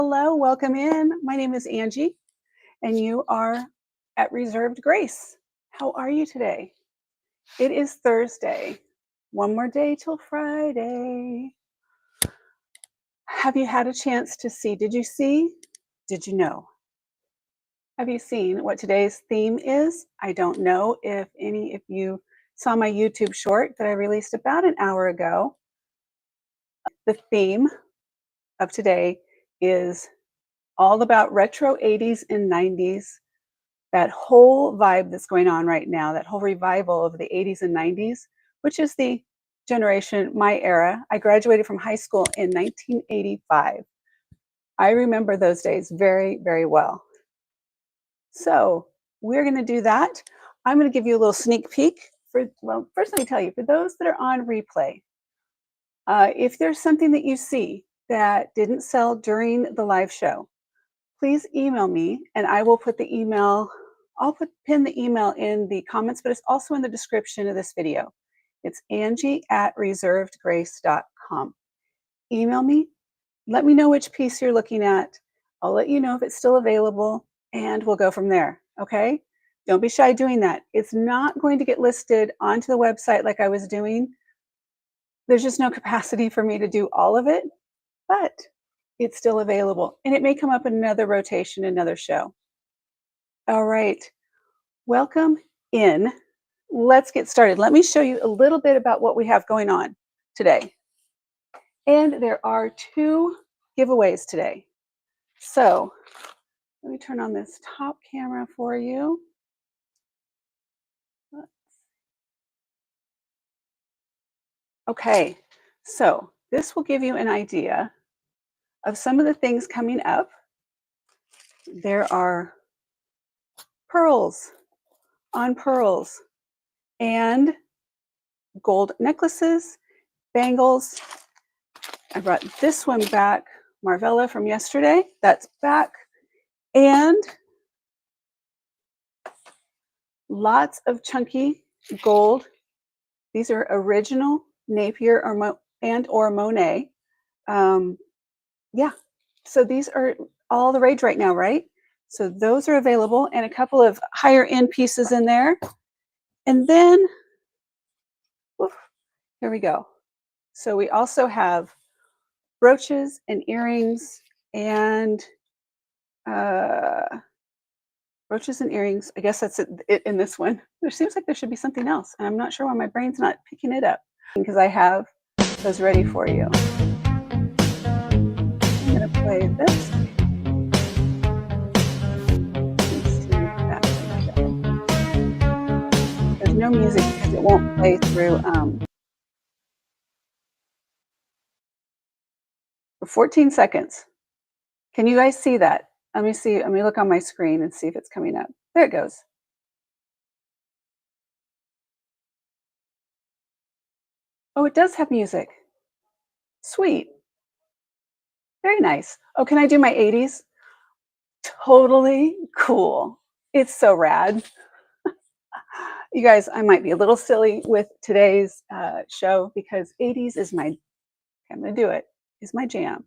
Hello, welcome in. My name is Angie, and you are at Reserved Grace. How are you today? It is Thursday. One more day till Friday. Have you had a chance to see? Did you see? Did you know? Have you seen what today's theme is? I don't know if you saw my YouTube short that I released about an hour ago. The theme of today is all about retro 80s and 90s, that whole vibe that's going on right now, that whole revival of the 80s and 90s, which is the generation, my era. I graduated from high school in 1985. I remember those days very, very well. So we're going to do that. I'm going to give you a little sneak peek. First let me tell you, for those that are on replay, if there's something that you see that didn't sell during the live show, please email me and I will put the email, pin the email in the comments, but it's also in the description of this video. It's Angie@reservedgrace.com. Email me, let me know which piece you're looking at. I'll let you know if it's still available and we'll go from there, okay? Don't be shy doing that. It's not going to get listed onto the website like I was doing. There's just no capacity for me to do all of it, but it's still available. And it may come up in another rotation, another show. All right, welcome in. Let's get started. Let me show you a little bit about what we have going on today. And there are 2 giveaways today. So let me turn on this top camera for you. Okay, so this will give you an idea of some of the things coming up. There are pearls on pearls and gold necklaces, bangles. I brought this one back, Marvella from yesterday. That's back. And lots of chunky gold. These are original Napier or Monet. Yeah, so these are all the rage right now, right? So those are available, and a couple of higher end pieces in there. And then, here we go. So we also have brooches and earrings and brooches and earrings. I guess that's it in this one. There seems like there should be something else, and I'm not sure why my brain's not picking it up, because I have those ready for you. I'm going to play this. There's no music because it won't play through. For 14 seconds. Can you guys see that? Let me see. Let me look on my screen and see if it's coming up. There it goes. Oh, it does have music. Sweet. Very nice. Oh, can I do my 80s? Totally cool. It's so rad. You guys, I might be a little silly with today's show because 80s is I'm going to do it, is my jam.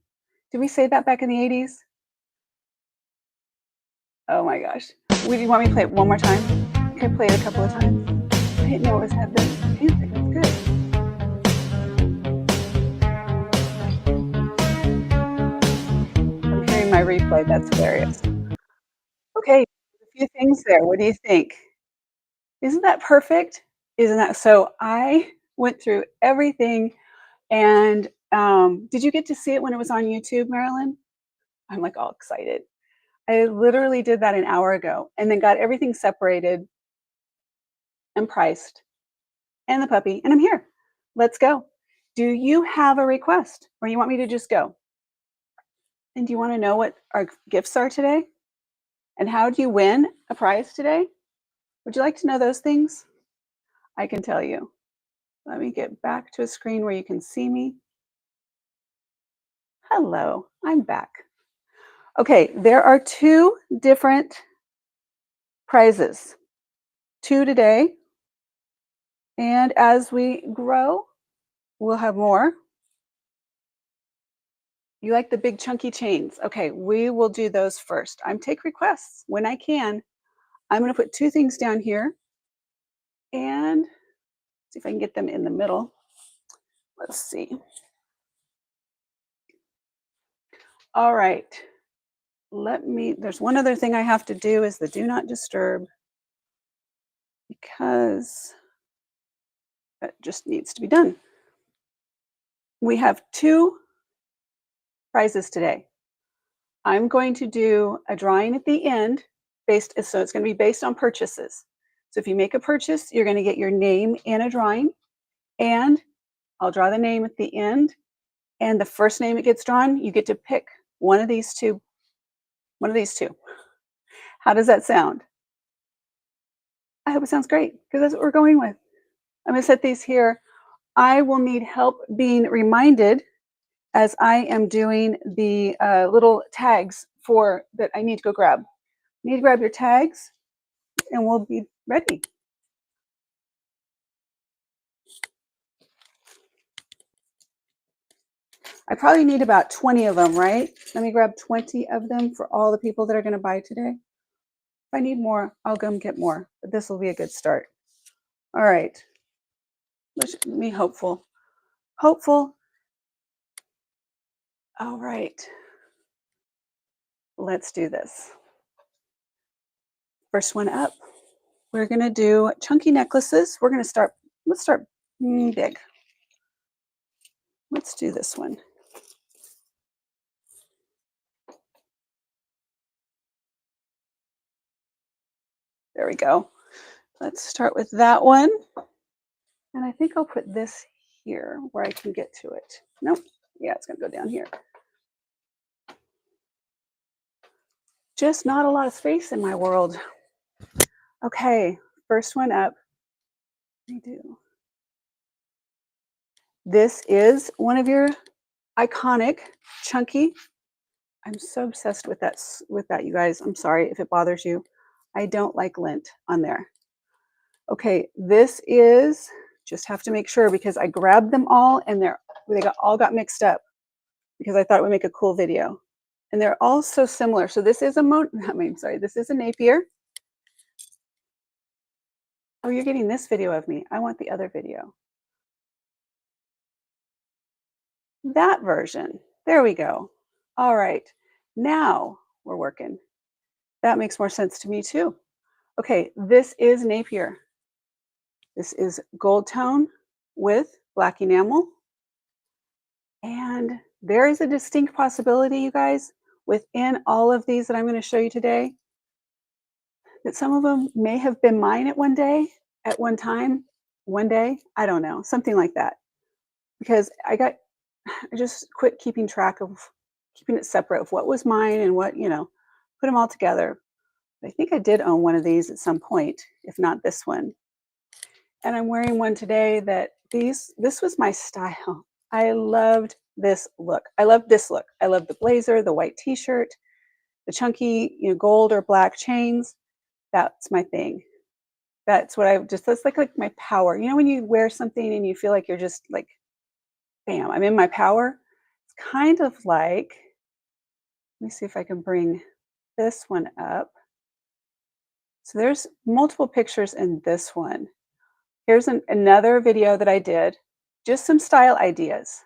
Did we say that back in the 80s? Oh my gosh. Would you want me to play it one more time? Can I play it a couple of times? I didn't know it had this music. That's good. I'm hearing my replay. That's hilarious. Okay, a few things there. What do you think? Isn't that perfect? Isn't that so? I went through everything, and did you get to see it when it was on YouTube, Marilyn? I'm like all excited. I literally did that an hour ago, and then got everything separated and priced, and the puppy, and I'm here. Let's go. Do you have a request, or you want me to just go? And do you want to know what our gifts are today? And how do you win a prize today? Would you like to know those things? I can tell you. Let me get back to a screen where you can see me. Hello, I'm back. Okay, there are 2 different prizes. 2 today. And as we grow, we'll have more. You like the big chunky chains. Okay, we will do those first. I'm take requests when I can. I'm going to put two things down here and see if I can get them in the middle. Let's see. All right. There's one other thing I have to do is the do not disturb because that just needs to be done. We have two prizes today. I'm going to do a drawing at the end so it's going to be based on purchases. So if you make a purchase, you're going to get your name in a drawing, and I'll draw the name at the end, and the first name that gets drawn, you get to pick one of these two. One of these two. How does that sound? I hope it sounds great because that's what we're going with. I'm going to set these here. I will need help being reminded as I am doing the little tags for that I need to go grab. You need to grab your tags and we'll be ready. I probably need about 20 of them, right? Let me grab 20 of them for all the people that are going to buy today. If I need more, I'll go and get more, but this will be a good start. All right. Let me hopeful. Hopeful. All right. Let's do this. First one up. We're going to do chunky necklaces. We're going to start, let's start big. Let's do this one. There we go. Let's start with that one. And I think I'll put this here where I can get to it. Nope. Yeah, it's going to go down here. Just not a lot of space in my world. Okay, first one up. I do. This is one of your iconic chunky. I'm so obsessed with that, you guys. I'm sorry if it bothers you. I don't like lint on there. Okay, this is, just have to make sure because I grabbed them all and all got mixed up because I thought it would make a cool video. And they're all so similar. So this is this is a Napier. Oh, you're getting this video of me. I want the other video. That version. There we go. All right. Now we're working. That makes more sense to me too. Okay, this is Napier. This is gold tone with black enamel. And there is a distinct possibility, you guys, within all of these that I'm going to show you today, that some of them may have been mine at one time, one day, I don't know, something like that. Because I just quit keeping track of keeping it separate of what was mine and what, put them all together. I think I did own one of these at some point, if not this one. And I'm wearing one today that this was my style. I loved this look. I love this look. I love the blazer, the white t-shirt, the chunky, gold or black chains. That's my thing. That's like my power. You know, when you wear something and you feel like you're just like, bam, I'm in my power. It's kind of like, let me see if I can bring this one up. So there's multiple pictures in this one. Here's another video that I did, just some style ideas.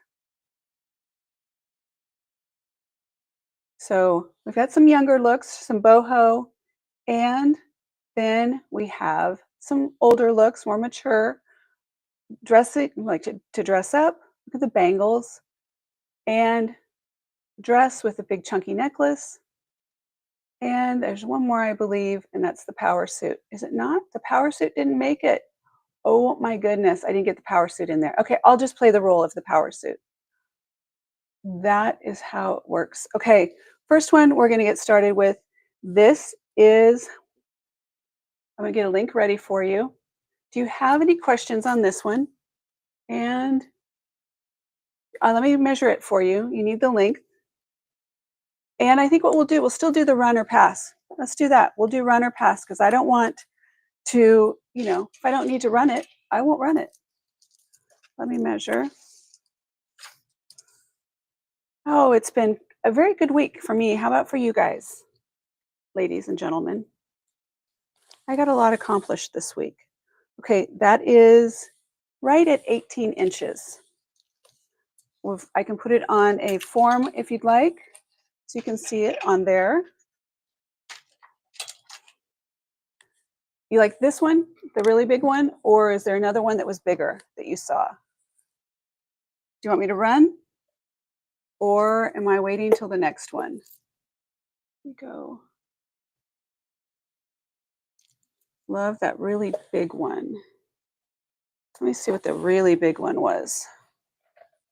So we've got some younger looks, some boho, and then we have some older looks, more mature, dressing, like to dress up, look at the bangles, and dress with a big chunky necklace. And there's one more, I believe, and that's the power suit. Is it not? The power suit didn't make it. Oh my goodness, I didn't get the power suit in there. Okay, I'll just play the role of the power suit. That is how it works. Okay, first one we're going to get started with. This is, I'm going to get a link ready for you. Do you have any questions on this one? And let me measure it for you. You need the length. And I think what we'll still do the run or pass. Let's do that. We'll do run or pass because I don't want to, if I don't need to run it, I won't run it. Let me measure. Oh, it's been a very good week for me. How about for you guys, ladies and gentlemen? I got a lot accomplished this week. Okay, that is right at 18 inches. I can put it on a form if you'd like, so you can see it on there. You like this one, the really big one, or is there another one that was bigger that you saw? Do you want me to run, or am I waiting till the next one? Here we go. Love that really big one. Let me see what the really big one was.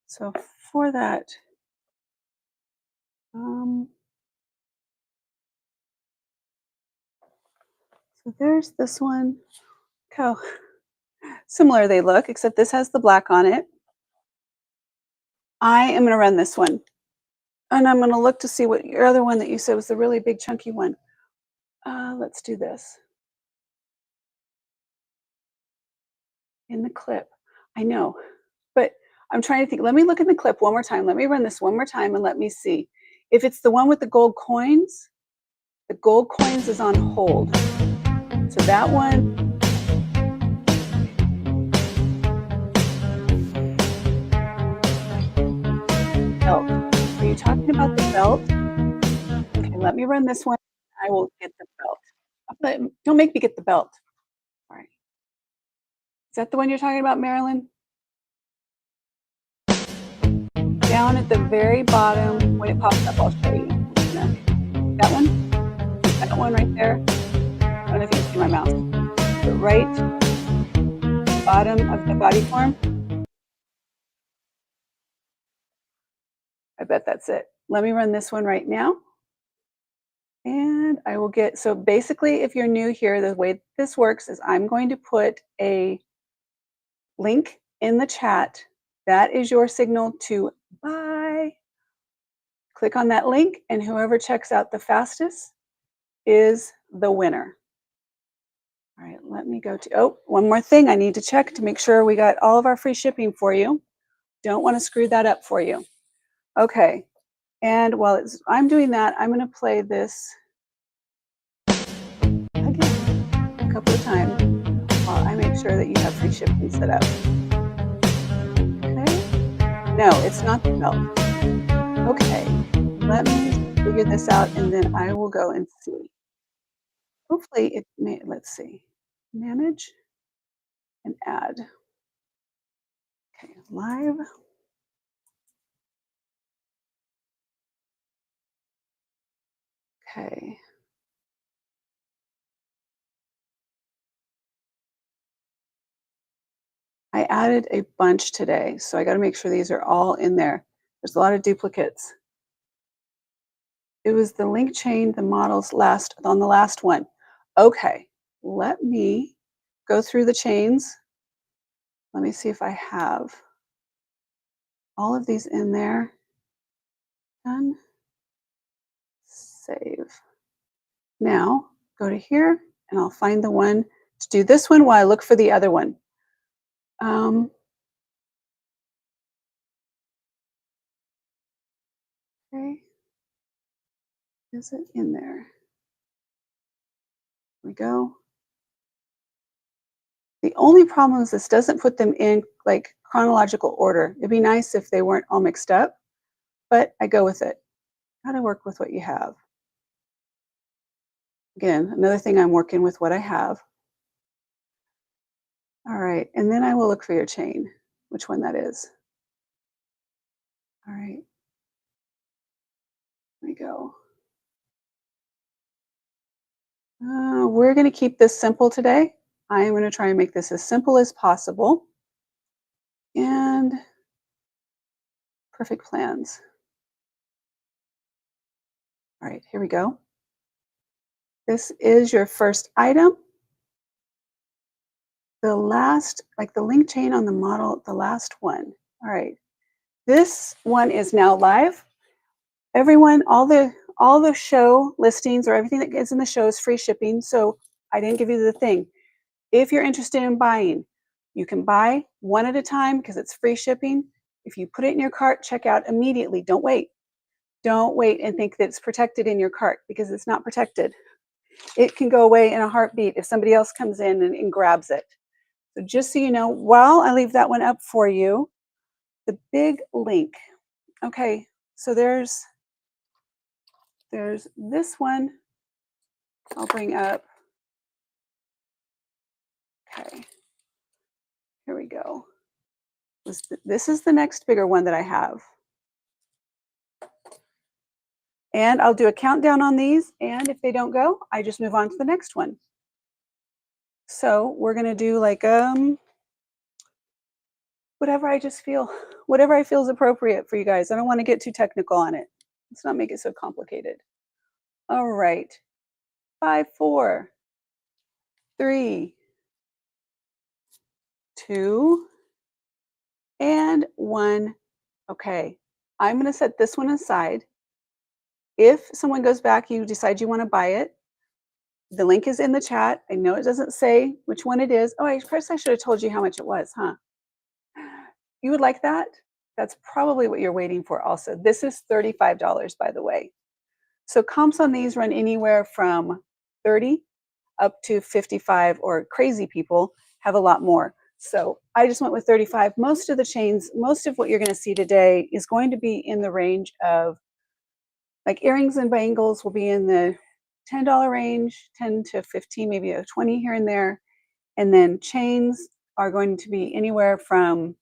So for that, so there's this one. Look how similar they look, except this has the black on it. I am going to run this one. And I'm going to look to see what your other one that you said was the really big chunky one. Let's do this. In the clip. I know, but I'm trying to think. Let me look in the clip one more time. Let me run this one more time and let me see. If it's the one with the gold coins is on hold. So that one. Belt. Are you talking about the belt? Okay, let me run this one. I will get the belt. But don't make me get the belt. All right. Is that the one you're talking about, Marilyn? Down at the very bottom, when it pops up, I'll show you. That one? That one right there? I don't know if you can see my mouse. The right bottom of the body form. I bet that's it. Let me run this one right now. And I will get, so basically, if you're new here, the way this works is I'm going to put a link in the chat. That is your signal to buy. Click on that link, and whoever checks out the fastest is the winner. All right, let me go to, oh, one more thing I need to check to make sure we got all of our free shipping for you. Don't want to screw that up for you. Okay, and while I'm doing that, I'm going to play this again a couple of times while I make sure that you have free shipping set up. Okay, no, it's not the belt. Okay, let me figure this out, and then I will go and see. Hopefully it may, let's see, manage and add. Okay, live. Okay. I added a bunch today, so I got to make sure these are all in there. There's a lot of duplicates. It was the link chain, the models on the last one. Okay, let me go through the chains. Let me see if I have all of these in there. Done. Save. Now, go to here, and I'll find the one to do this one while I look for the other one. Okay. Is it in there? Here we go. The only problem is this doesn't put them in like chronological order. It'd be nice if they weren't all mixed up, but I go with it. How to work with what you have. Again, another thing I'm working with what I have. All right, and then I will look for your chain, which one that is. All right, here we go. We're going to keep this simple today. I am going to try and make this as simple as possible. And perfect plans. All right, here we go. This is your first item. The last, like the link chain on the model, the last one. All right, this one is now live. Everyone, all the show listings or everything that is in the show is free shipping. So I didn't give you the thing. If you're interested in buying, you can buy one at a time because it's free shipping. If you put it in your cart, check out immediately. Don't wait. Don't wait and think that it's protected in your cart, because it's not protected. It can go away in a heartbeat if somebody else comes in and grabs it. So just so you know, while I leave that one up for you, the big link. Okay, so there's this one I'll bring up. Okay, here we go. This is the next bigger one that I have. And I'll do a countdown on these, and if they don't go, I just move on to the next one. So we're gonna do like whatever I just feel, whatever I feel is appropriate for you guys. I don't want to get too technical on it. Let's not make it so complicated. All right. 5, 4, 3, 2, and 1. Okay. I'm going to set this one aside. If someone goes back, you decide you want to buy it, the link is in the chat. I know it doesn't say which one it is. Oh, I should have told you how much it was, huh? You would like that? That's probably what you're waiting for also. This is $35, by the way. So comps on these run anywhere from 30 up to 55, or crazy people have a lot more. So I just went with 35. Most of the chains, most of what you're going to see today is going to be in the range of, like, earrings and bangles will be in the $10 range, 10 to 15, maybe a 20 here and there. And then chains are going to be anywhere from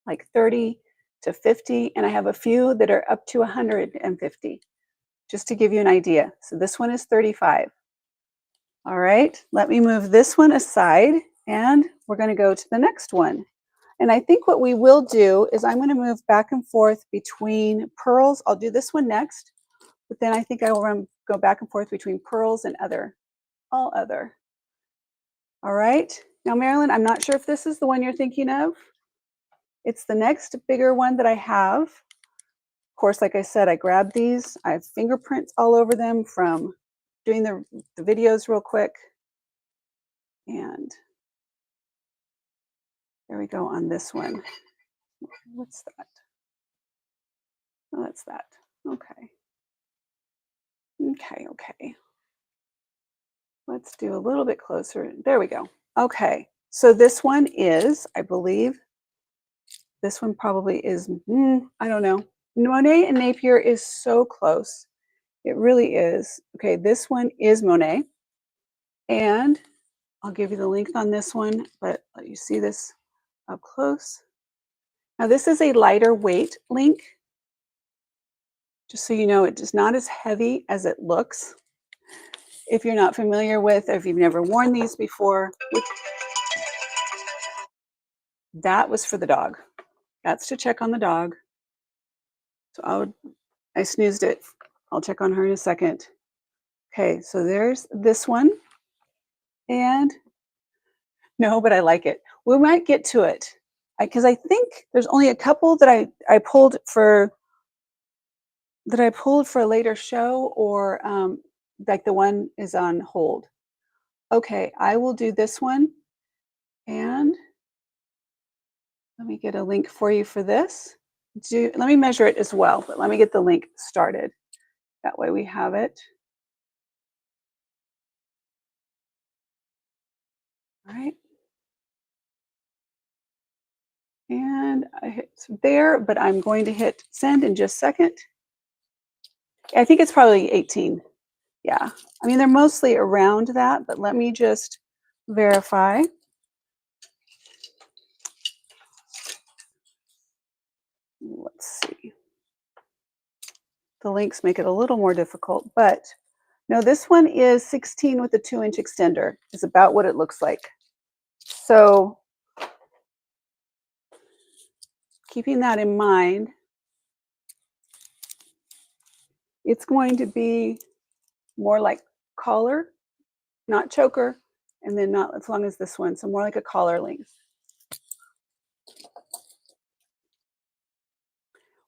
like 30 to 50. And I have a few that are up to 150, just to give you an idea. So this one is 35. All right, let me move this one aside, and we're going to go to the next one. And I think what we will do is I'm going to move back and forth between pearls. I'll do this one next, but then I think I will go back and forth between pearls and other, all other. All right, now Marilyn, I'm not sure if this is the one you're thinking of. It's the next bigger one that I have. Of course, like I said, I grabbed these. I have fingerprints all over them from doing the videos real quick. And there we go on this one. What's that? Oh, that's that. Okay. Okay, okay. Let's do a little bit closer. There we go. Okay. So this one is, I believe, this one probably is, I don't know. Monet and Napier is so close. It really is. Okay, this one is Monet. And I'll give you the link on this one, but let you see this up close. Now this is a lighter weight link. Just so you know, it is not as heavy as it looks. If you're not familiar with, or if you've never worn these before, that was for the dog. That's to check on the dog. So I snoozed it. I'll check on her in a second. Okay, so there's this one. And no, but I like it. We might get to it, because I think there's only a couple that I pulled for a later show, or like the one is on hold. Okay, I will do this one, and let me get a link for you for this. Let me measure it as well, but let me get the link started. That way we have it. All right. And I hit there, but I'm going to hit send in just a second. I think it's probably 18. Yeah. I mean, they're mostly around that, but let me just verify. Let's see. The links make it a little more difficult, but no, this one is 16 with a 2-inch extender, is about what it looks like. So keeping that in mind, it's going to be more like collar, not choker, and then not as long as this one, so more like a collar length.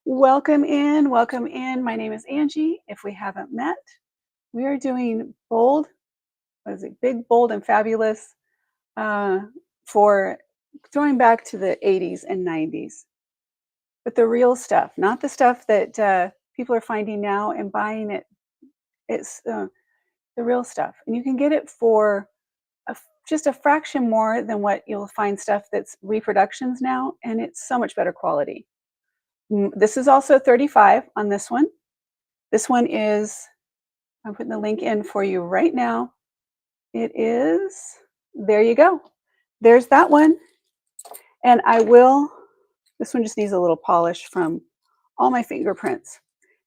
Welcome in, welcome in. My name is Angie. If we haven't met, we are doing bold, what is it, big, bold, and fabulous for throwing back to the 80s and 90s. But the real stuff, not the stuff that people are finding now and buying it. It's the real stuff. And you can get it for just a fraction more than what you'll find stuff that's reproductions now, and it's so much better quality. This is also 35 on this one. This one is, I'm putting the link in for you right now. It is, there you go. There's that one. And this one just needs a little polish from all my fingerprints.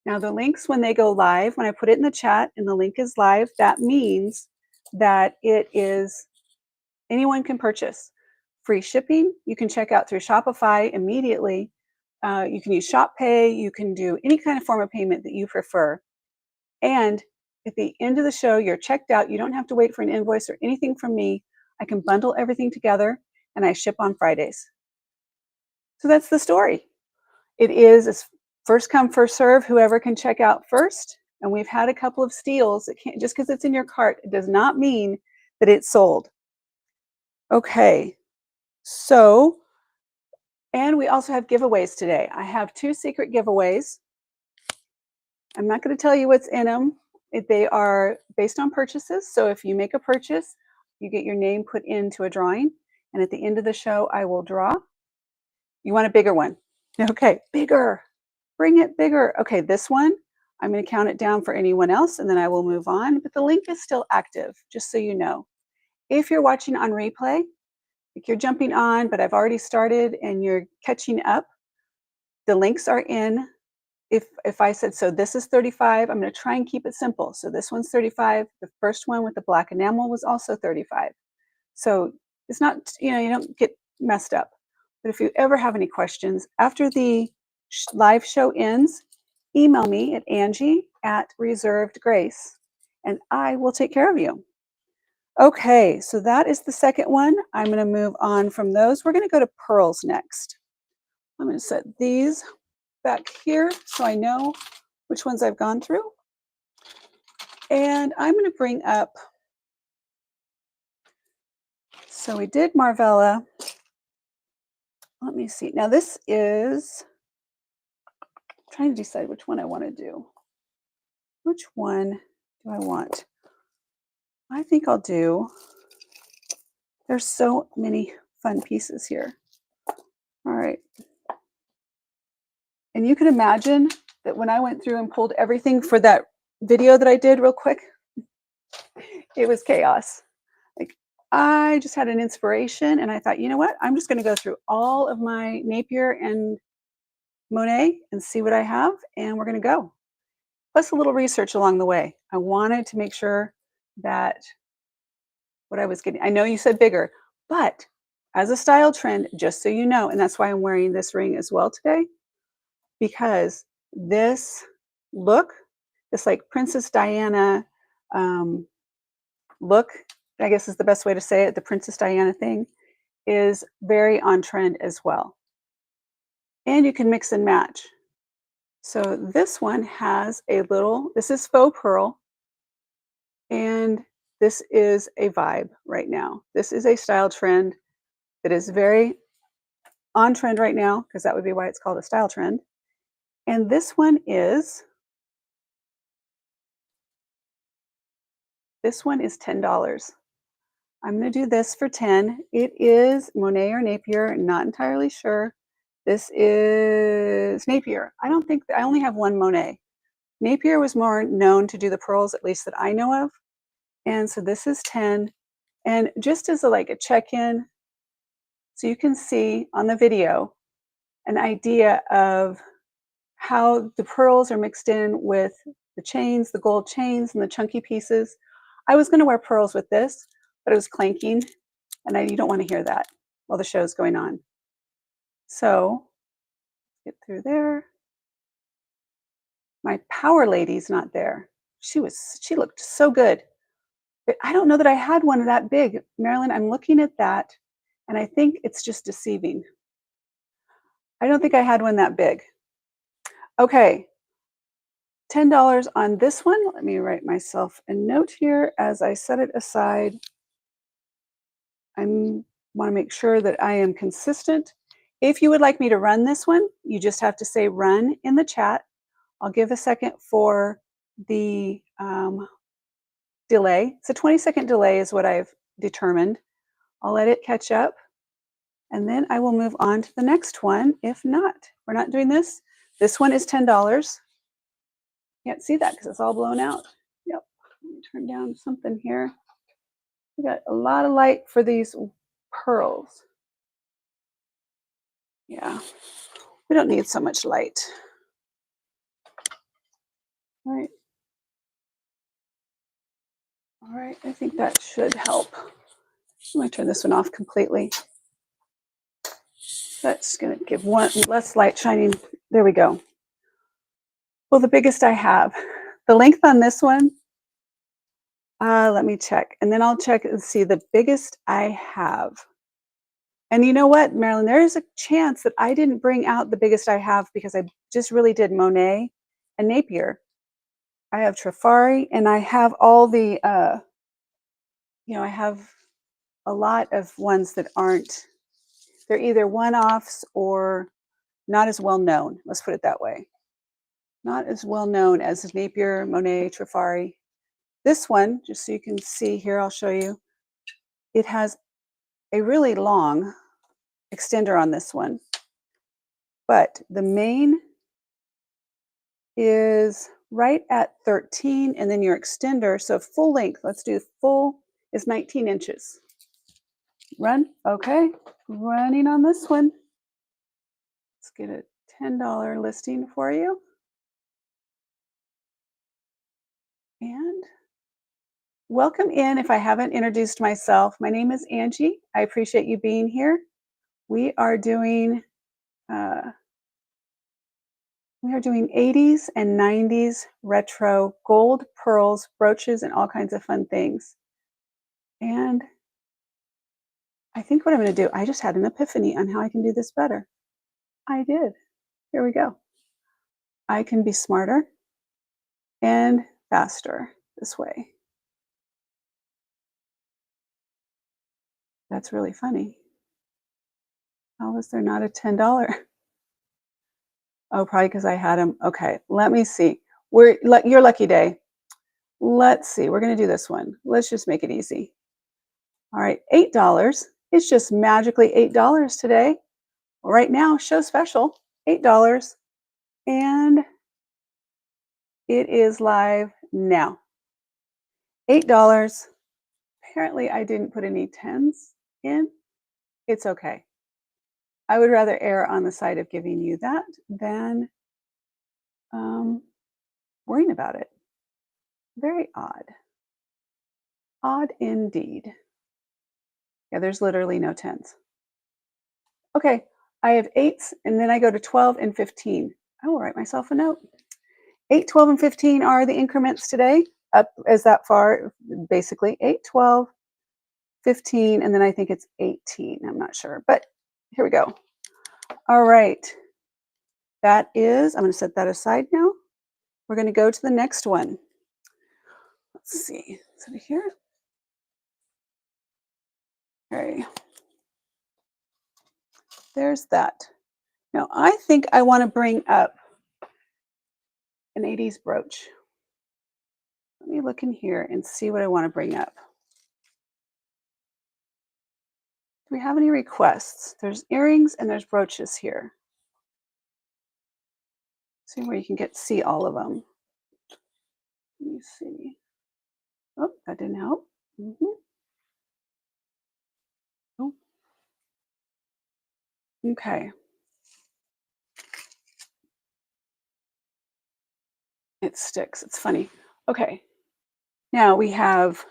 Now the links, when they go live, when I put it in the chat and the link is live, that means that it is, anyone can purchase. Free shipping, you can check out through Shopify immediately. You can use Shop Pay, you can do any kind of form of payment that you prefer. And at the end of the show, you're checked out. You don't have to wait for an invoice or anything from me. I can bundle everything together and I ship on Fridays. So that's the story. It's first come, first serve, whoever can check out first. And we've had a couple of steals. It can't, just because it's in your cart, it does not mean that it's sold. Okay, so, and we also have giveaways today. I have 2 secret giveaways. I'm not going to tell you what's in them. They are based on purchases. So if you make a purchase, you get your name put into a drawing. And at the end of the show, I will draw. You want a bigger one? Okay, bigger. Bring it bigger. Okay, this one, I'm going to count it down for anyone else, and then I will move on. But the link is still active, just so you know. If you're watching on replay, if you're jumping on, but I've already started and you're catching up, the links are in. If I said, so this is 35, I'm going to try and keep it simple. So this one's 35. The first one with the black enamel was also 35. So it's not, you don't get messed up. But if you ever have any questions, after the live show ends, email me at Angie@reservedgrace, and I will take care of you. Okay, so that is the second one. I'm going to move on from those. We're going to go to pearls next. I'm going to set these back here so I know which ones I've gone through. And I'm going to bring up, so we did Marvella. Let me see. Now this is, I'm trying to decide which one I want to do. Which one do I want? I think I'll do, there's so many fun pieces here. All right. And you can imagine that when I went through and pulled everything for that video that I did real quick, it was chaos. Like, I just had an inspiration and I thought, you know what? I'm just going to go through all of my Napier and Monet and see what I have, and we're going to go. Plus a little research along the way. I wanted to make sure that what I was getting, I know you said bigger, but as a style trend, just so you know, and that's why I'm wearing this ring as well today, because this look, this like Princess Diana look, I guess is the best way to say it, the Princess Diana thing, is very on trend as well. And you can mix and match. So this one has a little, this is faux pearl, and this is a vibe right now. This is a style trend that is very on trend right now, because that would be why it's called a style trend. And this one is $10. I'm going to do this for 10. It is Monet or Napier, not entirely sure. This is Napier. I don't think, I only have one Monet. Napier was more known to do the pearls, at least that I know of. And so this is 10. And just as like a check-in, so you can see on the video an idea of how the pearls are mixed in with the chains, the gold chains and the chunky pieces. I was going to wear pearls with this, but it was clanking, and you don't want to hear that while the show's going on. So get through there. My power lady's not there. She looked so good. But I don't know that I had one that big. Marilyn, I'm looking at that, and I think it's just deceiving. I don't think I had one that big. Okay, $10 on this one. Let me write myself a note here as I set it aside. I want to make sure that I am consistent. If you would like me to run this one, you just have to say run in the chat. I'll give a second for the delay. It's a 20-second delay is what I've determined. I'll let it catch up, and then I will move on to the next one. If not, we're not doing this. This one is $10. Can't see that because it's all blown out. Yep. Let me turn down something here. We got a lot of light for these pearls. Yeah, we don't need so much light. All right. All right, I think that should help. I'm going to turn this one off completely. That's going to give one less light shining. There we go. Well, the biggest I have. The length on this one, let me check. And then I'll check and see the biggest I have. And you know what, Marilyn, there is a chance that I didn't bring out the biggest I have because I just really did Monet and Napier. I have Trifari, and I have all the, I have a lot of ones that aren't, they're either one-offs or not as well known. Let's put it that way. Not as well known as Napier, Monet, Trifari. This one, just so you can see here, I'll show you. It has a really long extender on this one, but the main is right at 13, and then your extender, so full length, let's do full, is 19 inches. Run, okay, running on this one. Let's get a $10 listing for you. And welcome in. If I haven't introduced myself, my name is Angie. I appreciate you being here. We are doing 80s and 90s retro gold, pearls, brooches, and all kinds of fun things. And I think what I'm going to do, I just had an epiphany on how I can do this better. I did. Here we go. I can be smarter and faster this way. That's really funny. How was there not a $10? Oh, probably because I had them. Okay, let me see. Your lucky day. Let's see. We're going to do this one. Let's just make it easy. All right, $8. It's just magically $8 today. Right now, show special, $8. And it is live now. $8. Apparently, I didn't put any tens in. It's okay. I would rather err on the side of giving you that than worrying about it. Very odd. Odd indeed. Yeah, there's literally no tens. Okay, I have 8s, and then I go to 12 and 15. I will write myself a note. 8, 12, and 15 are the increments today, up as that far, basically. 8, 12, 15, and then I think it's 18. I'm not sure, but here we go. All right. That is, I'm going to set that aside now. We're going to go to the next one. Let's see. Is it here? Okay. There's that. Now, I think I want to bring up an 80s brooch. Let me look in here and see what I want to bring up. Do we have any requests? There's earrings and there's brooches here. See where you can see all of them. Let me see. Oh, that didn't help. Oh. Okay. It sticks. It's funny. Okay. Now we have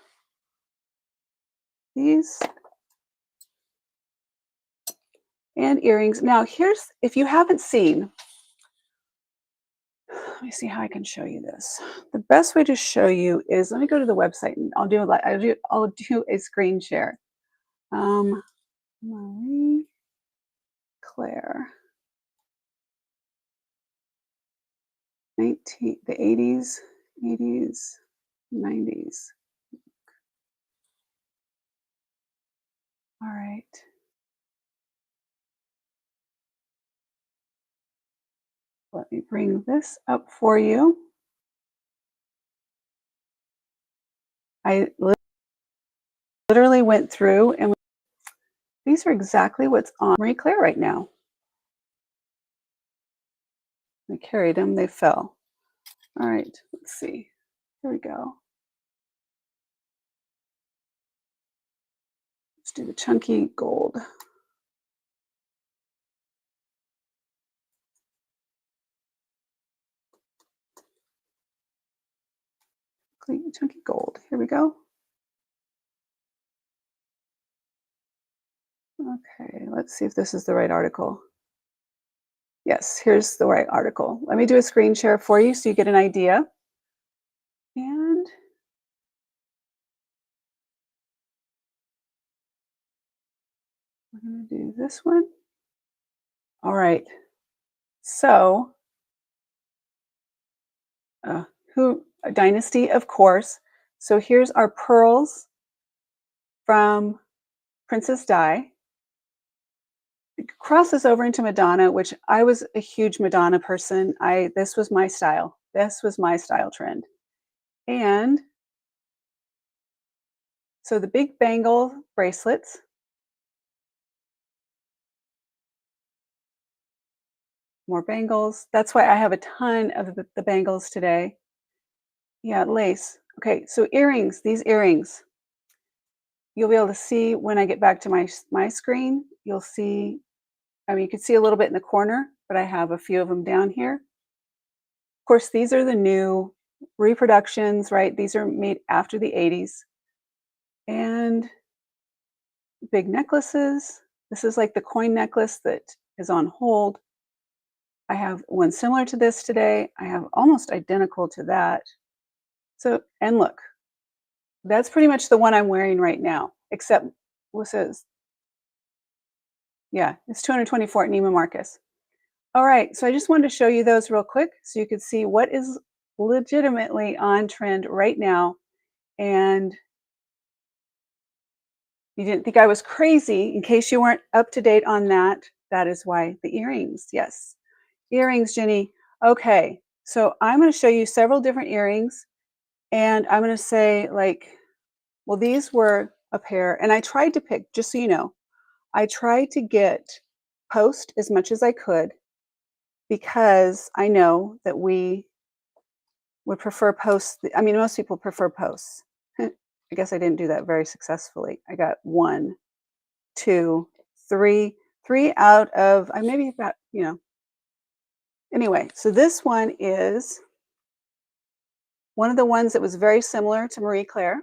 these and earrings. Now here's, if you haven't seen, let me see how I can show you this. The best way to show you is, let me go to the website and I'll do a screen share. Marie Claire. The 80s, 90s. All right. Let me bring this up for you. I literally went through and these are exactly what's on Marie Claire right now. I carried them, they fell. All right, let's see. Here we go. Let's do the chunky gold. Chunky gold. Here we go. Okay, let's see if this is the right article. Yes, here's the right article. Let me do a screen share for you so you get an idea. And we're going to do this one. All right. So, Dynasty, of course. So here's our pearls from Princess Di. It crosses over into Madonna, which I was a huge Madonna person. This was my style. This was my style trend. And so the big bangle bracelets. More bangles. That's why I have a ton of the bangles today. Yeah, lace. Okay, so earrings, these earrings. You'll be able to see when I get back to my screen, you'll see, I mean, you can see a little bit in the corner, but I have a few of them down here. Of course, these are the new reproductions, right? These are made after the 80s. And big necklaces. This is like the coin necklace that is on hold. I have one similar to this today. I have almost identical to that. So, and look, that's pretty much the one I'm wearing right now, except what says, yeah, it's 224 at Neiman Marcus. All right, so I just wanted to show you those real quick so you could see what is legitimately on trend right now. And you didn't think I was crazy. In case you weren't up to date on that, that is why. The earrings, yes. Earrings, Jenny. Okay, so I'm going to show you several different earrings. And I'm going to say, like, well, these were a pair. And I tried to pick, just so you know, I tried to get post as much as I could because I know that we would prefer posts. I mean, most people prefer posts. I guess I didn't do that very successfully. I got 1, 2, 3, 3 out of, I maybe about, you know. Anyway, so this one is one of the ones that was very similar to Marie Claire.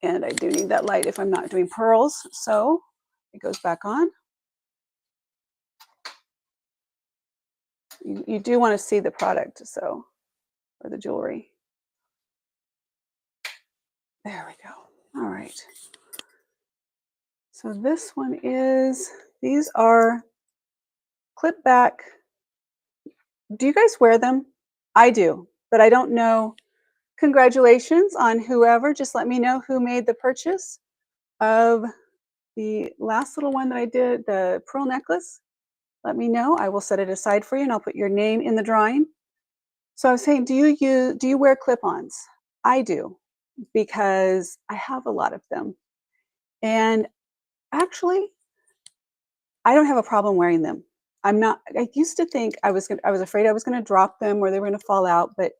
And I do need that light if I'm not doing pearls. So it goes back on. You do want to see the product, so, or the jewelry. There we go. All right. So this one is, these are clip back. Do you guys wear them? I do, but I don't know. Congratulations on whoever. Just let me know who made the purchase of the last little one that I did, the pearl necklace. Let me know. I will set it aside for you and I'll put your name in the drawing. So I was saying, do you wear clip-ons? I do, because I have a lot of them. And actually, I don't have a problem wearing them. I used to think I was afraid I was gonna drop them or they were gonna fall out, but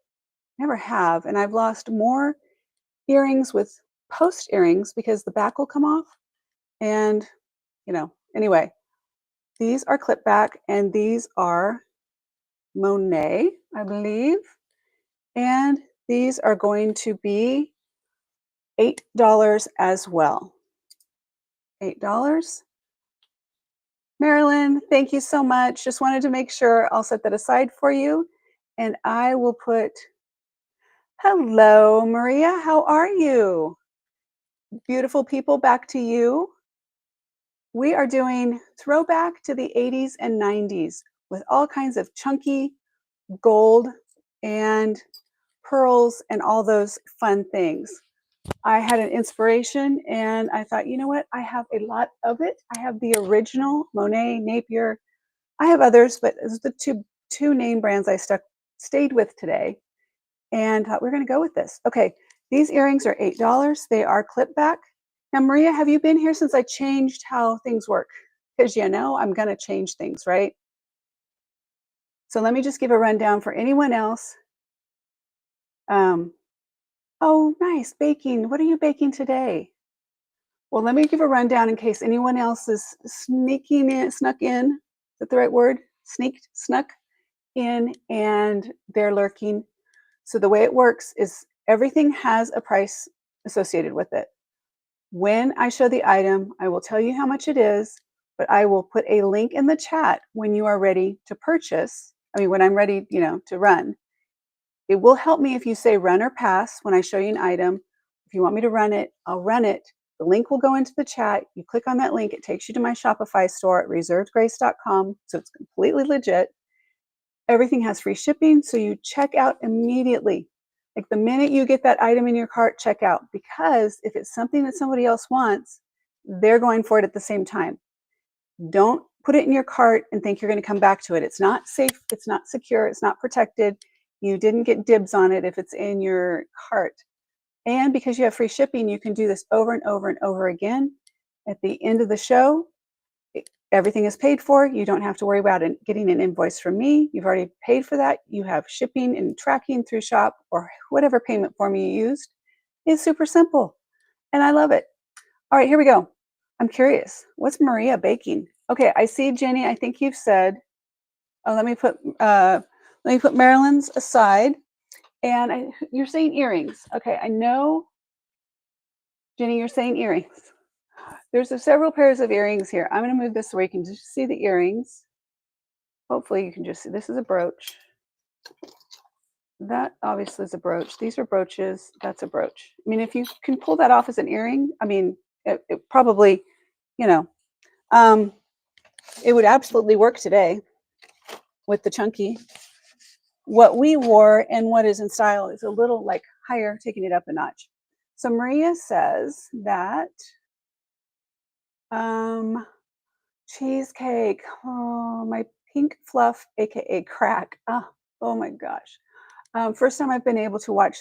never have. And I've lost more earrings with post earrings because the back will come off. And, you know, anyway, these are clip back and these are Monet, I believe. And these are going to be $8 as well. $8. Marilyn, thank you so much. Just wanted to make sure I'll set that aside for you. And I will put, hello, Maria, how are you? Beautiful people, back to you. We are doing throwback to the 80s and 90s with all kinds of chunky gold and pearls and all those fun things. I had an inspiration and I thought, you know what? I have a lot of it. I have the original Monet Napier I have others, but those are the two name brands I stayed with today, and thought we're going to go with this. Okay, these earrings are $8. They are clip back. Now, Maria, have you been here since I changed how things work? Because you know I'm going to change things, right? So let me just give a rundown for anyone else. Oh, nice, baking. What are you baking today? Well, let me give a rundown in case anyone else is snuck in. Is that the right word? Snuck in, and they're lurking. So the way it works is everything has a price associated with it. When I show the item, I will tell you how much it is, but I will put a link in the chat when you are ready to purchase. I mean, when I'm ready, to run. It will help me if you say run or pass when I show you an item. If you want me to run it, I'll run it. The link will go into the chat. You click on that link, it takes you to my Shopify store at reservedgrace.com. So it's completely legit. Everything has free shipping, so you check out immediately. Like the minute you get that item in your cart, check out. Because if it's something that somebody else wants, they're going for it at the same time. Don't put it in your cart and think you're going to come back to it. It's not safe, it's not secure, it's not protected. You didn't get dibs on it if it's in your cart. And because you have free shipping, you can do this over and over and over again. At the end of the show, everything is paid for. You don't have to worry about getting an invoice from me. You've already paid for that. You have shipping and tracking through Shop or whatever payment form you used. It's super simple, and I love it. All right, here we go. I'm curious. What's Maria baking? Okay, I see, Jenny. I think you've said. Oh, let me put Marilyn's aside. And you're saying earrings. Okay, I know, Jenny, you're saying earrings. There's several pairs of earrings here. I'm going to move this so you can just see the earrings. Hopefully you can just see. This is a brooch. That obviously is a brooch. These are brooches. That's a brooch. I mean, if you can pull that off as an earring, I mean, it probably, it would absolutely work today with the chunky. What we wore and what is in style is a little like higher, taking it up a notch. So Maria says that cheesecake. Oh, my pink fluff, aka crack. Oh my gosh. First time I've been able to watch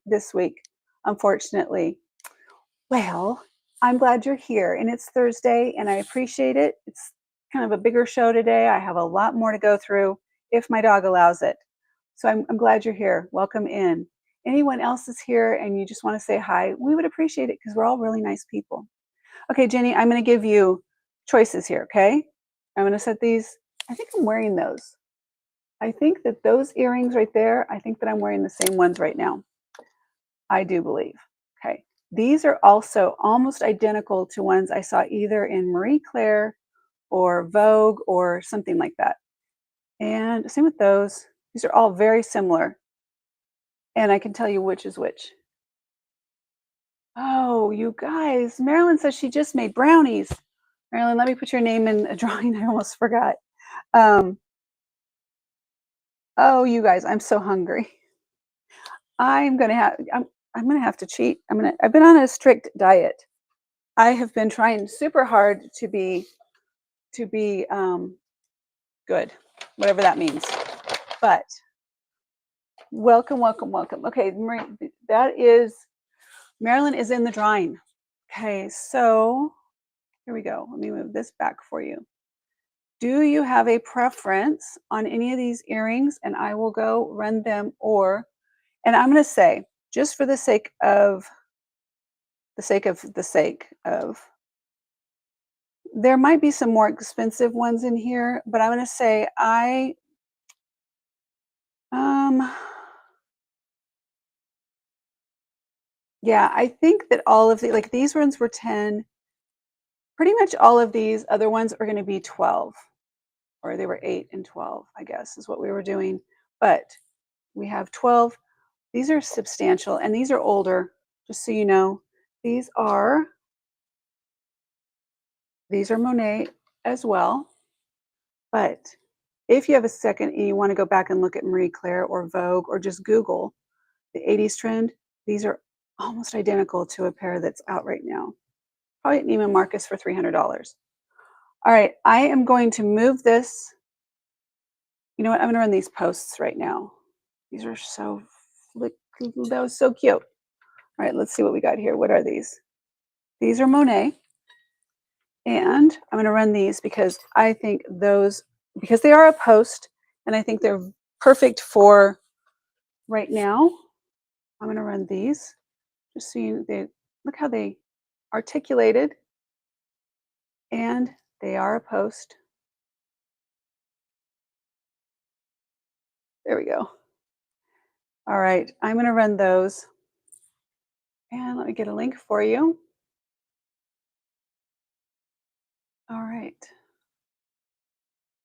this week, unfortunately. Well, I'm glad you're here, and it's Thursday, and I appreciate it. It's kind of a bigger show today. I have a lot more to go through if my dog allows it. So I'm glad you're here. Welcome in. Anyone else is here and you just want to say hi, we would appreciate it because we're all really nice people. Okay, Jenny, I'm going to give you choices here, okay? I'm going to set these. I think I'm wearing those. I think that those earrings right there, I think that I'm wearing the same ones right now. I do believe. Okay. These are also almost identical to ones I saw either in Marie Claire or Vogue or something like that. And same with those. These are all very similar. And I can tell you which is which. Oh, you guys. Marilyn says she just made brownies. Marilyn, let me put your name in a drawing. I almost forgot. Oh, you guys, I'm so hungry. I'm gonna have to cheat. I've been on a strict diet. I have been trying super hard to be good, whatever that means. But welcome, welcome, welcome. Okay, Marilyn is in the drawing. Okay, so here we go. Let me move this back for you. Do you have a preference on any of these earrings? And I will go run them, and I'm going to say, just for the sake of, there might be some more expensive ones in here, but I'm going to say yeah, I think that all of these ones were 10. Pretty much all of these other ones are going to be 12, or they were 8 and 12, I guess, is what we were doing. But we have 12. These are substantial, and these are older, just so you know. These are Monet as well. But if you have a second and you want to go back and look at Marie Claire or Vogue or just Google the 80s trend, these are almost identical to a pair that's out right now. Probably at Neiman Marcus for $300. All right, I am going to move this You know what? I'm going to run these posts right now. These are so, that was so cute. All right, let's see what we got here. What are these? These are Monet. And I'm going to run these because I think those, because they are a post, and I think they're perfect for right now. I'm going to run these just so they look how they articulated, and they are a post. There we go. All right, I'm going to run those, and let me get a link for you. All right.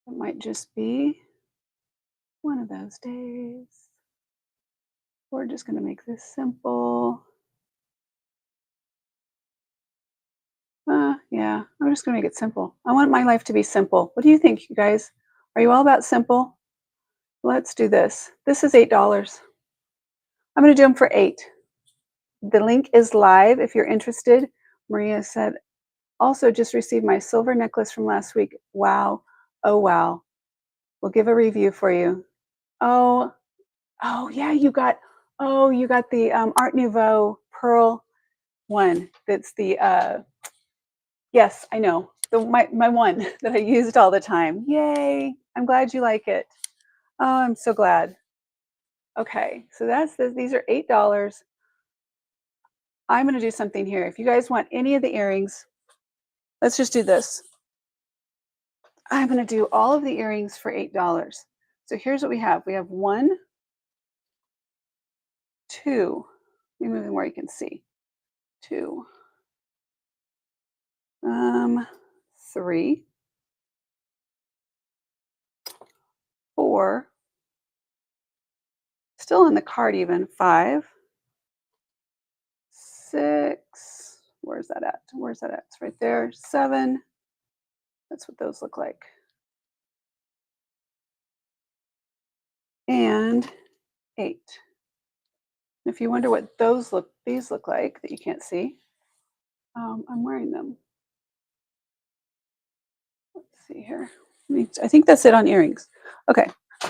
It might just be one of those days. We're just going to make this simple. Yeah, I'm just going to make it simple. I want my life to be simple. What do you think, you guys? Are you all about simple? Let's do this. This is $8. I'm going to do them for 8. The link is live if you're interested. Maria said, also just received my silver necklace from last week. Wow. Oh, wow. We'll give a review for you. Oh, yeah, you got the Art Nouveau pearl one. That's the yes, I know. My one that I used all the time. Yay. I'm glad you like it. Oh, I'm so glad. Okay, so that's this. These are $8. I'm going to do something here. If you guys want any of the earrings, let's just do this. I'm going to do all of the earrings for $8. So here's what we have. We have 1, 2. Let me move them where you can see. 2, 3, 4. Still in the card even. 5, 6. Where's that at? Where's that at? It's right there. 7. That's what those look like. And 8. If you wonder what these look like that you can't see, I'm wearing them. Let's see here. I think that's it on earrings. Okay,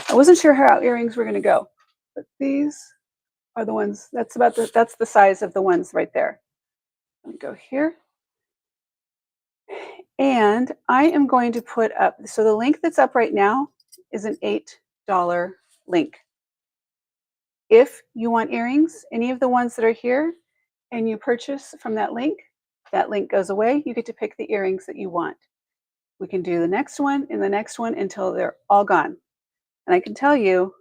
I wasn't sure how earrings were going to go, but these are the ones. That's the size of the ones right there. Let me go here, and I am going to put up. So the link that's up right now is an $8 link. If you want earrings, any of the ones that are here, and you purchase from that link goes away. You get to pick the earrings that you want. We can do the next one and the next one until they're all gone. And I can tell you,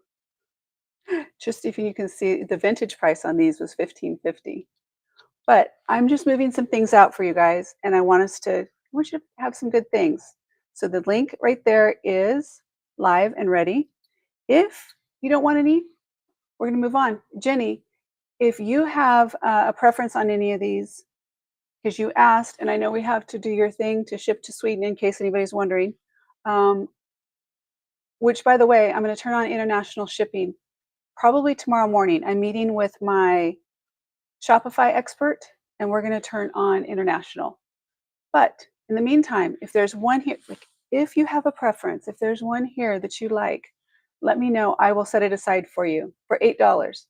just if you can see, the vintage price on these was $15.50. But I'm just moving some things out for you guys, and I want you to have some good things. So the link right there is live and ready. If you don't want any, we're going to move on. Jenny, if you have a preference on any of these, because you asked, and I know we have to do your thing to ship to Sweden in case anybody's wondering, which, by the way, I'm going to turn on international shipping probably tomorrow morning. I'm meeting with my Shopify expert, and we're going to turn on international. But in the meantime, if there's one here, like if you have a preference, if there's one here that you like, let me know. I will set it aside for you for $8.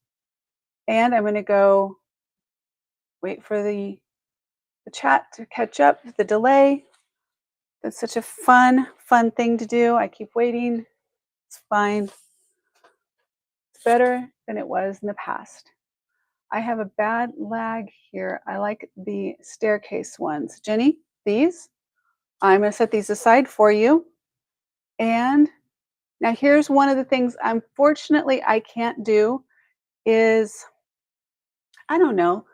And I'm going to go wait for the chat to catch up, the delay. That's such a fun thing to do. I keep waiting. It's fine. It's better than it was in the past. I have a bad lag here. I like the staircase ones. Jenny, these, I'm going to set these aside for you. And now here's one of the things, unfortunately, I can't do is, I don't know,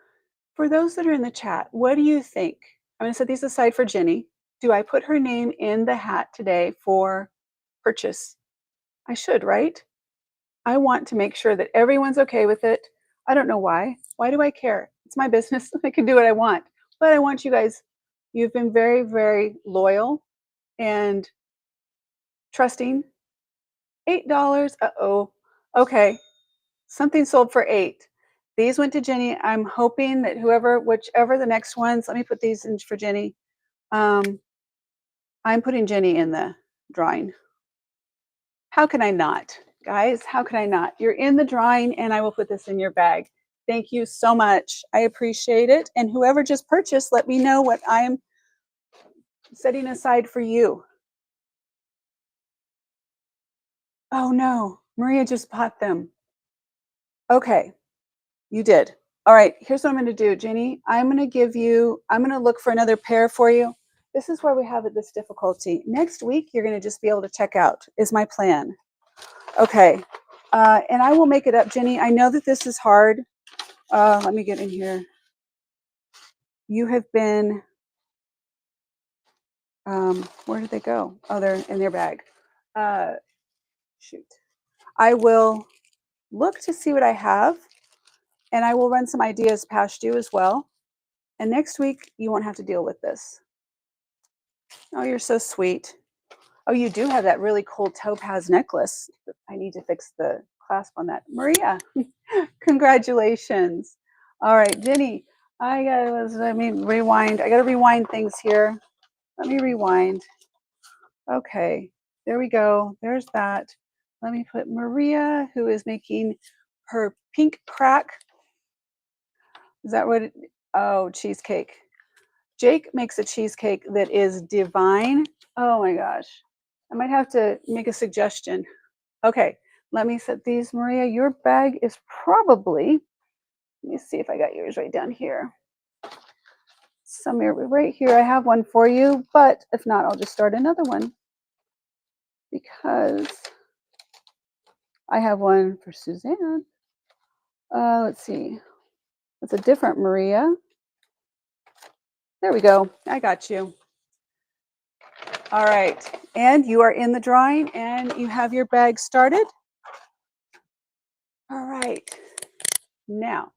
for those that are in the chat, what do you think? I'm going to set these aside for Jenny. Do I put her name in the hat today for purchase? I should, right? I want to make sure that everyone's okay with it. I don't know why. Why do I care? It's my business. I can do what I want. But I want you guys, you've been very, very loyal and trusting. $8. Uh-oh. Okay. Something sold for 8. These went to Jenny. I'm hoping that whichever the next ones, let me put these in for Jenny. I'm putting Jenny in the drawing. How can I not? Guys, how can I not? You're in the drawing and I will put this in your bag. Thank you so much. I appreciate it. And whoever just purchased, let me know what I'm setting aside for you. Oh no, Maria just bought them. Okay, you did. All right, here's what I'm going to do, Jenny. I'm going to look for another pair for you. This is where we have this difficulty. Next week, you're going to just be able to check out, is my plan. Okay, and I will make it up, Jenny. I know that this is hard. Let me get in here. You have been, where did they go? Oh, they're in their bag. Shoot. I will look to see what I have, and I will run some ideas past you as well. And next week, you won't have to deal with this. Oh, you're so sweet. Oh, you do have that really cool topaz necklace. I need to fix the clasp on that. Maria, congratulations. All right, Jenny, let me rewind. I gotta rewind things here. Let me rewind. Okay, there we go. There's that. Let me put Maria, who is making her pink crack. Is that what oh, cheesecake. Jake makes a cheesecake that is divine. Oh my gosh. I might have to make a suggestion. Okay, let me set these. Maria, your bag is probably, let me see if I got yours right down here. Somewhere right here, I have one for you, but if not, I'll just start another one because I have one for Suzanne. Let's see. It's a different Maria. There we go. I got you. All right. And you are in the drawing and you have your bag started. All right. Now,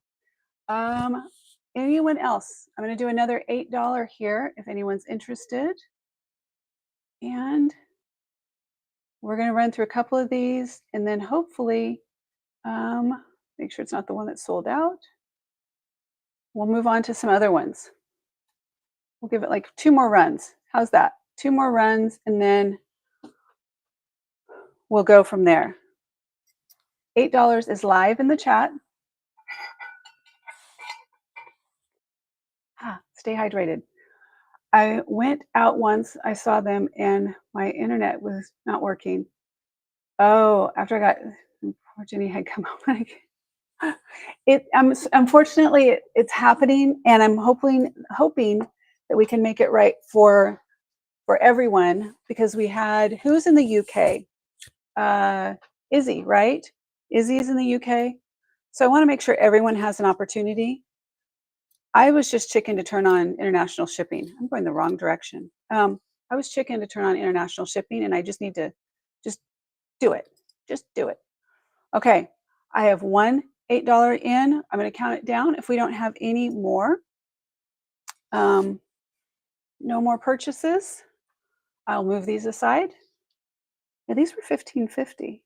anyone else? I'm going to do another $8 here if anyone's interested. And we're going to run through a couple of these and then hopefully make sure it's not the one that sold out. We'll move on to some other ones. We'll give it like 2 more runs. How's that? 2 more runs and then we'll go from there. $8 is live in the chat. Stay hydrated. I went out once, I saw them, and my internet was not working. Oh, after I got, poor Jenny had come home. Unfortunately, it's happening, and I'm hoping that we can make it right for everyone because we had, who's in the UK? Izzy, right? Izzy is in the UK. So I want to make sure everyone has an opportunity. I was just chicken to turn on international shipping. I'm going the wrong direction. I was chicken to turn on international shipping, and I just need to just do it. Just do it. Okay, I have one $8 in. I'm going to count it down. If we don't have any more, no more purchases, I'll move these aside. Yeah, these were $15.50.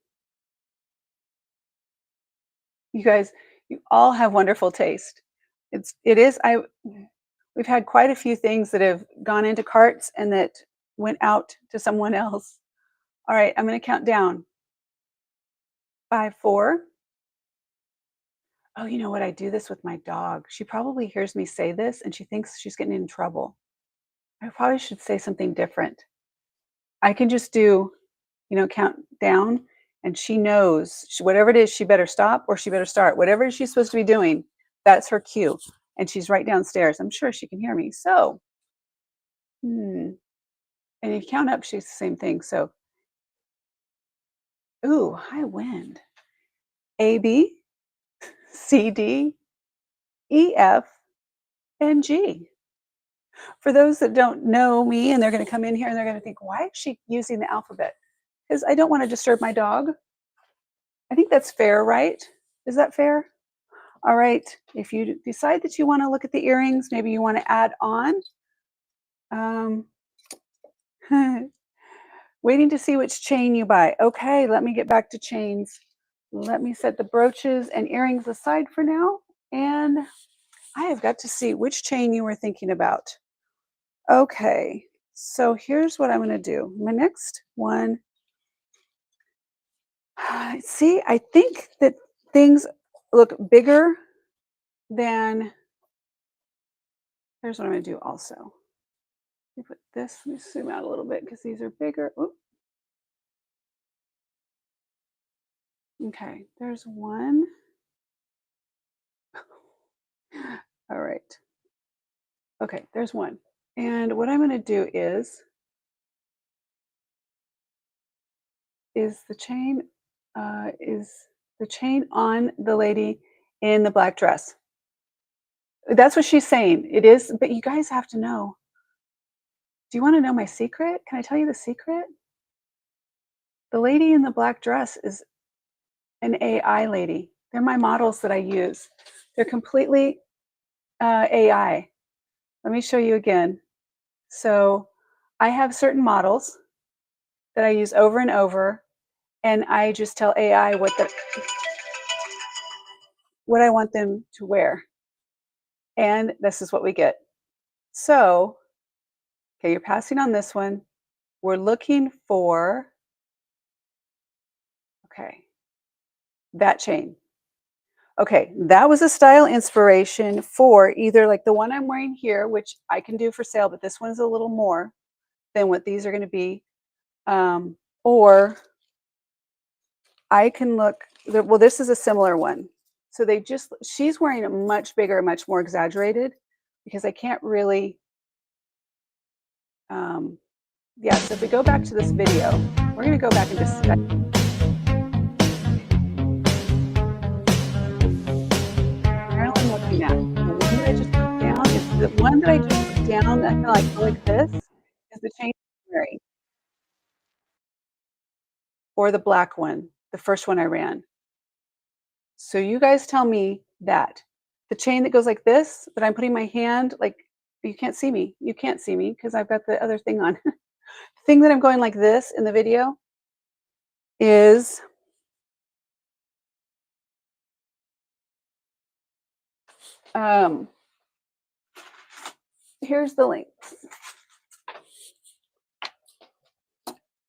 You guys, you all have wonderful taste. We've had quite a few things that have gone into carts and that went out to someone else. All right, I'm going to count down. 5, 4. Oh, you know what? I do this with my dog. She probably hears me say this and she thinks she's getting in trouble. I probably should say something different. I can just do, count down and she knows whatever it is, she better stop or she better start. Whatever she's supposed to be doing, that's her cue. And she's right downstairs. I'm sure she can hear me. So, and if you count up, she's the same thing. So, ooh, high wind. A, B, C, D, E, F, and G. For those that don't know me and they're going to come in here and they're going to think, why is she using the alphabet? Because I don't want to disturb my dog. I think that's fair, right? Is that fair? All right. If you decide that you want to look at the earrings, maybe you want to add on. Waiting to see which chain you buy. Okay, let me get back to chains. Let me set the brooches and earrings aside for now. And I have got to see which chain you were thinking about. Okay, so here's what I'm going to do. My next one See, I think that things look bigger than here's what I'm gonna do also. Let me put this, let me zoom out a little bit because these are bigger. Oop. Okay, there's one. All right. Okay, there's one. And what I'm gonna do is is the chain on the lady in the black dress. That's what she's saying. It is, but you guys have to know. Do you want to know my secret? Can I tell you the secret? The lady in the black dress is an AI lady. They're my models that I use. They're completely AI. Let me show you again. So I have certain models that I use over and over, and I just tell AI what I want them to wear, and this is what we get. So, okay, you're passing on this one. We're looking for okay that chain. Okay, that was a style inspiration for either like the one I'm wearing here, which I can do for sale, but this one's a little more than what these are going to be. Or I can look, well, this is a similar one. So she's wearing a much bigger, much more exaggerated because I can't really, yeah. So if we go back to this video, we're going to go back and just I'm looking at. The one that I just put down is the one that I just put down that kind of like this is the chain I'm wearing. Or the black one, the first one I ran. So you guys tell me that. The chain that goes like this, that I'm putting my hand like you can't see me. You can't see me because I've got the other thing on. The thing that I'm going like this in the video is um, here's the link.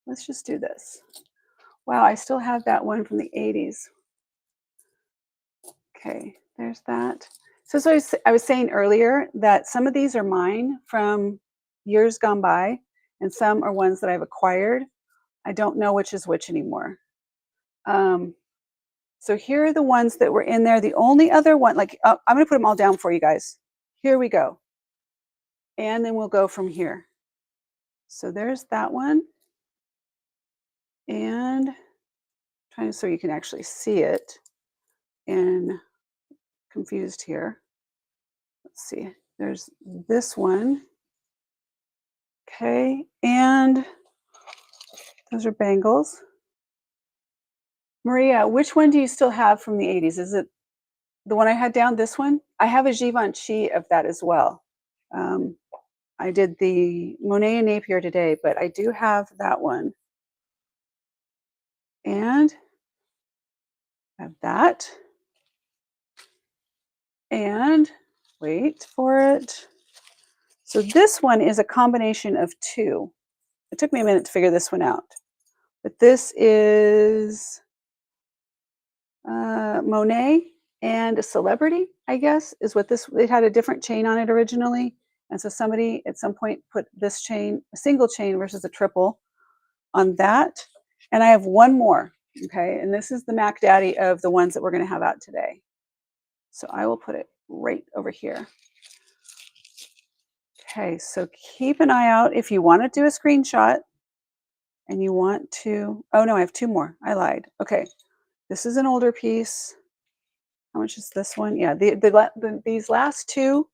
Let's just do this. Wow, I still have that one from the 80s. Okay, there's that. So I was saying earlier that some of these are mine from years gone by, and some are ones that I've acquired. I don't know which is which anymore. So here are the ones that were in there. The only other one, I'm going to put them all down for you guys. Here we go. And then we'll go from here. So there's that one. And trying so you can actually see it. And confused here. Let's see. There's this one. Okay. And those are bangles. Maria, which one do you still have from the 80s? Is it the one I had down, this one? I have a Givenchy of that as well. I did the Monet and Napier today, but I do have that one. And I have that. And wait for it. So this one is a combination of two. It took me a minute to figure this one out. But this is Monet and a celebrity, I guess, is what this, it had a different chain on it originally. And so somebody at some point put this chain, a single chain versus a triple on that. And I have one more, okay? And this is the Mac Daddy of the ones that we're gonna have out today. So I will put it right over here. Okay, so keep an eye out if you want to do a screenshot and you want to, oh no, I have two more. I lied. Okay, this is an older piece. How much is this one? Yeah, these last two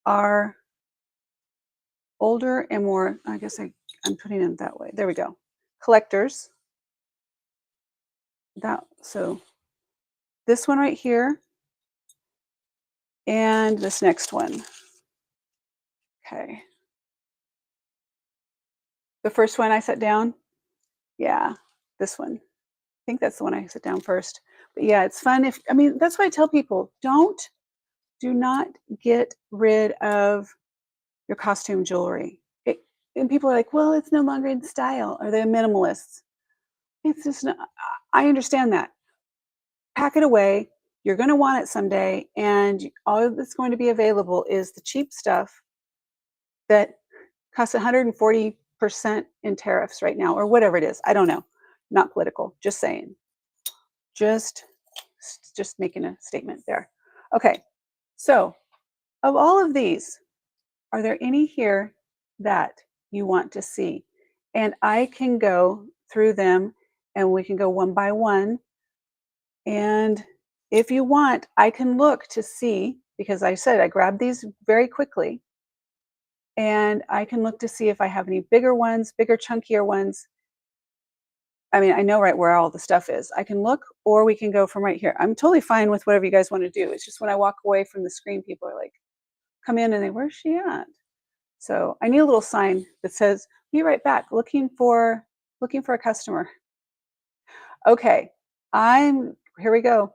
are older and more, I guess I'm putting it that way. There we go. Collectors. So this one right here and this next one. Okay. The first one I set down, yeah, this one. I think that's the one I set down first. But yeah, it's fun. That's why I tell people, do not get rid of your costume jewelry. And people are like, well, it's no longer in style, or they're minimalists. It's just not, I understand that. Pack it away. You're going to want it someday, and all that's going to be available is the cheap stuff that costs 140% in tariffs right now, or whatever it is. I don't know. Not political. Just saying. Just making a statement there. Okay. So, of all of these, are there any here that you want to see? And I can go through them and we can go one by one. And if you want, I can look to see, because I said I grabbed these very quickly, and I can look to see if I have any bigger ones, bigger, chunkier ones. I mean, I know right where all the stuff is. I can look, or we can go from right here. I'm totally fine with whatever you guys want to do. It's just when I walk away from the screen, people are like, come in and they, where's she at? So I need a little sign that says, be right back, looking for a customer. Okay, here we go.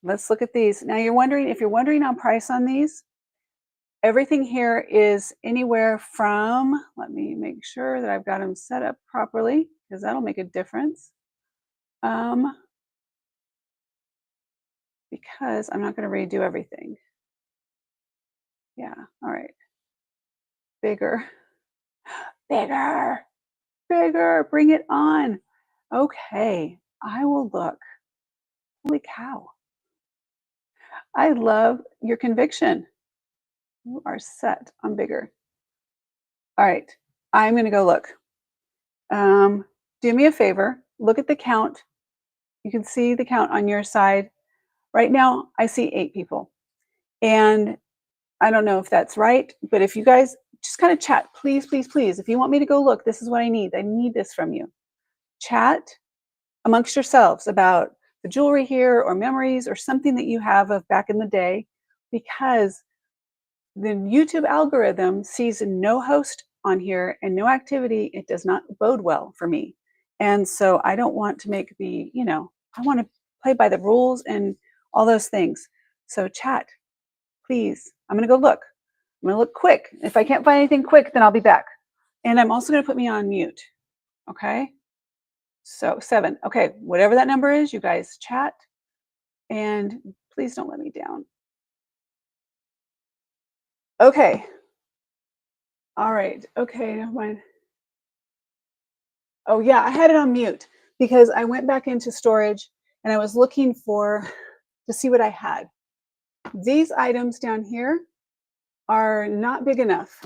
Let's look at these. Now if you're wondering on price on these, everything here is anywhere from, let me make sure that I've got them set up properly, because that'll make a difference. Because I'm not going to redo everything. Yeah, all right. Bigger, bigger, bigger, bring it on. Okay, I will look. Holy cow. I love your conviction. You are set on bigger. All right, I'm going to go look. Do me a favor, look at the count. You can see the count on your side. Right now, I see 8 people. And I don't know if that's right, but if you guys just kind of chat, please, please, please. If you want me to go look, this is what I need. I need this from you. Chat amongst yourselves about the jewelry here or memories or something that you have of back in the day, because the YouTube algorithm sees no host on here and no activity. It does not bode well for me. And so I don't want to make I want to play by the rules and all those things. So chat, please. I'm going to go look. I'm going to look quick. If I can't find anything quick, then I'll be back. And I'm also going to put me on mute. Okay. So 7. Okay. Whatever that number is, you guys chat. And please don't let me down. Okay. All right. Okay. Never mind. Oh, yeah. I had it on mute because I went back into storage and I was looking to see what I had. These items down here are not big enough.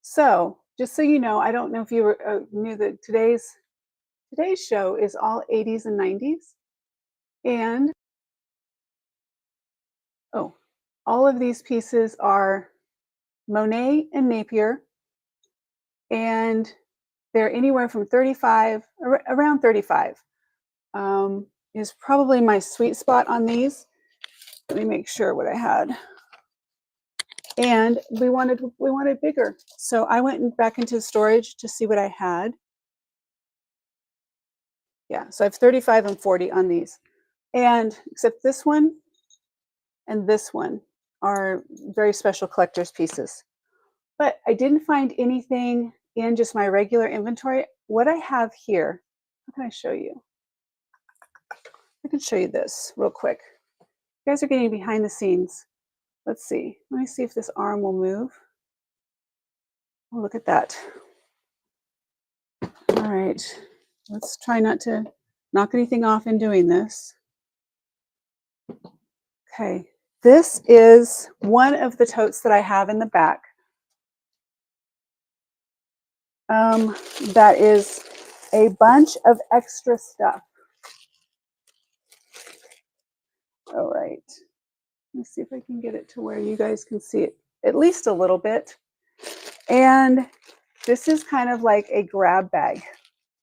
So just so you know, I don't know if you knew that today's show is all 80s and 90s. And all of these pieces are Monet and Napier. And they're anywhere from 35, around 35 is probably my sweet spot on these. Let me make sure what I had. And we wanted bigger. So I went back into storage to see what I had. Yeah, so I have 35 and 40 on these. And except this one and this one are very special collector's pieces. But I didn't find anything in just my regular inventory. What I have here, how can I show you? I can show you this real quick. You guys are getting behind the scenes. Let's see. Let me see if this arm will move. Oh, look at that. All right. Let's try not to knock anything off in doing this. Okay. This is one of the totes that I have in the back. That is a bunch of extra stuff. All right. Let me see if I can get it to where you guys can see it at least a little bit. And this is kind of like a grab bag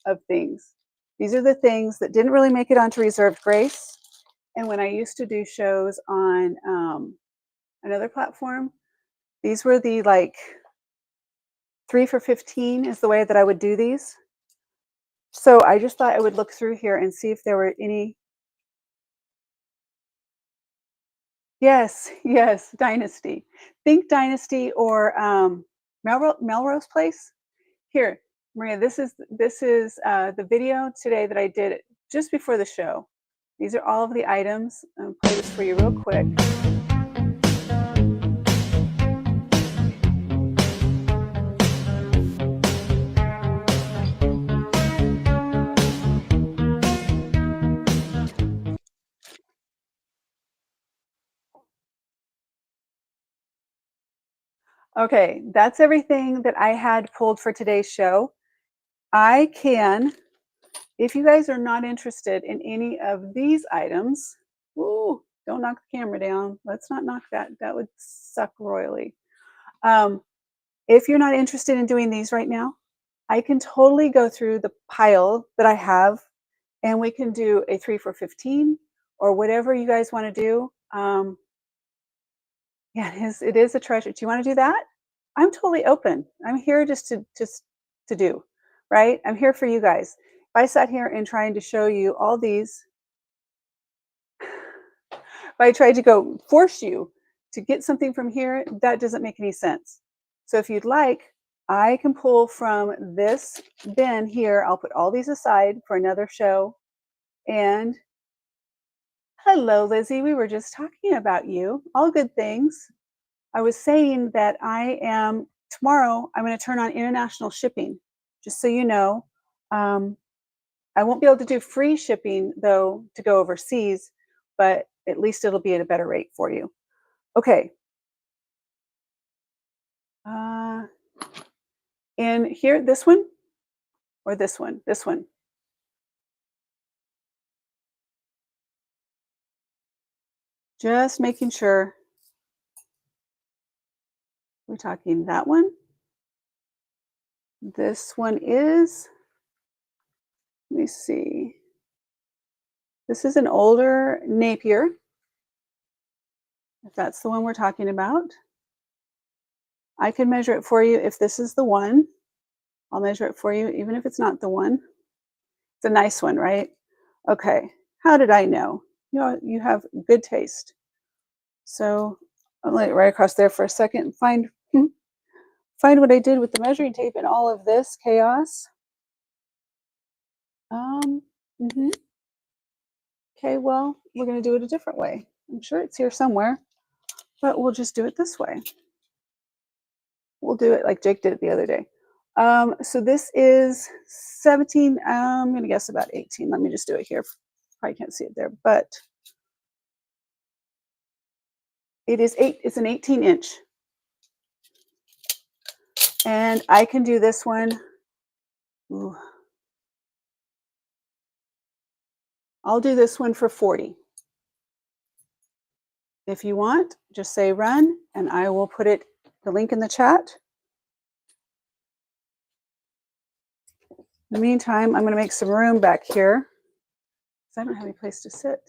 of things. These are the things that didn't really make it onto Reserved Grace. And when I used to do shows on another platform, these were the 3 for 15 is the way that I would do these. So I just thought I would look through here and see if there were any. Yes, Dynasty. Think Dynasty or Melrose Place. Here, Maria, this is the video today that I did just before the show. These are all of the items. I'll play this for you real quick. Okay, that's everything that I had pulled for today's show. I can, if you guys are not interested in any of these items, ooh, don't knock the camera down. Let's not knock that. That would suck royally. If you're not interested in doing these right now, I can totally go through the pile that I have and we can do a 3 for 15 or whatever you guys want to do. Yeah, it is a treasure. Do you want to do that? I'm totally open. I'm here just to do, right? I'm here for you guys. If I sat here and trying to show you all these, if I tried to go force you to get something from here, that doesn't make any sense. So if you'd like, I can pull from this bin here. I'll put all these aside for another show. And hello, Lizzie. We were just talking about you. All good things. I was saying that tomorrow, I'm going to turn on international shipping, just so you know. I won't be able to do free shipping, though, to go overseas, but at least it'll be at a better rate for you. Okay. And here, this one or this one? This one. Just making sure we're talking that one. This one is, let me see. This is an older Napier, if that's the one we're talking about. I can measure it for you if this is the one. I'll measure it for you, even if it's not the one. It's a nice one, right? Okay. How did I know? You have good taste. So I'll lay it right across there for a second and find what I did with the measuring tape and all of this chaos. Okay, well, we're going to do it a different way. I'm sure it's here somewhere, but we'll just do it this way. We'll do it like Jake did it the other day. So this is 17. I'm going to guess about 18. Let me just do it here. Probably can't see it there, but it's an 18-inch. And I can do this one. Ooh. I'll do this one for 40. If you want, just say run, and I will put the link in the chat. In the meantime, I'm going to make some room back here because I don't have any place to sit.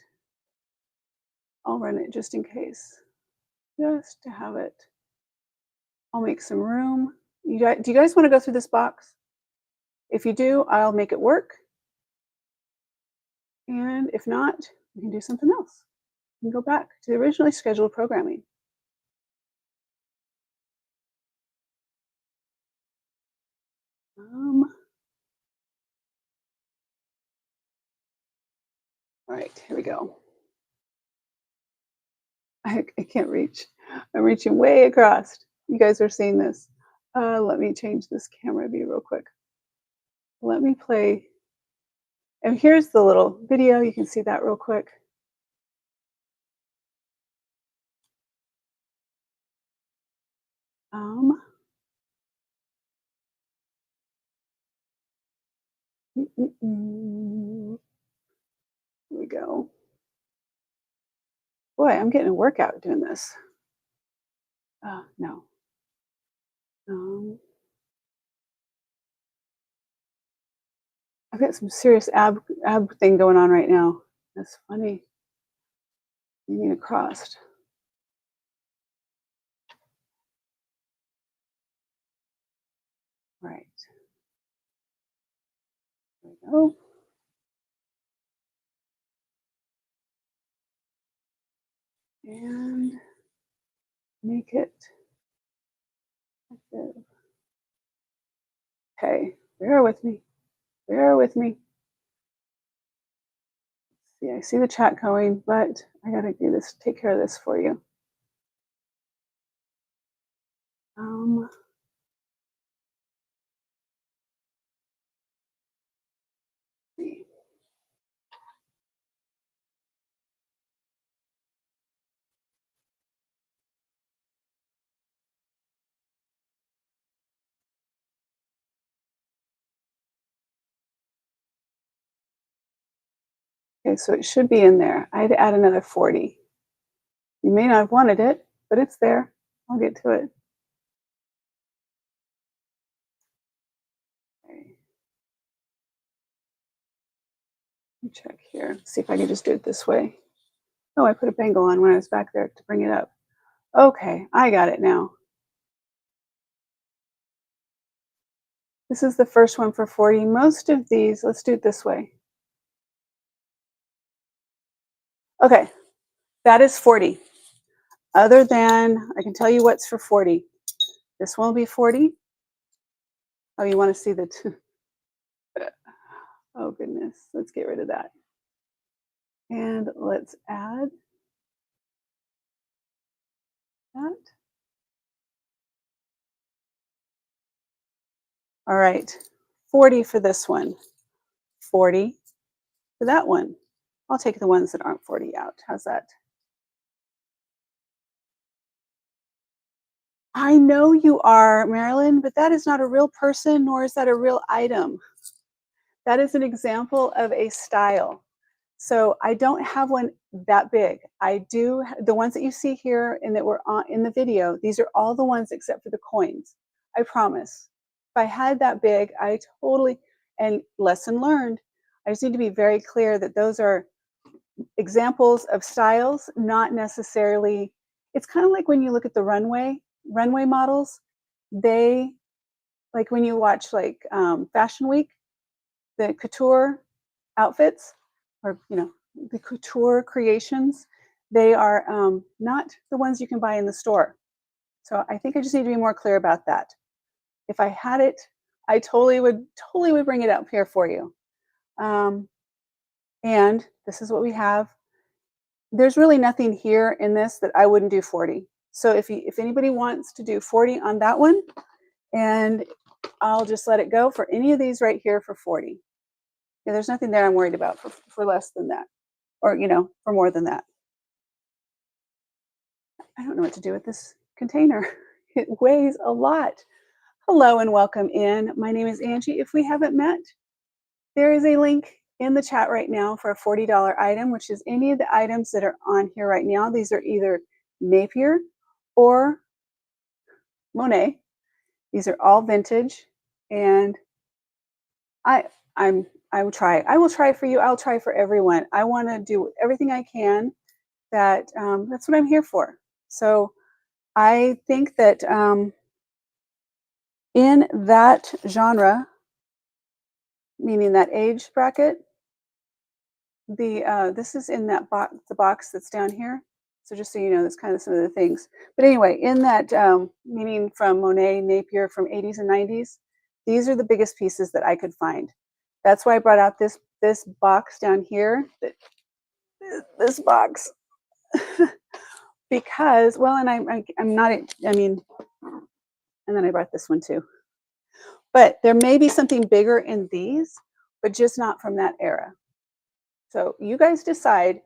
I'll run it just in case, just to have it. I'll make some room. Do you guys want to go through this box? If you do, I'll make it work. And if not, we can do something else. We can go back to the originally scheduled programming. All right, here we go. I can't reach. I'm reaching way across. You guys are seeing this. Let me change this camera view real quick. Let me play. And here's the little video. You can see that real quick. Here we go. Boy, I'm getting a workout doing this. No. I've got some serious ab thing going on right now. That's funny. You mean across. Right. There we go. And make it active. Okay, bear with me. Bear with me. See, I see the chat going, but I gotta do this, take care of this for you. Um, see. Okay, so it should be in there. I had to add another 40. You may not have wanted it, but it's there. I'll get to it. Okay. Let me check here. See if I can just do it this way. Oh, I put a bangle on when I was back there to bring it up. Okay, I got it now. This is the first one for 40. Most of these, let's do it this way. Okay, that is 40. Other than, I can tell you what's for 40. This one will be 40. Oh, you want to see the two? Oh, goodness. Let's get rid of that. And let's add that. All right, 40 for this one, 40 for that one. I'll take the ones that aren't 40 out. How's that? I know you are, Marilyn, but that is not a real person, nor is that a real item. That is an example of a style. So I don't have one that big. I do, the ones that you see here and that were on in the video, these are all the ones except for the coins. I promise. If I had that big, I totally, and lesson learned, I just need to be very clear that those are examples of styles, not necessarily, it's kind of like when you look at the runway models, they, like when you watch like Fashion Week, the couture outfits, or the couture creations, they are not the ones you can buy in the store. So I think I just need to be more clear about that. If I had it, I totally would bring it up here for you. And this is what we have. There's really nothing here in this that I wouldn't do 40. So if anybody wants to do 40 on that one, and I'll just let it go for any of these right here for 40. Yeah, there's nothing there I'm worried about for less than that, or for more than that. I don't know what to do with this container. It weighs a lot. Hello and welcome in. My name is Angie. If we haven't met, there is a link in the chat right now for a $40 item, which is any of the items that are on here right now. These are either Napier or Monet. These are all vintage, and I will try. I will try for you. I'll try for everyone. I want to do everything I can. That's what I'm here for. So I think that in that genre, meaning that age bracket, this is in that box, the box that's down here. So just so you know, that's kind of some of the things. But anyway, in that meaning from Monet, Napier, from 80s and 90s, these are the biggest pieces that I could find. That's why I brought out this box down here. This box. Because, well, and I'm not, I mean, and then I brought this one too. But there may be something bigger in these, but just not from that era. So you guys decide.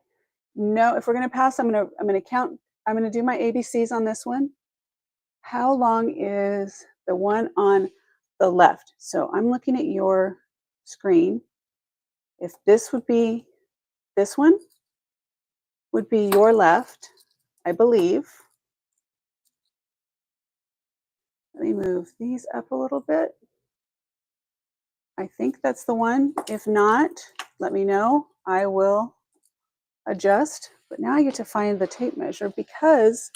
No, if we're going to pass, I'm going to count. I'm going to do my ABCs on this one. How long is the one on the left? So I'm looking at your screen. If this would be, this one would be your left, I believe. Let me move these up a little bit. I think that's the one. If not, let me know. I will adjust. But now I get to find the tape measure because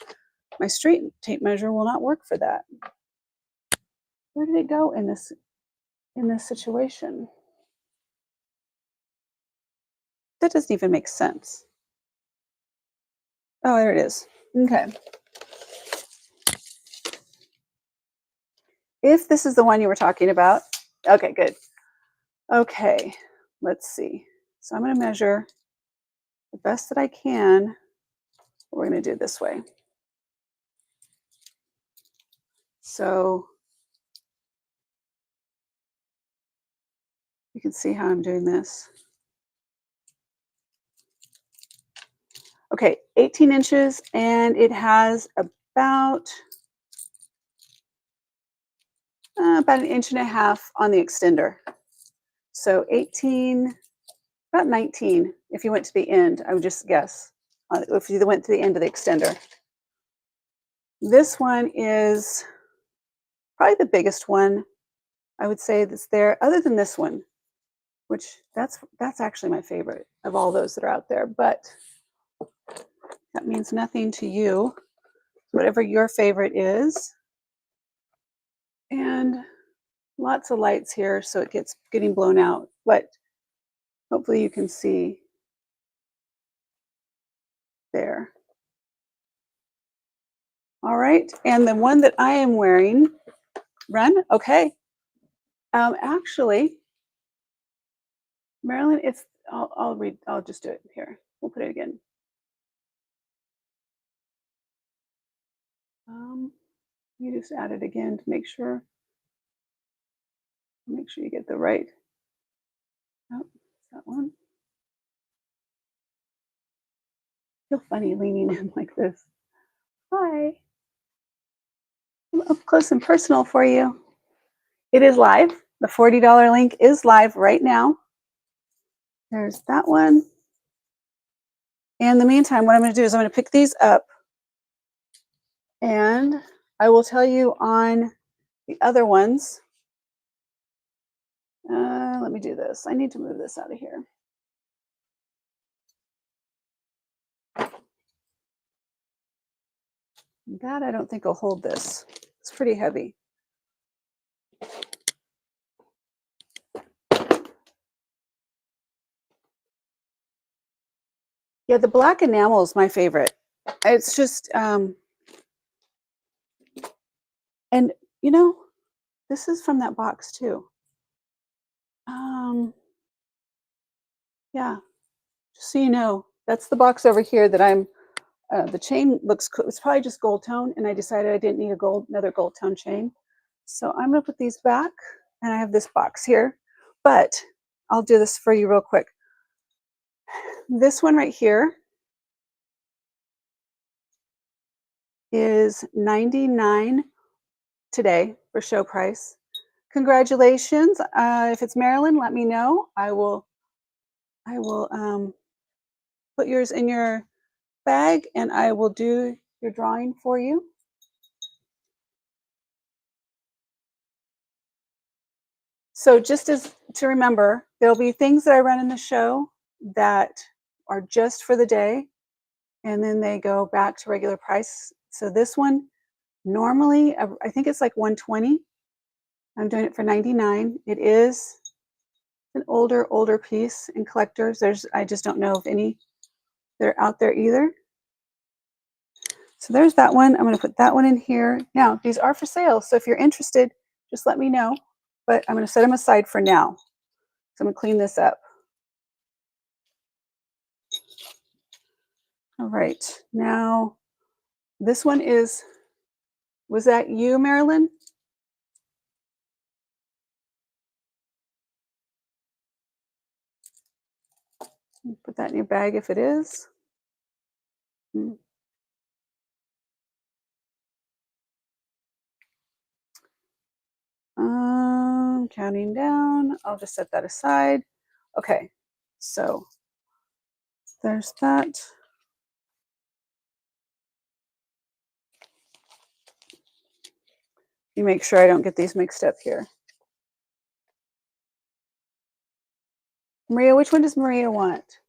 my straight tape measure will not work for that. Where did it go in this situation? That doesn't even make sense. Oh, there it is. Okay. If this is the one you were talking about, okay, good. Okay, let's see. So I'm going to measure the best that I can. We're going to do it this way. So you can see how I'm doing this. Okay, 18 inches, and it has about an inch and a half on the extender. So 18, about 19 if you went to the end, I would just guess, if you went to the end of the extender. This one is probably the biggest one, I would say, that's there, other than this one, which that's actually my favorite of all those that are out there, but that means nothing to you, whatever your favorite is. And lots of lights here, so it gets getting blown out, but hopefully you can see there. All right, and the one that I am wearing, run, okay. Actually, Marilyn, it's, I'll just do it here. We'll put it again. You just add it again to make sure you get the right. Oh, that one. Feel funny leaning in like this. Hi. I'm up close and personal for you. It is live. The $40 link is live right now. There's that one. In the meantime, what I'm going to do is I'm going to pick these up, and I will tell you on the other ones. Let me do this. I need to move this out of here. That I don't think will hold this. It's pretty heavy. Yeah, the black enamel is my favorite. It's just, and you know, this is from that box too. Yeah, just so you know, that's the box over here that I'm, the chain looks cool. It's probably just gold tone, and I decided I didn't need another gold tone chain. So I'm gonna put these back, and I have this box here, but I'll do this for you real quick. This one right here is $99 today for show price. Congratulations. If it's Marilyn, let me know. I will put yours in your bag, and I will do your drawing for you. So just as to remember, there'll be things that I run in the show that are just for the day, and then they go back to regular price. So this one, normally, I think it's like $120. I'm doing it for $99. It is an older piece in collectors. I just don't know if any they're out there either. So there's that one. I'm going to put that one in here. Now, these are for sale, so if you're interested, just let me know. But I'm going to set them aside for now. So I'm going to clean this up. All right. Now, this one is, was that you, Marilyn? Put that in your bag if it is. Counting down. I'll just set that aside. Okay, so there's that. You make sure I don't get these mixed up here. Maria, which one does Maria want?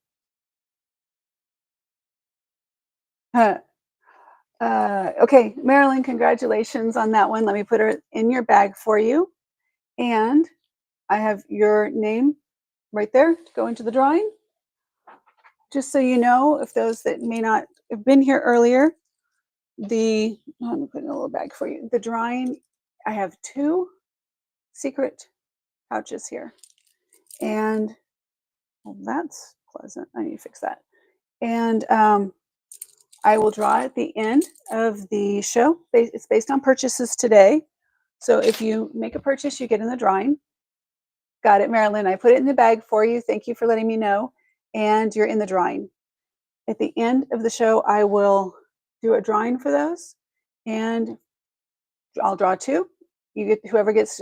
Okay, Marilyn, congratulations on that one. Let me put her in your bag for you. And I have your name right there to go into the drawing. Just so you know, if those that may not have been here earlier, I'm putting a little bag for you. The drawing, I have 2 secret pouches here. And well, that's pleasant. I need to fix that. And I will draw at the end of the show. It's based on purchases today. So if you make a purchase, you get in the drawing. Got it, Marilyn. I put it in the bag for you. Thank you for letting me know. And you're in the drawing. At the end of the show, I will do a drawing for those. And I'll draw two. You get whoever gets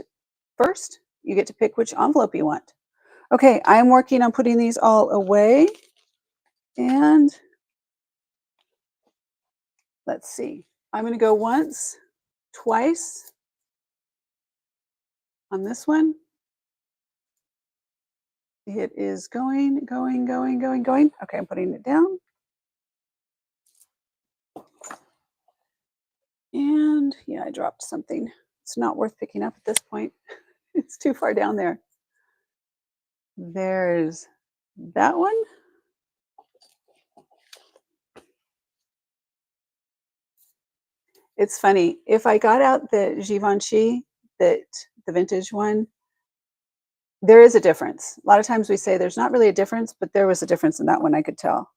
first, you get to pick which envelope you want. Okay, I'm working on putting these all away. And let's see. I'm going to go once, twice on this one. It is going. Okay, I'm putting it down. And yeah, I dropped something. It's not worth picking up at this point. It's too far down there. There's that one. It's funny. If I got out the Givenchy, the vintage one, there is a difference. A lot of times we say there's not really a difference, but there was a difference in that one, I could tell.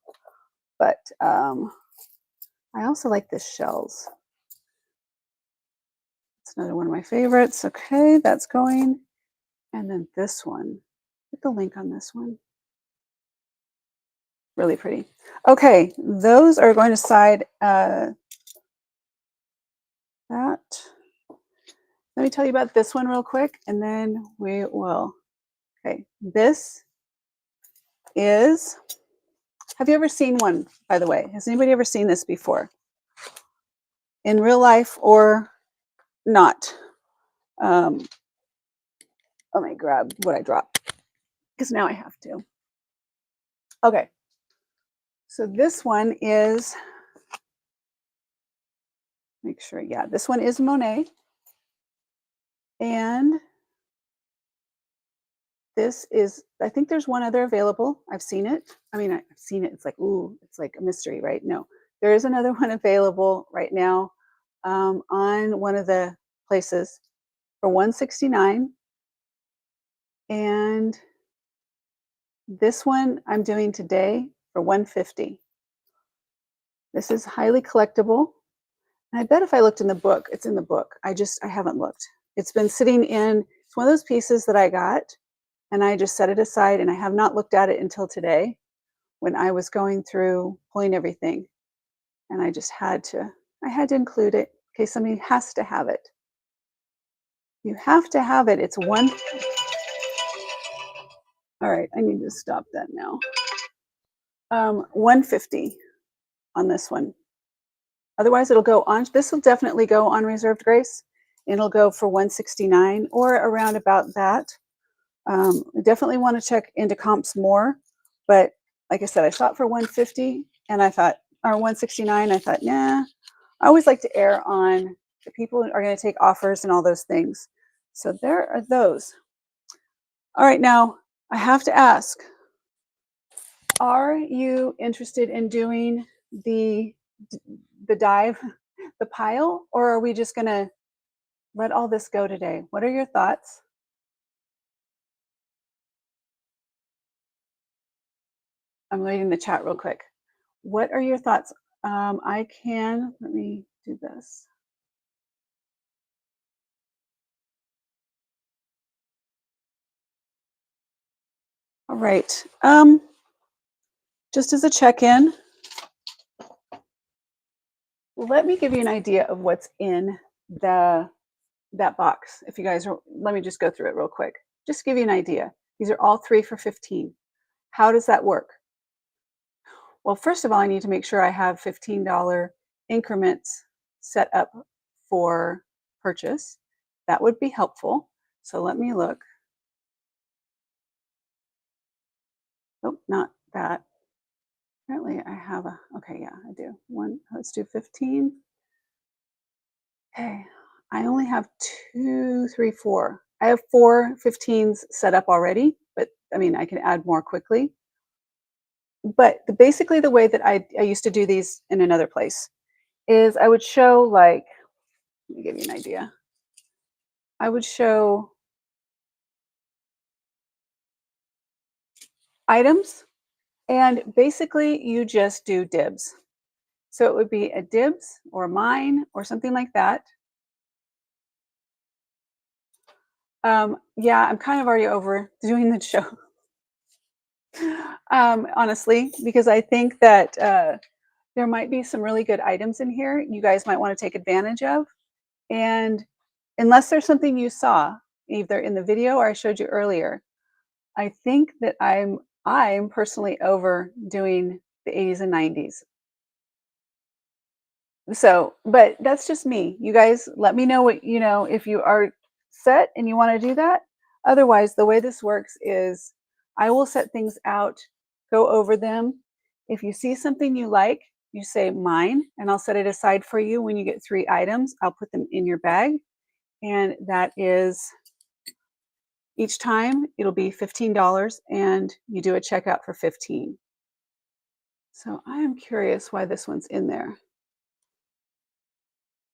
But I also like the shells. It's another one of my favorites. Okay, that's going. And then this one. Put the link on this one. Really pretty. Okay, those are going to side that. Let me tell you about this one real quick, and then we will. Okay, this is, have you ever seen one, by the way? Has anybody ever seen this before? In real life or not? Let me grab what I dropped, because now I have to. Okay, so this one is, make sure, yeah, this one is Monet. And this is, I think there's one other available. I've seen it. I mean, I've seen it. It's like, ooh, it's like a mystery, right? No, there is another one available right now on one of the places for $169. And this one I'm doing today for $150. This is highly collectible. And I bet if I looked in the book, it's in the book. I haven't looked. It's been sitting in, it's one of those pieces that I got and I just set it aside and I have not looked at it until today when I was going through pulling everything. And I just had to include it in case somebody has to have it. You have to have it. It's one. All right, I need to stop that now. 150 on this one. Otherwise, it'll go on. This will definitely go on reserved grace. It'll go for 169 or around about that. I definitely want to check into comps more, but like I said, I shot for 150 and I thought, or 169. I thought, nah. I always like to err on the people who are going to take offers and all those things. So there are those. All right, now I have to ask, are you interested in doing the dive, the pile, or are we just going to let all this go today? What are your thoughts? I'm reading the chat real quick. What are your thoughts? Let me do this. All right. Just as a check-in, let me give you an idea of what's in that box. If you guys are, let me just go through it real quick. Just give you an idea. These are all 3 for 15. How does that work? Well, first of all, I need to make sure I have $15 increments set up for purchase. That would be helpful. So let me look. Oh, not that. Apparently I have a, okay, yeah, I do. Let's do 15. Okay, I only have 2, 3, 4. I have 4 15s set up already, but I mean, I can add more quickly. But basically the way that I used to do these in another place is I would show, like, let me give you an idea. I would show items And basically, you just do dibs. So it would be a dibs or mine or something like that. Yeah, I'm kind of already over doing the show, honestly, because I think that there might be some really good items in here you guys might want to take advantage of. And unless there's something you saw either in the video or I showed you earlier, I think that I'm personally over doing the 80s and 90s. So, but that's just me. You guys let me know what, if you are set and you want to do that. Otherwise, the way this works is I will set things out, go over them. If you see something you like, you say mine, and I'll set it aside for you. When you get 3 items, I'll put them in your bag. And that is each time it'll be $15 and you do a checkout for 15. So I am curious why this one's in there.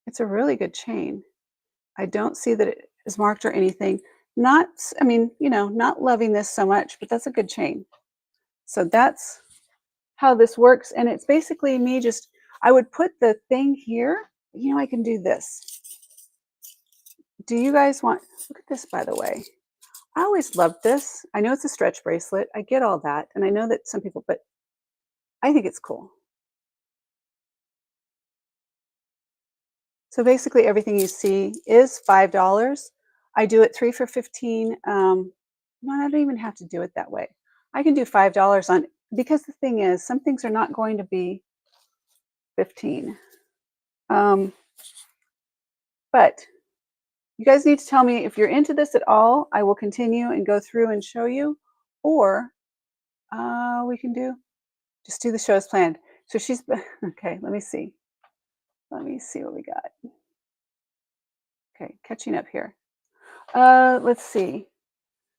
It's a really good chain. I don't see that it is marked or anything. Not, I mean, not loving this so much, but that's a good chain. So that's how this works. And it's basically me I would put the thing here. I can do this. Do you guys look at this, by the way. I always loved this. I know it's a stretch bracelet. I get all that. And I know that some people, but I think it's cool. So basically everything you see is $5. I do it 3 for 15. No, I don't even have to do it that way. I can do $5 on, because the thing is, some things are not going to be 15. But you guys need to tell me if you're into this at all. I will continue and go through and show you, or we can just do the show as planned. So she's okay. Let me see. Let me see what we got. Okay, catching up here. Let's see.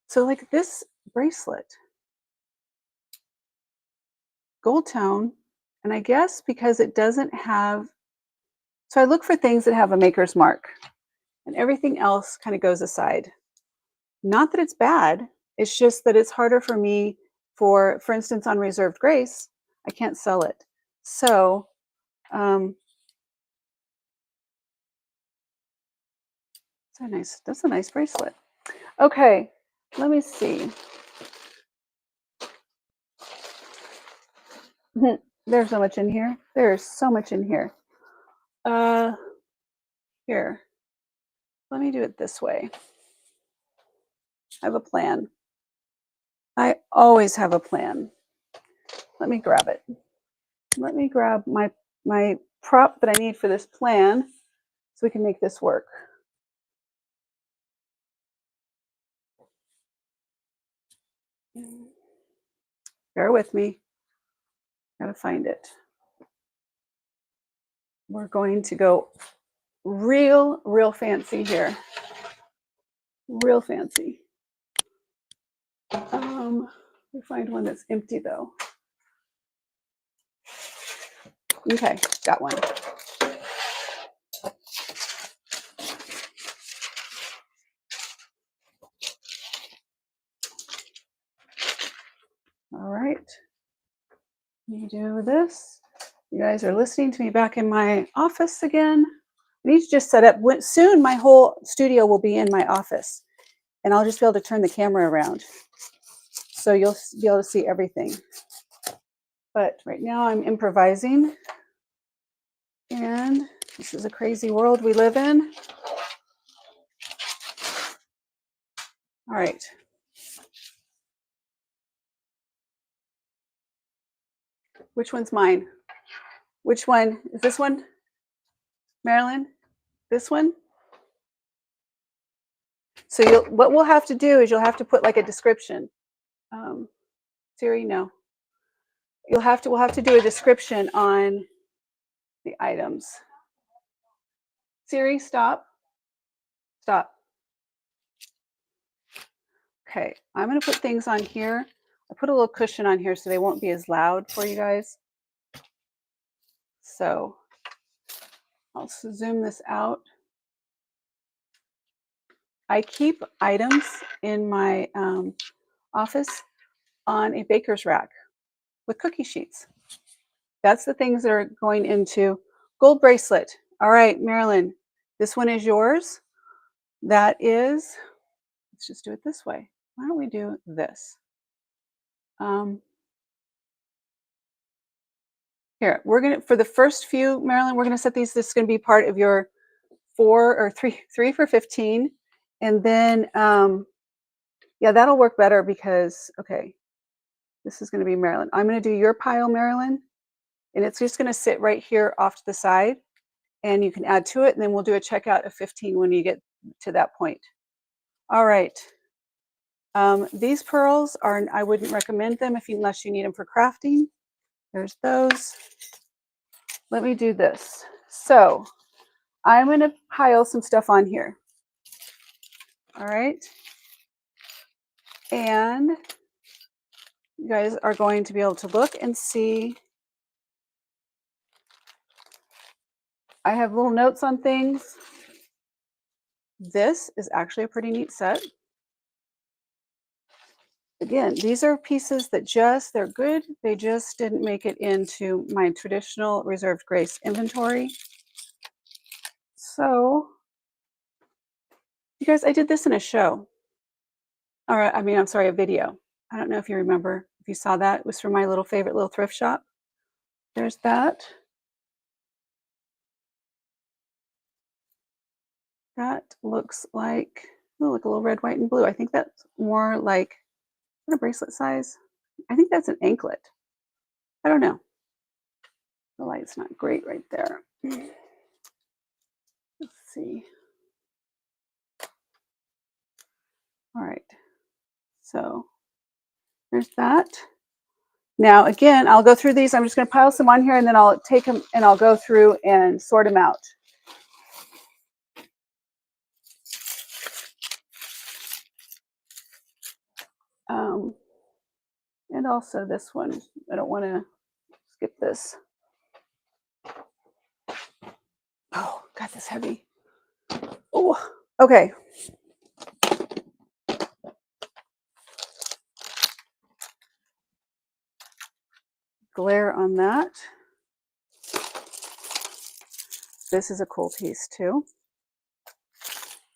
So like this bracelet, gold tone, and I guess because it doesn't have, so I look for things that have a maker's mark, and everything else kind of goes aside. Not that it's bad, it's just that it's harder for me for instance, on Reserved Grace, I can't sell it. So, that's a nice bracelet. Okay, let me see. There's so much in here. There's so much in here. Here, let me do it this way. I have a plan. I always have a plan. Let me grab it. Let me grab my prop that I need for this plan so we can make this work. Bear with me. Gotta find it. We're going to go real fancy here. Real fancy. We find one that's empty though. Okay, got one. All right. Let me do this. You guys are listening to me back in my office again. I need to just set up. Soon my whole studio will be in my office, and I'll just be able to turn the camera around. So you'll be able to see everything. But right now I'm improvising, and this is a crazy world we live in. All right. Which one's mine? Which one? Is this one? Marilyn? This one? So what we'll have to do is you'll have to put like a description. Siri, no. We'll have to do a description on the items. Siri, stop. Stop. Okay, I'm going to put things on here. I put a little cushion on here so they won't be as loud for you guys. So I'll zoom this out. I keep items in my office on a baker's rack. with cookie sheets. That's the things that are going into gold bracelet. All right, Marilyn, this one is yours. That is, let's just do it this way. Why don't we do this? Here, we're gonna, for the first few, Marilyn, we're gonna set these, this is gonna be part of your 4 or 3 for 15. And then, yeah, that'll work better because, okay, this is gonna be Marilyn. I'm gonna do your pile, Marilyn, and it's just gonna sit right here off to the side, and you can add to it, and then we'll do a checkout of 15 when you get to that point. All right. These pearls are, I wouldn't recommend them unless you need them for crafting. There's those. Let me do this. So I'm going to pile some stuff on here. All right. And you guys are going to be able to look and see. I have little notes on things. This is actually a pretty neat set. Again, these are pieces that just, they're good. They just didn't make it into my traditional reserved grace inventory. So, you guys, I did this in a show. Or, I mean, I'm sorry, a video. I don't know if you remember, if you saw that. It was from my little favorite little thrift shop. There's that. That looks like, oh, look, a little red, white, and blue. I think that's more like, what a bracelet size? I think that's an anklet. I don't know. The light's not great right there. Let's see. All right. So there's that. Now, again, I'll go through these. I'm just going to pile some on here, and then I'll take them and I'll go through and sort them out. And also this one. I don't want to skip this. Oh, God, that's heavy. Oh, okay. Glare on that. This is a cool piece too.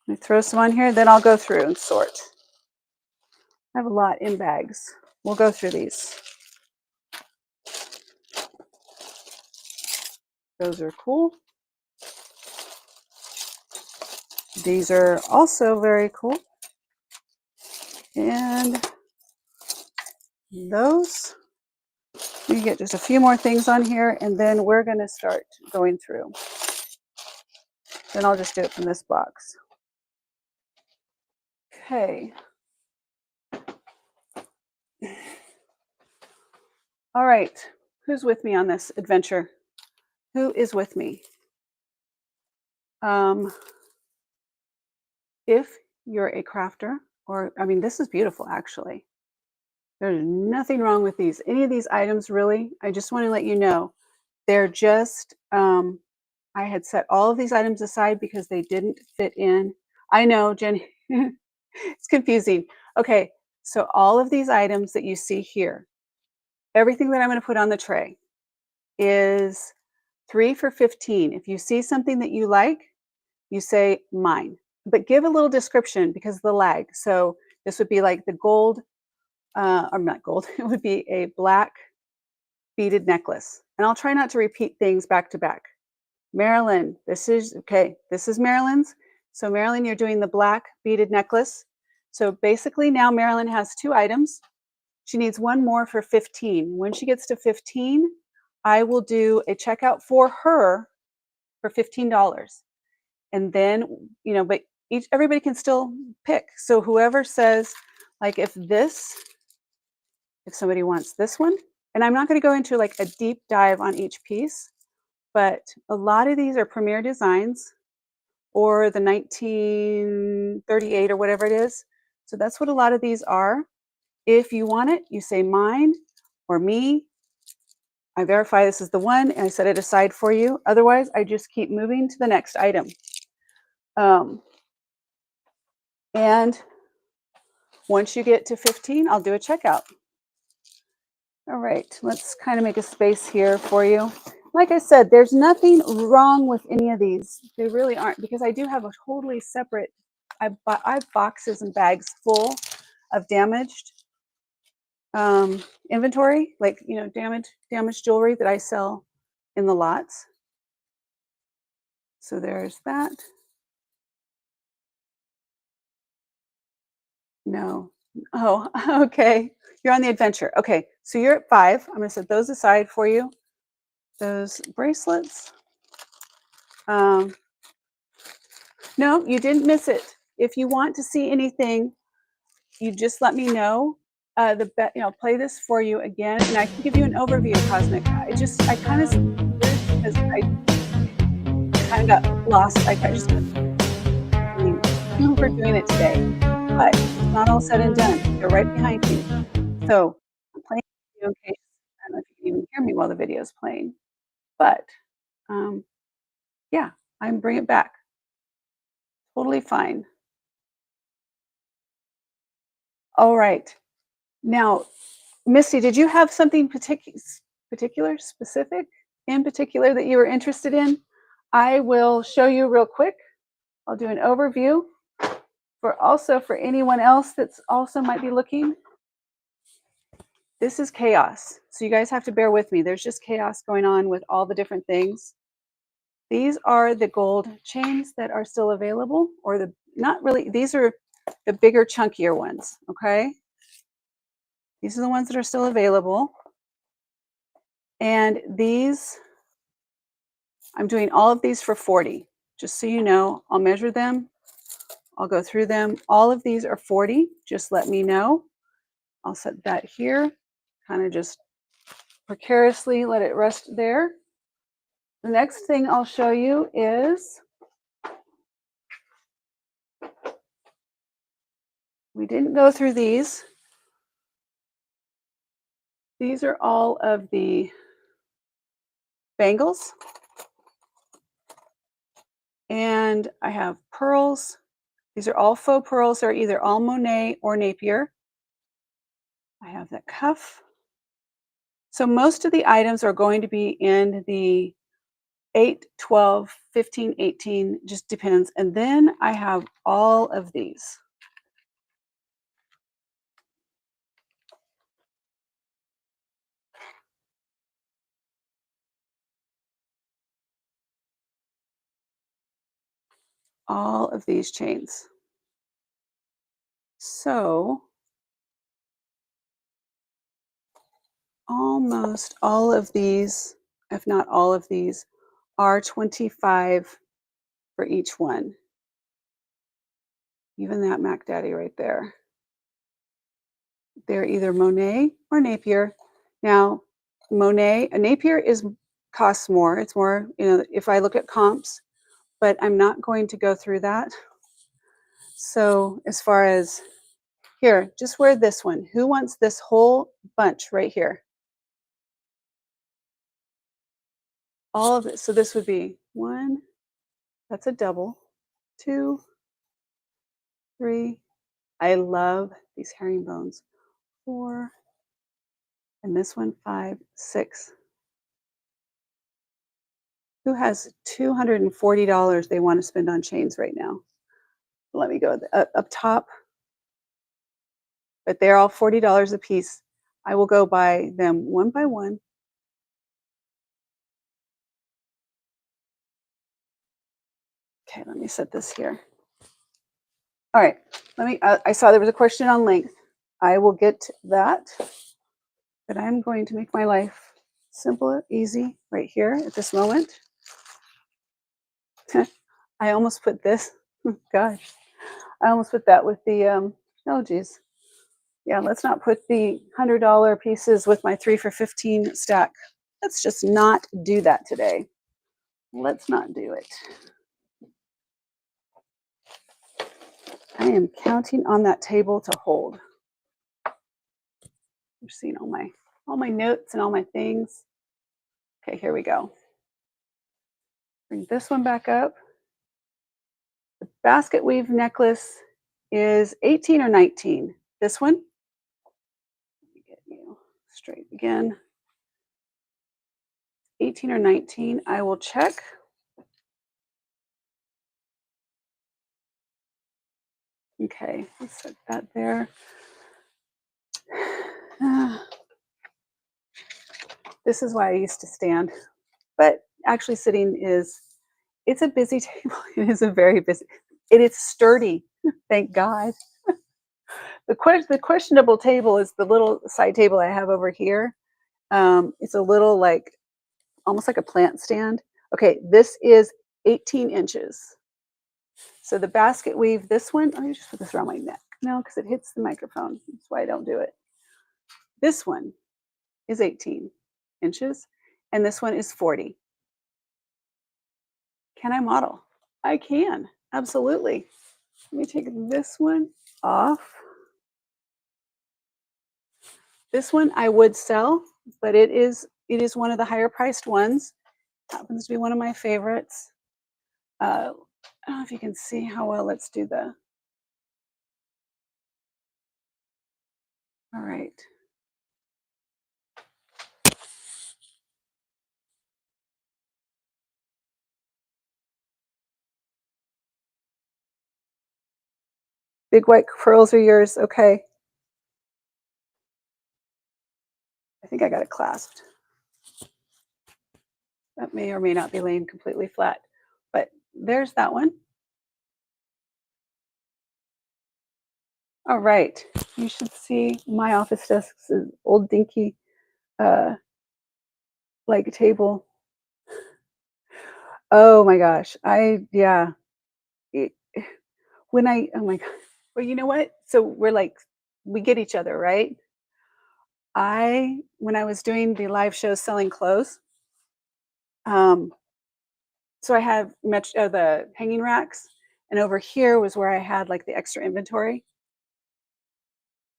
Let me throw some on here, then I'll go through and sort. I have a lot in bags. We'll go through these. Those are cool. These are also very cool. And those, you get just a few more things on here, and then we're going to start going through. Then I'll just do it from this box. Okay. All right. Who's with me on this adventure? Who is with me? If you're a crafter, or, I mean, this is beautiful, actually. There's nothing wrong with these. Any of these items, really, I just want to let you know, they're just, I had set all of these items aside because they didn't fit in. I know, Jenny, it's confusing. Okay, so all of these items that you see here, everything that I'm going to put on the tray is 3 for 15. If you see something that you like, you say mine, but give a little description because of the lag. So this would be like the gold, or not gold, it would be a black beaded necklace. And I'll try not to repeat things back to back. Marilyn, this is, okay, this is Marilyn's. So Marilyn, you're doing the black beaded necklace. So basically now Marilyn has 2 items. She needs one more for 15. When she gets to 15, I will do a checkout for her for $15. And then, you know, but everybody can still pick. So whoever says, like, if somebody wants this one, and I'm not going to go into like a deep dive on each piece, but a lot of these are Premier Designs or the 1938 or whatever it is. So that's what a lot of these are. If you want it, you say mine or me. I verify this is the one and I set it aside for you. Otherwise, I just keep moving to the next item. And once you get to 15, I'll do a checkout. All right, let's kind of make a space here for you. Like I said, there's nothing wrong with any of these. They really aren't, because I do have a totally separate, I have boxes and bags full of damaged inventory, like, you know, damaged jewelry that I sell in the lots. So there's that. No. Oh, okay. You're on the adventure. Okay, so you're at 5. I'm gonna set those aside for you. Those bracelets. Um, no, you didn't miss it. If you want to see anything, you just let me know. You know, play this for you again, and I can give you an overview of Cosmic. I kind of because I kind of got lost. I just we're doing it today, but it's not all said and done. They're right behind me. So I'm playing the video in case I don't know if you can even hear me while the video is playing. But um, yeah, I'm bring it back. Totally fine. All right. Now, Misty, did you have something particular, specific, in particular that you were interested in? I will show you real quick. I'll do an overview for anyone else that's also might be looking. This is chaos. So you guys have to bear with me. There's just chaos going on with all the different things. These are the gold chains that are still available, or the not really, these are the bigger, chunkier ones, okay? These are the ones that are still available. And these, I'm doing all of these for 40. Just so you know, I'll measure them. I'll go through them. All of these are 40. Just let me know. I'll set that here. Kind of just precariously let it rest there. The next thing I'll show you is, we didn't go through these. These are all of the bangles. And I have pearls. These are all faux pearls. They're either all Monet or Napier. I have that cuff. So most of the items are going to be in the 8, 12, 15, 18, just depends. And then I have all of these. All of these chains. So almost all of these, if not all of these, are 25 for each one. Even that Mac Daddy right there. They're either Monet or Napier. Now, Napier costs more. It's more, you know, if I look at comps, but I'm not going to go through that. So as far as here, just wear this one. Who wants this whole bunch right here? All of it. So this would be 1, that's a double, 2, 3. I love these herringbones. 4, and this one 5, 6. Who has $240 they want to spend on chains right now? Let me go up top. But they're all $40 a piece. I will go buy them one by one. Okay, let me set this here. All right, I saw there was a question on length. I will get to that, but I'm going to make my life simple, easy right here at this moment. I almost put this, gosh, I almost put that with the, oh geez. Yeah, let's not put the $100 pieces with my 3 for 15 stack. Let's just not do that today. Let's not do it. I am counting on that table to hold. You're seeing all my notes and all my things. Okay, here we go. Bring this one back up. The basket weave necklace is 18 or 19. This one. Let me get you straight again. 18 or 19, I will check. Okay, let's set that there. This is why I used to stand, but actually sitting it's a busy table. It is a very busy, it is sturdy, thank God. The questionable table is the little side table I have over here. It's a little like, almost like a plant stand. Okay, this is 18 inches. So the basket weave, this one, let me just put this around my neck. No, because it hits the microphone. That's why I don't do it. This one is 18 inches, and this one is 40. Can I model? I can, absolutely. Let me take this one off. This one I would sell, but it is one of the higher priced ones. Happens to be one of my favorites. I don't know if you can see how well. Let's do the. All right. Big white pearls are yours. Okay. I think I got it clasped. That may or may not be laying completely flat, but there's that one. All right. You should see my office desk's old dinky like table. Oh my gosh. Yeah. It, oh my God. Well, you know what? So we're like, we get each other, right? When I was doing the live shows selling clothes, um, so I have the hanging racks, and over here was where I had like the extra inventory.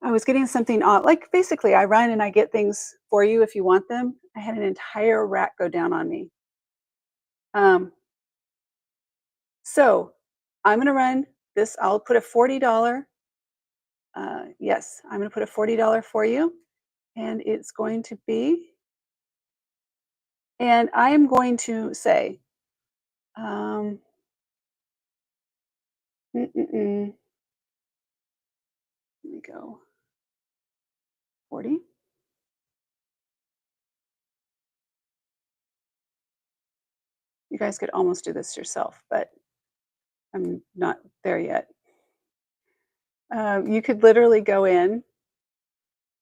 I was getting something on, like basically, I run and I get things for you if you want them. I had an entire rack go down on me. Um, so I'm going to run this. I'll put a $40. Yes, I'm going to put a $40 for you, and it's going to be. And I am going to say, um, let me go 40. You guys could almost do this yourself, but I'm not there yet. You could literally go in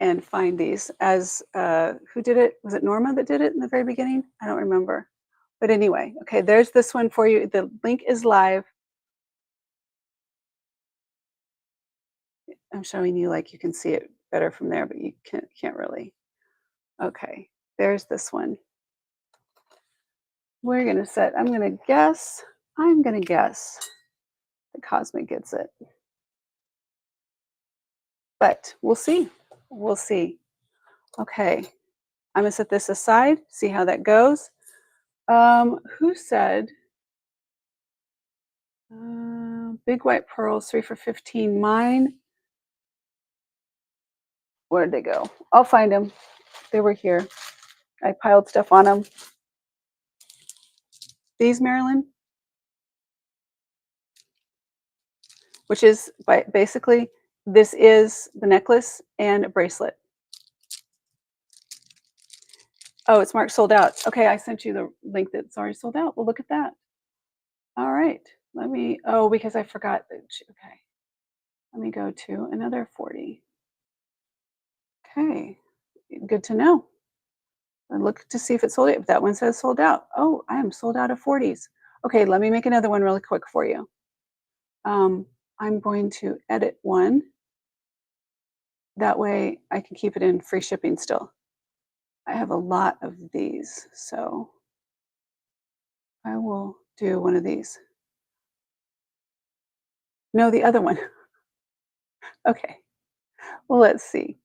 and find these as who did it? Was it Norma that did it in the very beginning? I don't remember. But anyway, okay, there's this one for you. The link is live. I'm showing you like you can see it better from there, but you can't really. Okay, there's this one. We're gonna set, I'm gonna guess that Cosmic gets it. But we'll see. We'll see. Okay. I'm gonna set this aside, see how that goes. Who said big white pearls, 3 for 15? Mine. Where did they go? I'll find them. They were here. I piled stuff on them. These, Marilyn, which is basically, this is the necklace and a bracelet. Oh, it's marked sold out. Okay, I sent you the link that's already sold out. Well, look at that. All right. Let me, because I forgot. Okay. Let me go to another 40. Okay. Good to know. And look to see if it's sold out. That one says sold out. Oh, I am sold out of 40s. Okay, let me make another one really quick for you. I'm going to edit one. That way I can keep it in free shipping still. I have a lot of these, so I will do one of these. No, the other one. Okay. Well, let's see.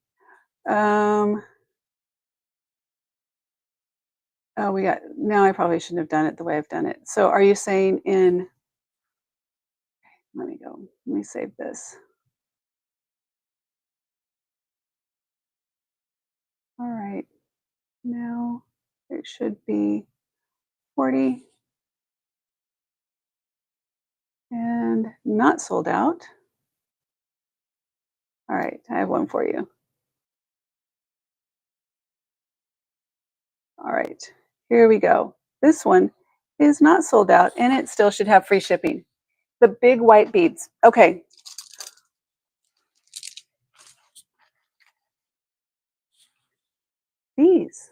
Oh, now I probably shouldn't have done it the way I've done it. So are you saying let me go. Let me save this. All right. Now it should be 40 and not sold out. All right, I have one for you. All right, here we go. This one is not sold out and it still should have free shipping. The big white beads. Okay. These.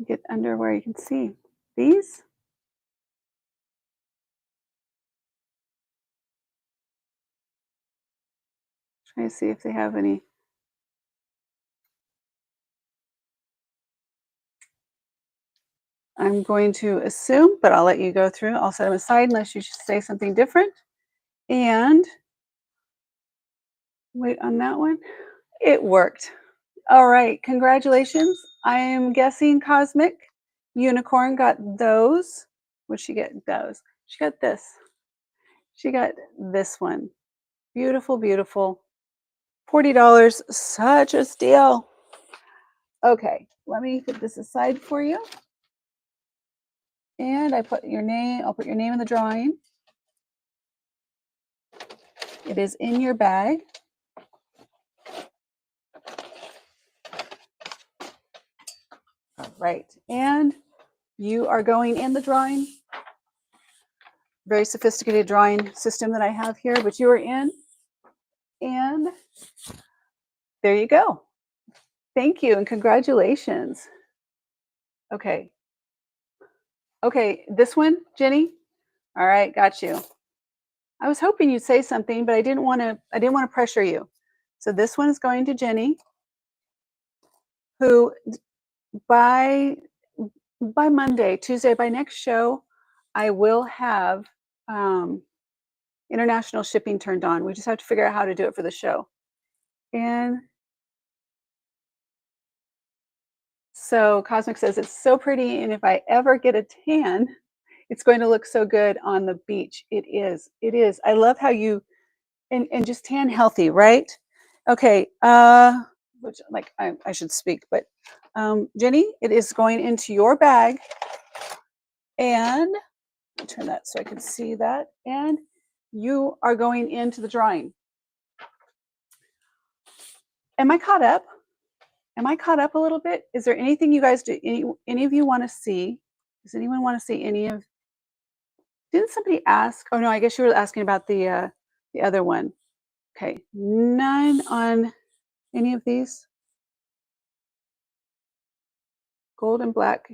Get under where you can see. These. Try to see if they have any. I'm going to assume, but I'll let you go through. I'll set them aside unless you say something different. And wait on that one. It worked. All right, congratulations. I am guessing Cosmic Unicorn got those. What'd she get? Those. She got this. She got this one. Beautiful, beautiful. $40. Such a steal. Okay, let me put this aside for you. And I'll put your name in the drawing. It is in your bag. All right, and you are going in the drawing. Very sophisticated drawing system that I have here, but you are in. And there you go. Thank you and congratulations. Okay. Okay, this one, Jenny? All right, got you. I was hoping you'd say something, but I didn't want to pressure you. So this one is going to Jenny, who by Monday, Tuesday, by next show, I will have international shipping turned on. We just have to figure out how to do it for the show. And so Cosmic says it's so pretty, and if I ever get a tan, it's going to look so good on the beach. It is. It is. I love how you and just tan healthy, right? Okay. Which like I should speak, but Jenny, it is going into your bag, and I'll turn that so I can see that. And you are going into the drawing. Am I caught up? Am I caught up a little bit? Is there anything you guys do? Any of you want to see? Does anyone want to see any of? Didn't somebody ask? Oh no, I guess you were asking about the other one. Okay, none on any of these. Gold and black.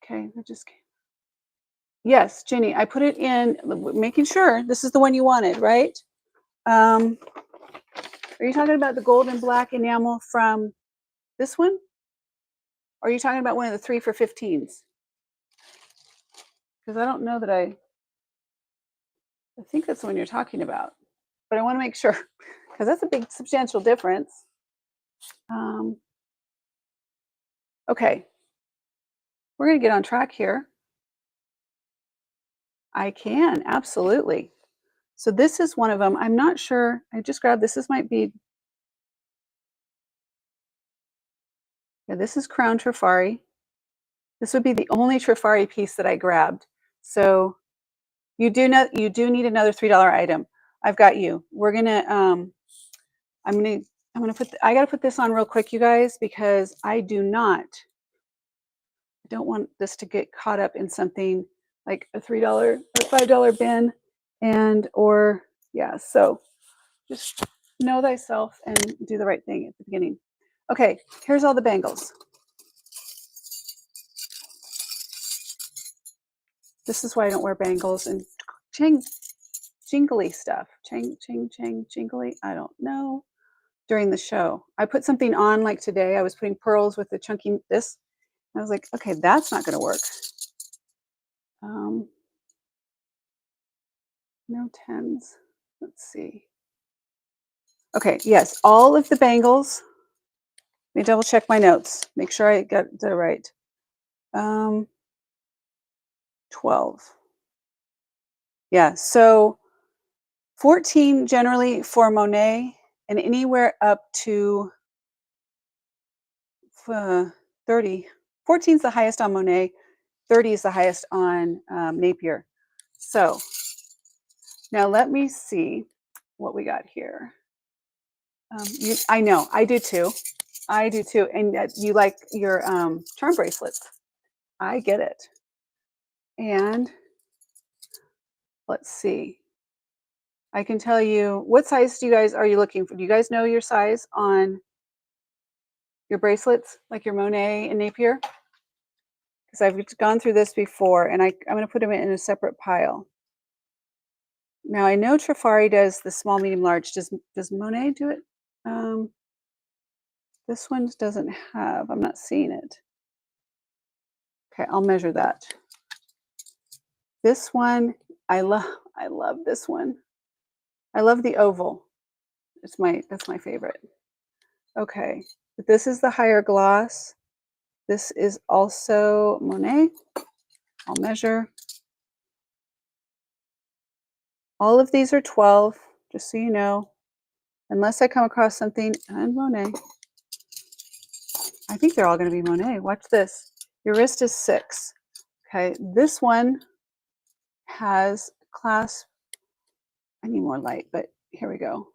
Okay, I just. Yes, Jenny, I put it in, making sure this is the one you wanted, right? Are you talking about the gold and black enamel from this one? Or are you talking about one of the 3 for 15s? Because I don't know that I think that's the one you're talking about. But I want to make sure, because that's a big substantial difference. Okay, we're going to get on track here. I can, absolutely. So this is one of them. I'm not sure. I just grabbed this. This might be. Yeah, this is Crown Trifari. This would be the only Trifari piece that I grabbed. So you do need another $3 item. I've got you. We're gonna. I'm gonna put. I gotta put this on real quick, you guys, because I don't want this to get caught up in something like a $3 or $5 bin, or yeah. So just know thyself and do the right thing at the beginning. Okay, here's all the bangles. This is why I don't wear bangles and jingly stuff. Jingly. I don't know. During the show, I put something on like today. I was putting pearls with the chunky this. I was like, okay, that's not going to work. No tens. Let's see. Okay, yes, all of the bangles. Let me double check my notes. Make sure I got the right. 12. Yeah, so 14 generally for Monet, and anywhere up to 30. 14 is the highest on Monet. 30 is the highest on Napier. So now let me see what we got here. I know, I do too. I do too. And you like your charm bracelets. I get it. And let's see. I can tell you, what size are you looking for? Do you guys know your size on your bracelets, like your Monet and Napier? Because I've gone through this before, and I'm going to put them in a separate pile. Now I know Trifari does the small, medium, large. Does Monet do it? This one doesn't have. I'm not seeing it. Okay, I'll measure that. This one, I love this one. I love the oval. That's my favorite. Okay, but this is the higher gloss. This is also Monet. I'll measure. All of these are 12, just so you know, unless I come across something and Monet. I think they're all going to be Monet. Watch this. Your wrist is 6. Okay, this one has clasp. I need more light, but here we go.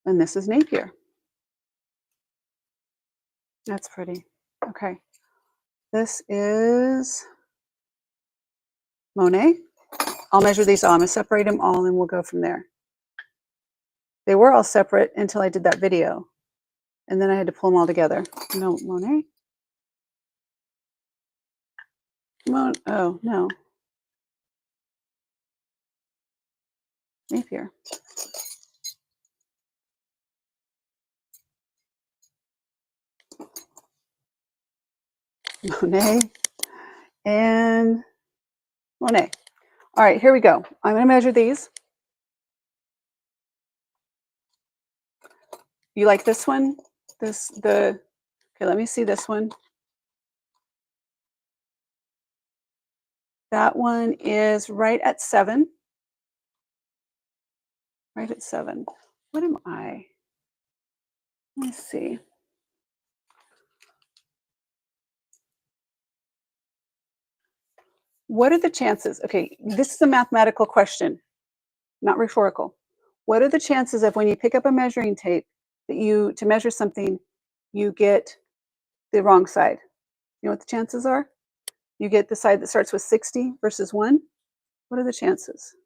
And this is Napier. That's pretty. Okay. This is Monet. I'll measure these all. I'm going to separate them all and we'll go from there. They were all separate until I did that video. And then I had to pull them all together. No, Monet. Oh, no. Napier. Monet and Monet. All right, here we go. I'm going to measure these. You like this one? Okay, let me see this one. That one is right at 7. Right at 7. What am I? Let me see. What are the chances? Okay, this is a mathematical question, not rhetorical. What are the chances of when you pick up a measuring tape that to measure something, you get the wrong side? You know what the chances are? You get the side that starts with 60 versus 1. What are the chances?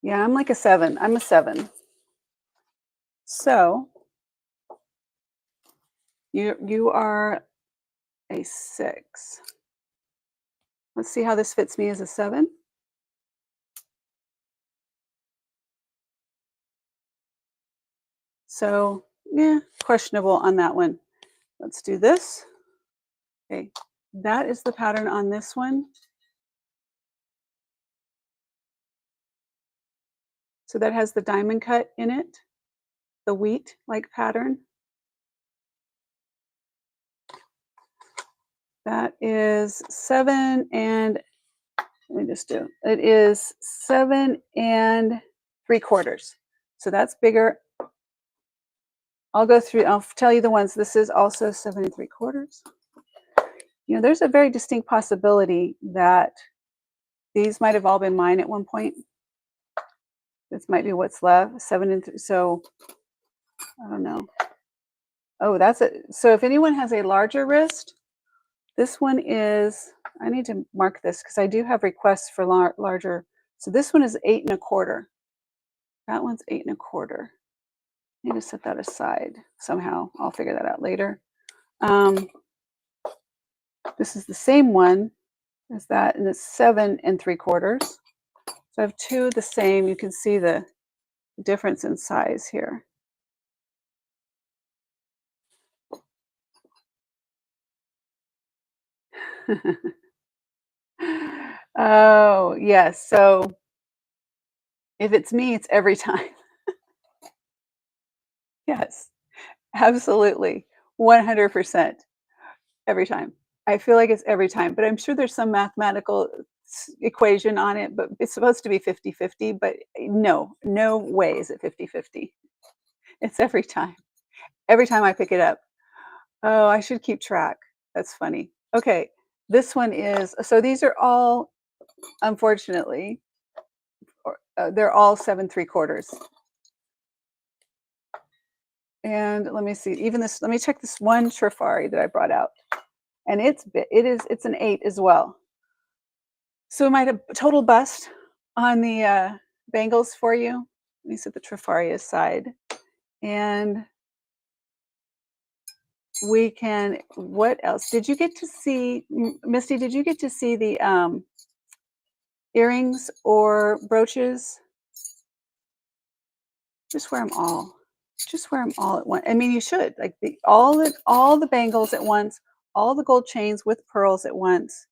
Yeah, I'm like a 7. I'm a 7. So you are a 6. Let's see how this fits me as a 7. So yeah, questionable on that one. Let's do this. Okay, that is the pattern on this one. So that has the diamond cut in it, the wheat-like pattern. That is 7 and, let me just do, it is 7 3/4. So that's bigger. I'll tell you the ones. This is also 7 3/4. You know, there's a very distinct possibility that these might have all been mine at one point. This might be what's left, 7 so I don't know. Oh, that's it. So if anyone has a larger wrist, this one is, I need to mark this because I do have requests for larger. So this one is 8 1/4. That one's 8 1/4. I need to set that aside somehow. I'll figure that out later. This is the same one as that, and it's 7 3/4. So I have two the same. You can see the difference in size here. Oh, yes. So if it's me, it's every time. Yes, absolutely. 100% every time. I feel like it's every time, but I'm sure there's some mathematical equation on it, but it's supposed to be 50-50, but no way is it 50-50. It's every time. Every time I pick it up. Oh, I should keep track. That's funny. Okay, this one is so these are all, unfortunately, they're all 7 3/4. And let me see, even this, let me check this one Trifari that I brought out. And it's an 8 as well. So we might have a total bust on the bangles for you. Let me set the Trifari aside. And we can, what else? Did you get to see, Misty, did you get to see the earrings or brooches? Just wear them all. Just wear them all at once. I mean, you should, like, all the bangles at once, all the gold chains with pearls at once.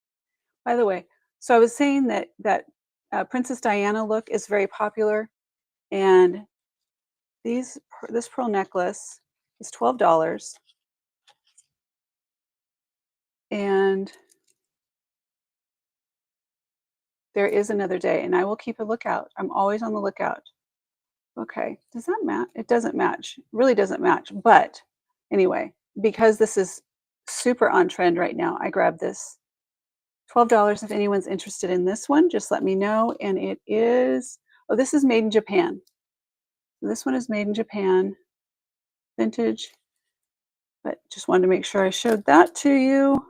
By the way, so I was saying that Princess Diana look is very popular, and this pearl necklace is $12, and there is another day, and I will keep a lookout. I'm always on the lookout. Okay, does that match? It doesn't match. It really doesn't match. But anyway, because this is super on trend right now, I grabbed this. $12. If anyone's interested in this one, just let me know. And it is, oh, this is made in Japan. This one is made in Japan, vintage. But just wanted to make sure I showed that to you.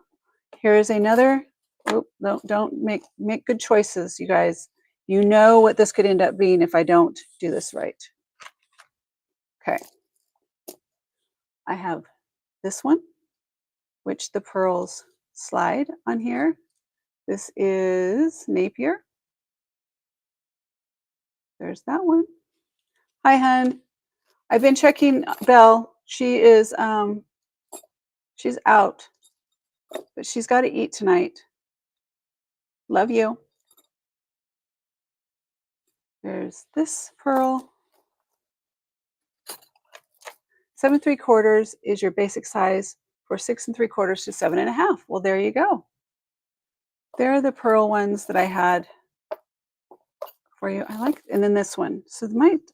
Here is another. Oh, no, don't make good choices, you guys. You know what this could end up being if I don't do this right. Okay. I have this one, which the pearls slide on here. This is Napier. There's that one. Hi, hun. I've been checking Belle. She is she's out, but she's got to eat tonight. Love you. There's this pearl. 7 3/4 is your basic size for 6 3/4 to 7 1/2. Well, there you go. There are the pearl ones that I had for you. I like, and then this one. So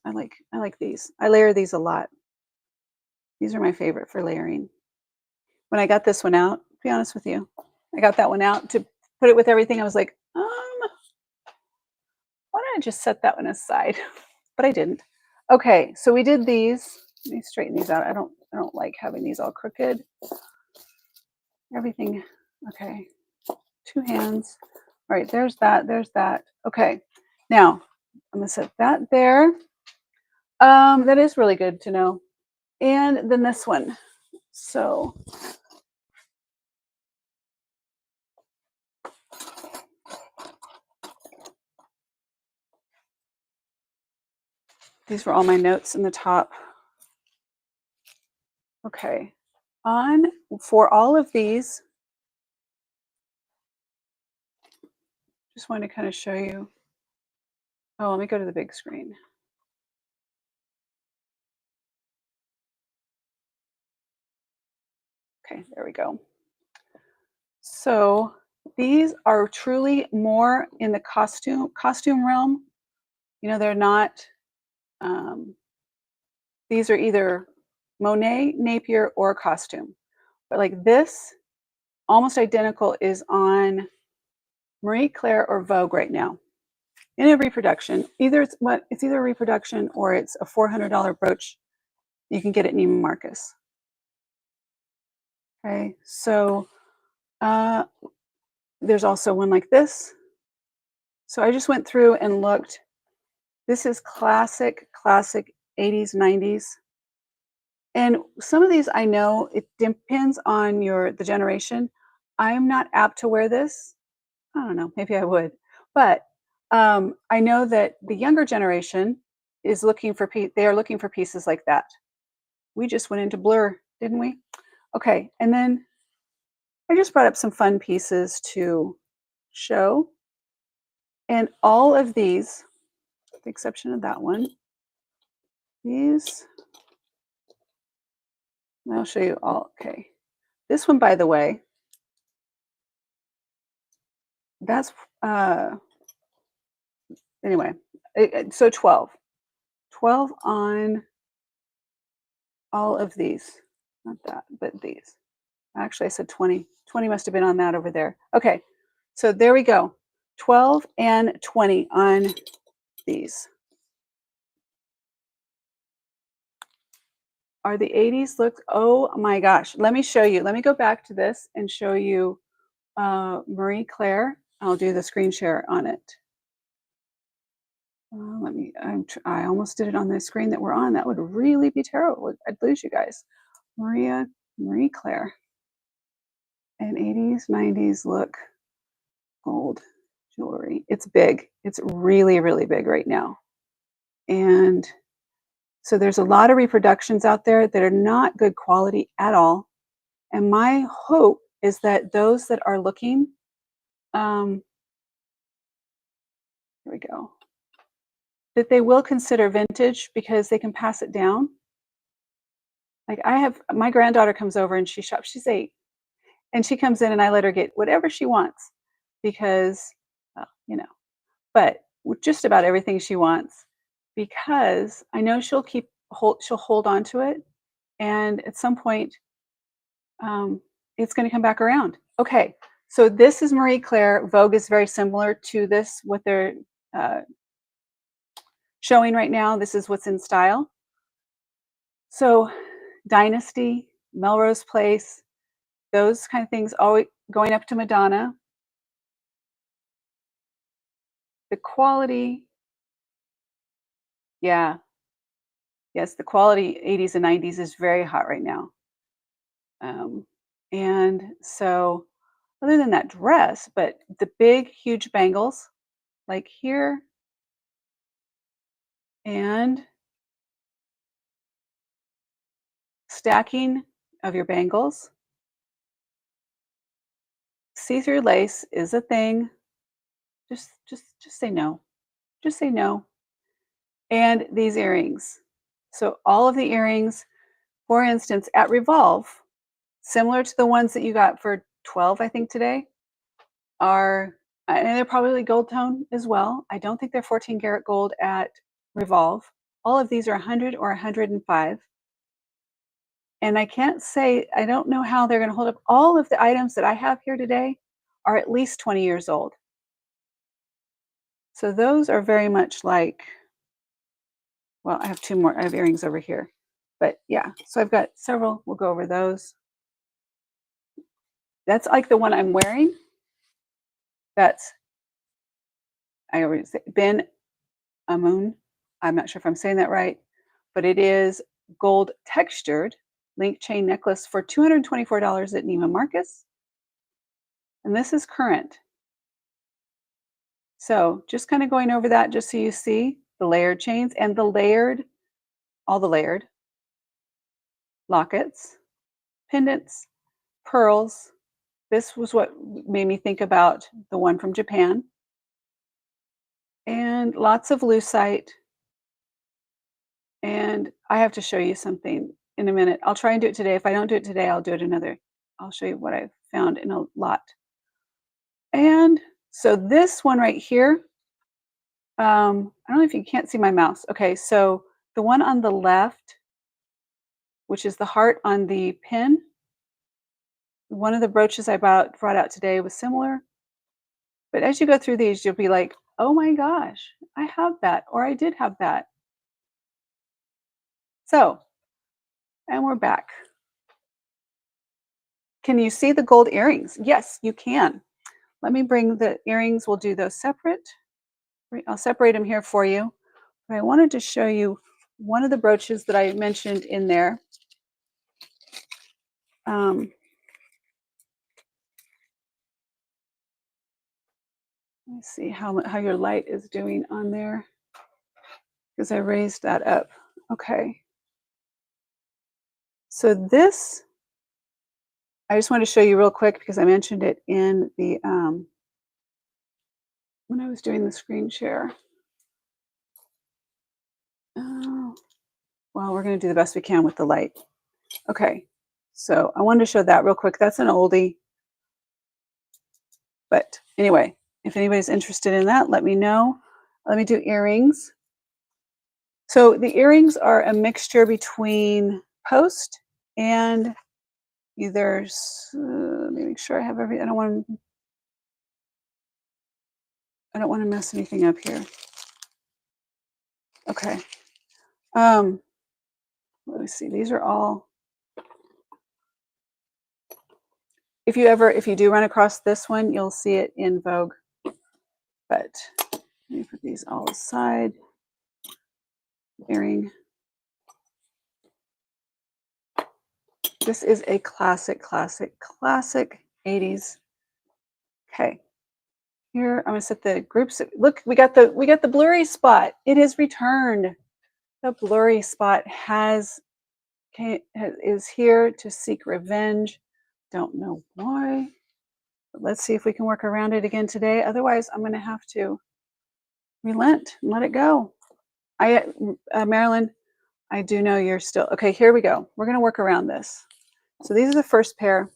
I like these. I layer these a lot. These are my favorite for layering. When I got this one out, to be honest with you, I got that one out to put it with everything. I was like, why don't I just set that one aside? But I didn't. Okay, so we did these. Let me straighten these out. I don't like having these all crooked. Everything. Okay. 2 hands. All right, there's that. There's that. Okay. Now, I'm going to set that there. That is really good to know. And then this one. So these were all my notes in the top. Okay. For all of these, just wanted to kind of show you. Oh, let me go to the big screen. Okay, there we go. So these are truly more in the costume realm. You know, they're not, these are either Monet, Napier, or costume. But like this, almost identical, is on Marie Claire or Vogue right now in a reproduction. It's either a reproduction or it's a $400 brooch. You can get it at Neiman Marcus. Okay, so there's also one like this. So I just went through and looked. This is classic 80s, 90s. And some of these, I know it depends on the generation. I'm not apt to wear this. I don't know, maybe I would. But I know that the younger generation is looking for they are looking for pieces like that. We just went into blur, didn't we? Okay, and then I just brought up some fun pieces to show. And all of these, with the exception of that one, these, I'll show you all. Okay. This one, by the way, that's, anyway, so 12 on all of these. Not that, but these. Actually, I said 20. 20 must have been on that over there. Okay, so there we go. 12 and 20 on these. Are the 80s look? Oh my gosh. Let me show you. Let me go back to this and show you Marie Claire. I'll do the screen share on it. Let me, I almost did it on the screen that we're on. That would really be terrible. I'd lose you guys. Marie Claire. And 80s, 90s look gold jewelry. It's big. It's really, really big right now. And so there's a lot of reproductions out there that are not good quality at all. And my hope is that those that are looking, here we go, that they will consider vintage because they can pass it down. Like I have, my granddaughter comes over and she shops, she's 8, and she comes in and I let her get whatever she wants because, you know, but just about everything she wants because I know she'll hold on to it, and at some point, it's going to come back around. Okay, so this is Marie Claire. Vogue is very similar to this. What they're showing right now, this is what's in style. So, Dynasty, Melrose Place, those kind of things. Always going up to Madonna. The quality, yeah. Yes, the quality 80s and 90s is very hot right now. And so other than that dress, but the big, huge bangles, like here, and stacking of your bangles. See-through lace is a thing. Just say no. Just say no. And these earrings. So all of the earrings, for instance, at Revolve, similar to the ones that you got for 12, I think today, are, and they're probably gold tone as well. I don't think they're 14 karat gold at Revolve. All of these are 100 or 105. And I can't say, I don't know how they're going to hold up. All of the items that I have here today are at least 20 years old. So those are very much like, well, I have 2 more. I have earrings over here. But yeah, so I've got several. We'll go over those. That's like the one I'm wearing. That's, I already said, Ben Amun. I'm not sure if I'm saying that right, but it is gold textured link chain necklace for $224 at Neiman Marcus. And this is current. So just kind of going over that just so you see the layered chains and the layered, all the layered lockets, pendants, pearls. This was what made me think about the one from Japan. And lots of lucite. And I have to show you something in a minute. I'll try and do it today. If I don't do it today, I'll do it another. I'll show you what I found in a lot. And so this one right here, I don't know if you can't see my mouse. Okay, so the one on the left, which is the heart on the pin, one of the brooches I brought out today was similar. But as you go through these, you'll be like, oh my gosh, I have that, or I did have that. So, and we're back. Can you see the gold earrings? Yes, you can. Let me bring the earrings. We'll do those separate. I'll separate them here for you. But I wanted to show you one of the brooches that I mentioned in there. Let me see how your light is doing on there, because I raised that up. Okay. So this, I just want to show you real quick because I mentioned it in the when I was doing the screen share. Oh, well, we're going to do the best we can with the light. Okay. So I wanted to show that real quick. That's an oldie. But anyway, if anybody's interested in that, let me know. Let me do earrings. So the earrings are a mixture between post and either, let me make sure I have everything. I don't want to mess anything up here. Okay. Let me see. These are all. If you do run across this one, you'll see it in Vogue. But let me put these all aside. Earring. This is a classic 80s. Okay. Here, I'm gonna set the groups. Look, we got the blurry spot. It has returned. The blurry spot is here to seek revenge. Don't know why. But let's see if we can work around it again today. Otherwise, I'm going to have to relent and let it go. Marilyn, I do know you're still okay. Here we go. We're going to work around this. So these are the first pair.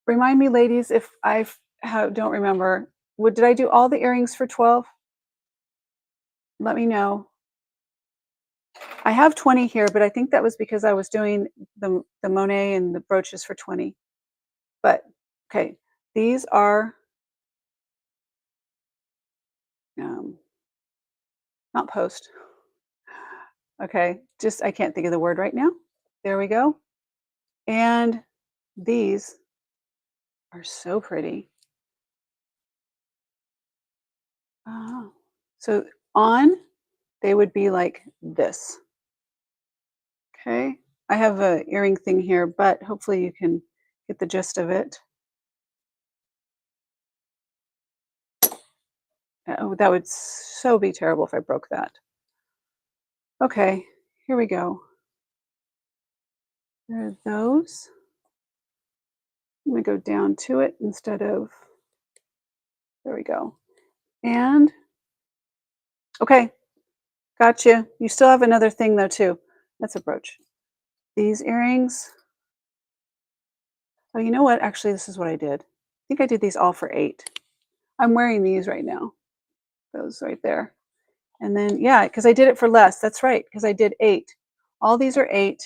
Remind me, ladies, if don't remember. Did I do all the earrings for 12? Let me know. I have 20 here, but I think that was because I was doing the Monet and the brooches for 20. But okay, these are not post. Okay, just I can't think of the word right now. There we go. And these are so pretty. So on, they would be like this. Okay, I have a earring thing here, but hopefully you can get the gist of it. Oh, that would so be terrible if I broke that. Okay, here we go. There are those. I'm going to go down to it instead of, there we go. And, okay, gotcha. You still have another thing though too. That's a brooch. These earrings. Oh, you know what? Actually, this is what I did. I think I did these all for 8. I'm wearing these right now. Those right there. And then, yeah, because I did it for less. That's right, because I did 8. All these are 8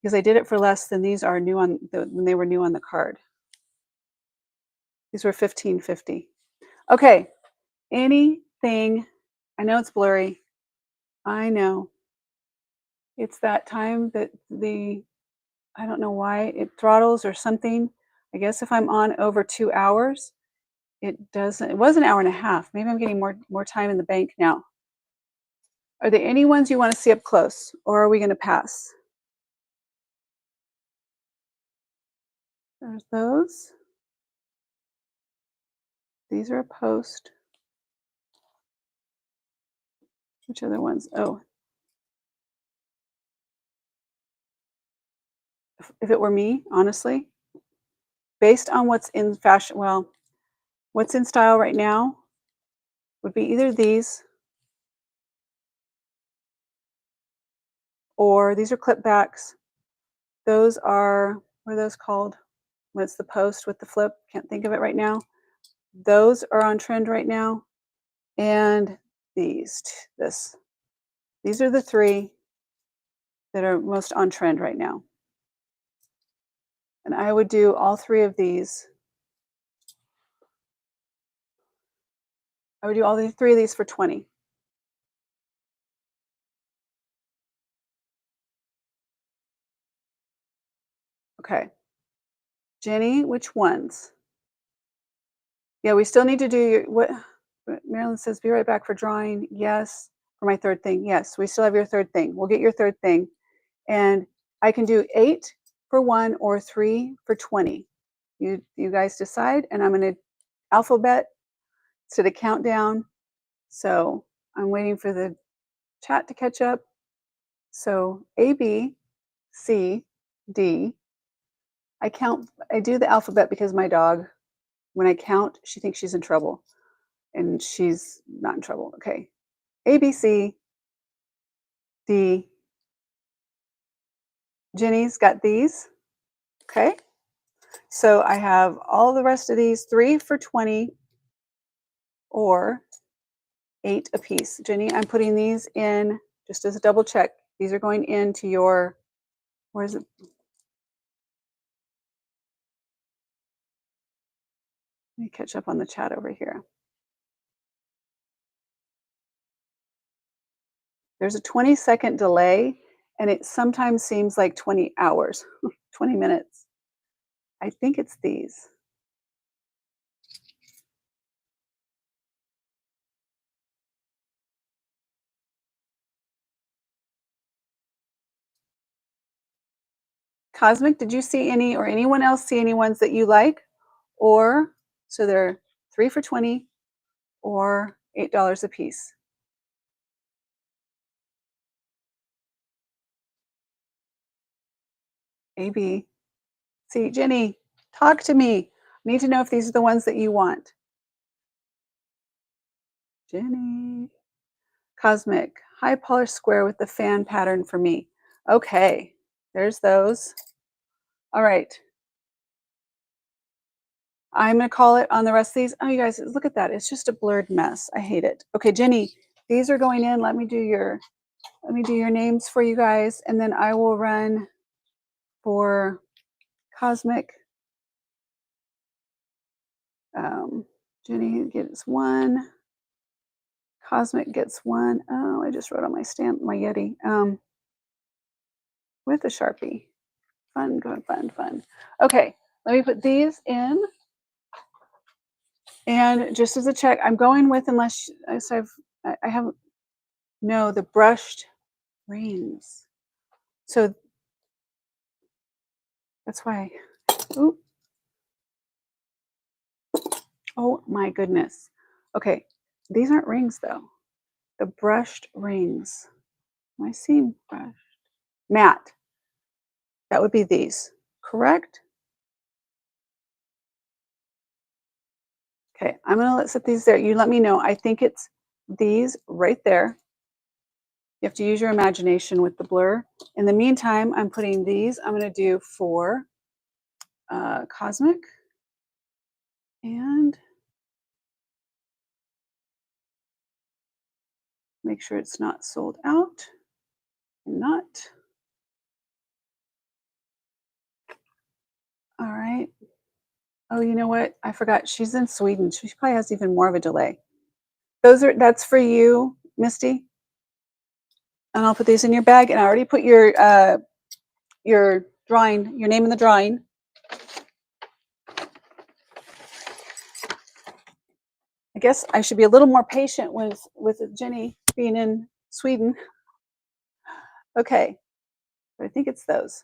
because I did it for less than these are new on when they were new on the card. These were $15.50. Okay, anything. I know it's blurry. I know. It's that time that I don't know why it throttles or something. I guess if I'm on over 2 hours, it doesn't. It was an hour and a half. Maybe I'm getting more time in the bank now. Are there any ones you want to see up close, or are we going to pass? There's those. These are a post. Which other ones? Oh. If it were me, honestly, based on what's in fashion, well, what's in style right now would be either these or these are clip backs. Those are, what are those called? What's the post with the flip? Can't think of it right now. Those are on trend right now. And these are the 3 that are most on trend right now. And I would do all 3 of these. I would do all 3 of these for 20. Okay. Jenny, which ones? Yeah, we still need to do what Marilyn says, be right back for drawing. Yes. For my 3rd thing. Yes, we still have your 3rd thing. We'll get your 3rd thing. And I can do 8 for 1 or 3 for 20. You guys decide, and I'm going to alphabet instead of countdown. So I'm waiting for the chat to catch up. So A, B, C, D. I do the alphabet because my dog, when I count, she thinks she's in trouble. And she's not in trouble. Okay. A, B, C, D. Jenny's got these. Okay. So I have all the rest of these 3 for 20 or 8 a piece. Jenny, I'm putting these in just as a double check. These are going into your, where is it? Let me catch up on the chat over here. There's a 20-second delay, and it sometimes seems like 20 hours, 20 minutes. I think it's these. Cosmic, did you see any, or anyone else see any ones that you like? Or, so they're 3 for $20 or $8 a piece. AB. See, Jenny, talk to me. I need to know if these are the ones that you want. Jenny. Cosmic, high polished square with the fan pattern for me. Okay, there's those. All right. I'm going to call it on the rest of these. Oh, you guys, look at that. It's just a blurred mess. I hate it. Okay, Jenny, these are going in. Let me do your names for you guys, and then I will run for Cosmic. Jenny gets one. Cosmic gets one. Oh, I just wrote on my stamp, my Yeti, with a Sharpie. Fun, fun, fun. Okay, let me put these in. And just as a check, I'm going with, unless I haven't, no, the brushed rings. So that's why, ooh. Oh my goodness. Okay, these aren't rings though. The brushed rings. Am I seeing brushed? Matte. That would be these, correct? Okay, I'm gonna set these there. You let me know. I think it's these right there. You have to use your imagination with the blur. In the meantime, I'm putting these. I'm gonna do for Cosmic. And make sure it's not sold out. Not. All right. Oh, you know what? I forgot. She's in Sweden. She probably has even more of a delay. That's for you, Misty. And I'll put these in your bag. And I already put your drawing, your name in the drawing. I guess I should be a little more patient with Jenny being in Sweden. Okay, but I think it's those.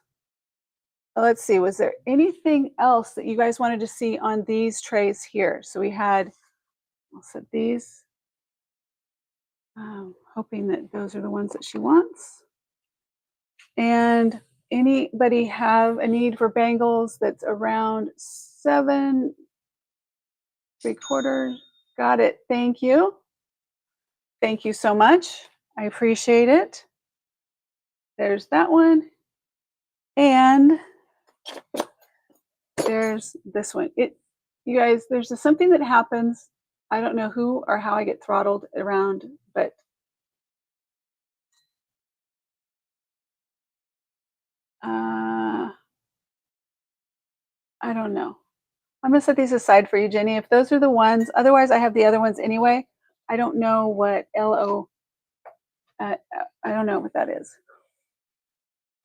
Let's see, was there anything else that you guys wanted to see on these trays here? So we had, I'll set these, hoping that those are the ones that she wants. And anybody have a need for bangles that's around 7 3/4? Got it, thank you. Thank you so much, I appreciate it. There's that one. And there's this one. You guys, there's something that happens. I don't know who or how I get throttled around, but I don't know. I'm gonna set these aside for you, Jenny. If those are the ones, otherwise I have the other ones anyway. I don't know what LO. I don't know what that is,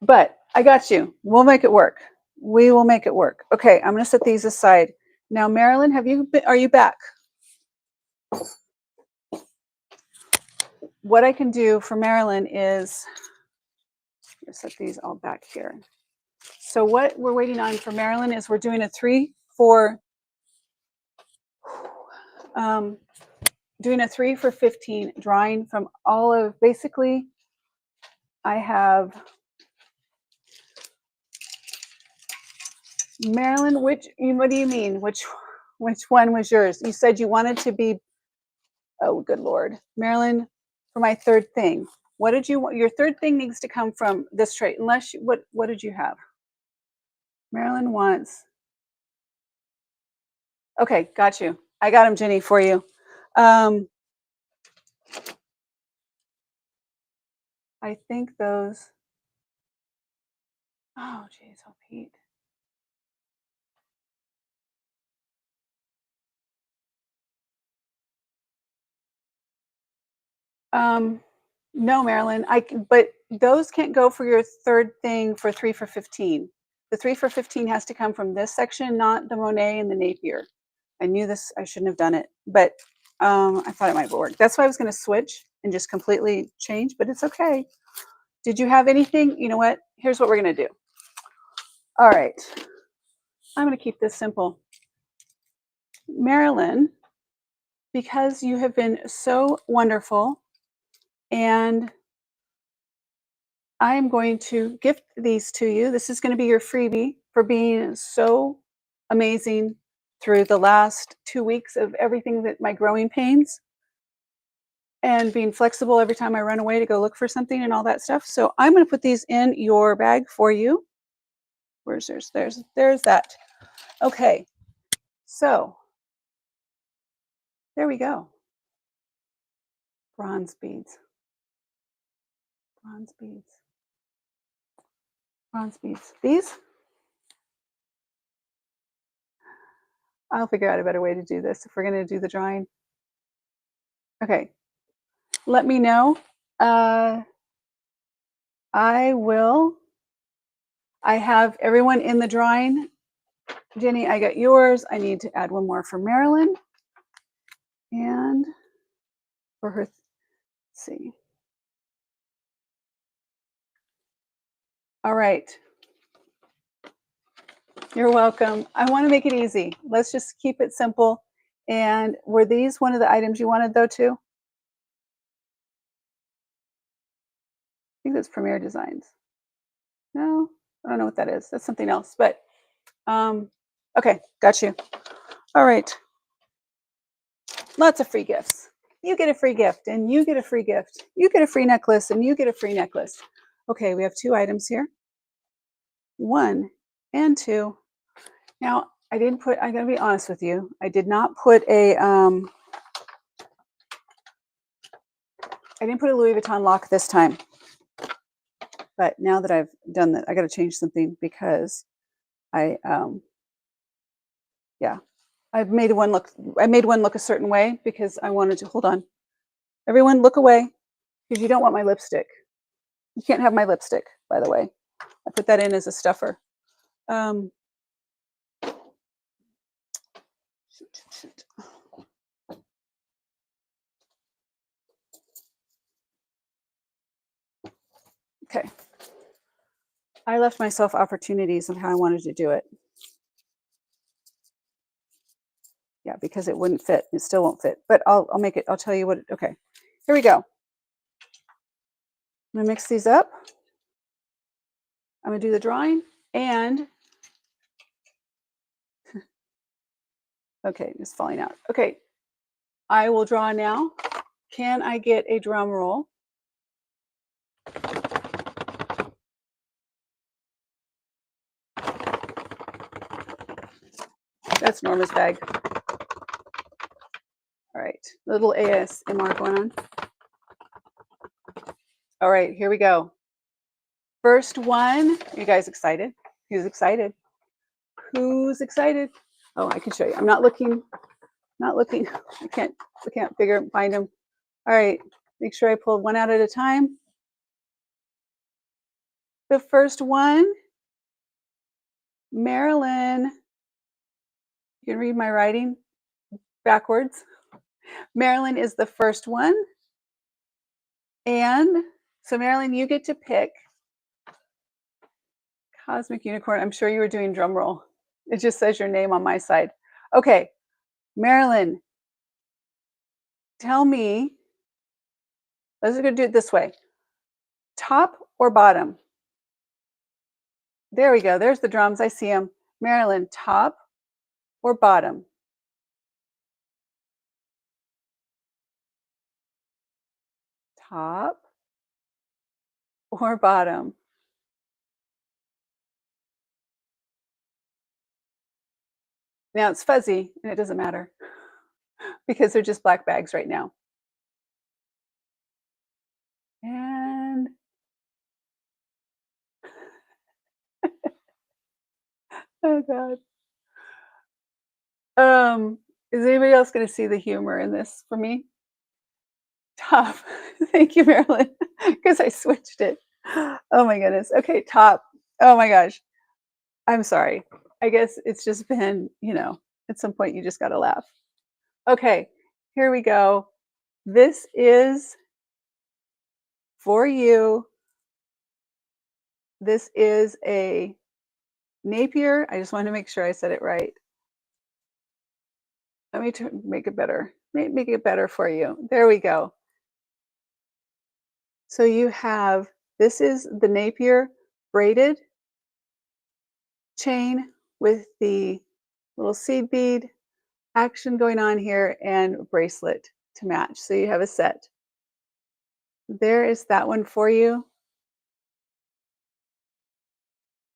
but I got you. We'll make it work. We will make it work. Okay, I'm gonna set these aside. Now, Marilyn, are you back? What I can do for Marilyn is set these all back here. So what we're waiting on for Marilyn is we're doing a 3 for 15 drawing from all of, basically I have Marilyn, what do you mean? Which one was yours? You said you wanted to be, oh good Lord. Marilyn, for my third thing. What did you want? Your third thing needs to come from this trait, unless what did you have? Marilyn wants. Okay, got you. I got him, Jenny, for you. I I think those, oh geez, oh Pete. No, Marilyn, but those can't go for your third thing for 3 for 15. The 3 for 15 has to come from this section, not the Monet and the Napier. I knew this, I shouldn't have done it, but I thought it might work. That's why I was going to switch and just completely change, but it's okay. Did you have anything? You know what? Here's what we're going to do. All right. I'm going to keep this simple. Marilyn, because you have been so wonderful, and I am going to gift these to you. This is going to be your freebie for being so amazing through the last 2 weeks of everything that my growing pains and being flexible every time I run away to go look for something and all that stuff. So I'm going to put these in your bag for you. Where's there's that. Okay. So there we go. Bronze beads. Bronze beads. Bronze beads. These? I'll figure out a better way to do this if we're going to do the drawing. Okay. Let me know. I will. I have everyone in the drawing. Jenny, I got yours. I need to add one more for Marilyn. And for her, let's see. All right. You're welcome. I want to make it easy. Let's just keep it simple. And were these one of the items you wanted though too? I think that's Premier Designs. No, I don't know what that is. That's something else. But okay, got you. All right. Lots of free gifts. You get a free gift, and you get a free gift. You get a free necklace, and you get a free necklace. Okay, we have 2 items here. 1 and 2. Now, I gotta be honest with you. I did not put a, I didn't put a Louis Vuitton lock this time. But now that I've done that, I gotta change something because I, yeah, I made one look a certain way because I wanted to, hold on. Everyone look away because you don't want my lipstick. You can't have my lipstick, by the way. I put that in as a stuffer. Shoot. Okay. I left myself opportunities of how I wanted to do it. Yeah, because it wouldn't fit. It still won't fit, but I'll make it. I'll tell you what. Okay, here we go. I'm gonna mix these up. I'm gonna do the drawing and okay, it's falling out. Okay, I will draw now. Can I get a drum roll? That's Norma's bag. All right, little ASMR going on. All right, here we go. First one. Are you guys excited? Who's excited? Who's excited? Oh, I can show you. I'm not looking. Not looking. I can't find them. All right, make sure I pull one out at a time. The first one, Marilyn. You can read my writing backwards. Marilyn is the first one. And so Marilyn, you get to pick Cosmic Unicorn. I'm sure you were doing drum roll. It just says your name on my side. Okay, Marilyn, tell me, let's go do it this way. Top or bottom? There we go. There's the drums. I see them. Marilyn, top or bottom? Top or bottom? Now it's fuzzy and it doesn't matter because they're just black bags right now. And Oh god. Um, is anybody else gonna see the humor in this for me? Top. Thank you, Marilyn, because I switched it. Oh my goodness. Okay, top. Oh my gosh. I'm sorry. I guess it's just been, at some point you just gotta laugh. Okay, here we go. This is for you. This is a Napier. I just wanted to make sure I said it right. Let me make it better. Make it better for you. There we go. So you have, this is the Napier braided chain with the little seed bead action going on here and bracelet to match. So you have a set. There is that one for you.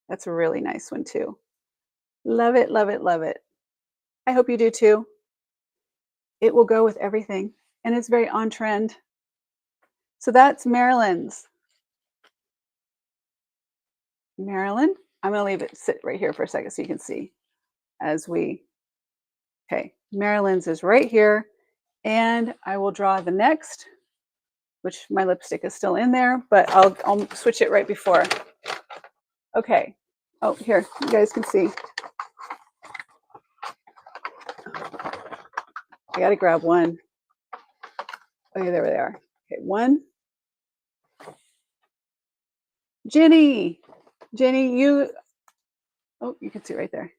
That's a really nice one too. Love it, love it, love it. I hope you do too. It will go with everything and it's very on trend. So that's Marilyn's. Marilyn, I'm going to leave it sit right here for a second so you can see as we, okay, Marilyn's is right here. And I will draw the next, which my lipstick is still in there, but I'll switch it right before. Okay. Oh, here, you guys can see. I got to grab one. Okay, there they are. Okay, one. Jenny, you, oh, you can see right there.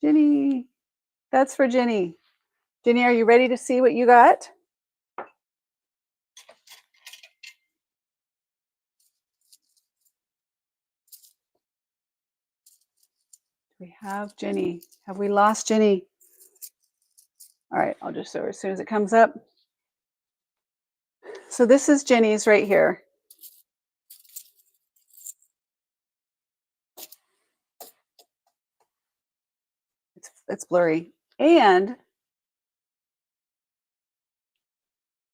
Jenny, that's for Jenny. Jenny, are you ready to see what you got? We have Jenny. Have we lost Jenny? All right, I'll just show her as soon as it comes up. So this is Jenny's right here. It's blurry. And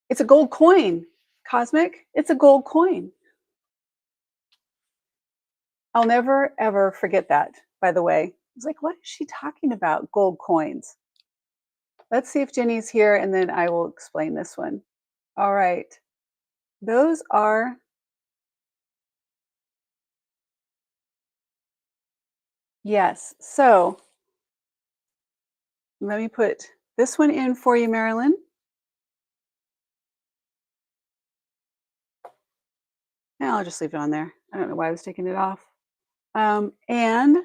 it's a gold coin. Cosmic, it's a gold coin. I'll never, ever forget that, by the way. I was like, what is she talking about? Gold coins. Let's see if Jenny's here, and then I will explain this one. All right. Those are, yes. So let me put this one in for you, Marilyn. And I'll just leave it on there. I don't know why I was taking it off. And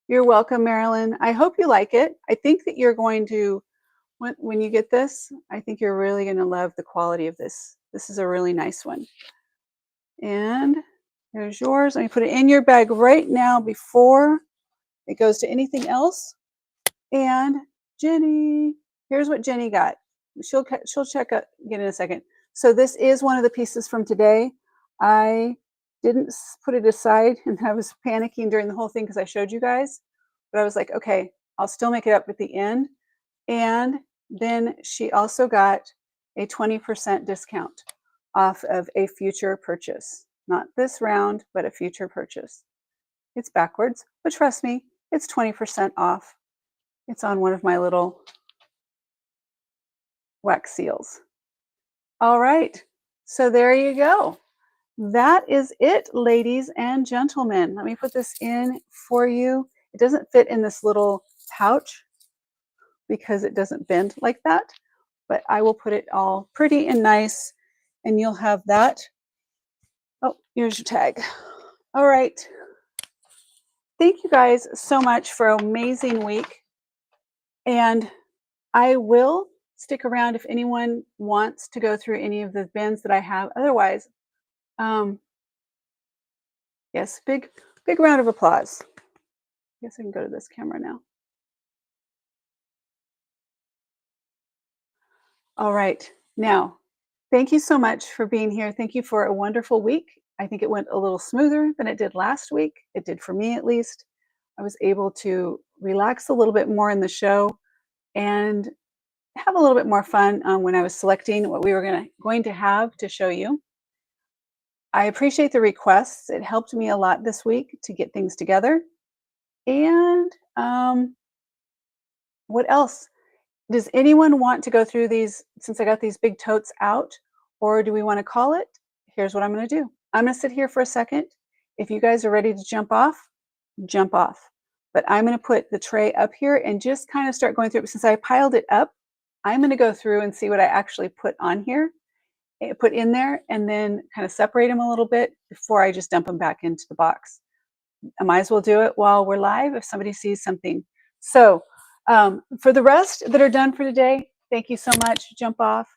you're welcome, Marilyn. I hope you like it. I think that you're going to, when you get this, I think you're really going to love the quality of this. This is a really nice one. And there's yours. Let me put it in your bag right now before it goes to anything else. And Jenny, here's what Jenny got. She'll check again in a second. So this is one of the pieces from today. I didn't put it aside, and I was panicking during the whole thing because I showed you guys. But I was like, okay, I'll still make it up at the end. And then she also got a 20% discount off of a future purchase. Not this round, but a future purchase. It's backwards, but trust me, it's 20% off. It's on one of my little wax seals. All right, so there you go. That is it, ladies and gentlemen. Let me put this in for you. It doesn't fit in this little pouch because it doesn't bend like that, but I will put it all pretty and nice, and you'll have that. Oh, here's your tag. All right. Thank you guys so much for an amazing week. And I will stick around if anyone wants to go through any of the bins that I have. Otherwise, yes, big round of applause. I guess I can go to this camera now. All right. Now, thank you so much for being here. Thank you for a wonderful week. I think it went a little smoother than it did last week. It did for me, at least. I was able to relax a little bit more in the show and have a little bit more fun when I was selecting what we were going to have to show you. I appreciate the requests. It helped me a lot this week to get things together. And what else? Does anyone want to go through these since I got these big totes out, or do we want to call it? Here's what I'm going to do. I'm going to sit here for a second. If you guys are ready to jump off, jump off. But I'm going to put the tray up here and just kind of start going through it. Since I piled it up, I'm going to go through and see what I actually put on here, put in there, and then kind of separate them a little bit before I just dump them back into the box. I might as well do it while we're live if somebody sees something. So for the rest that are done for today, thank you so much. Jump off,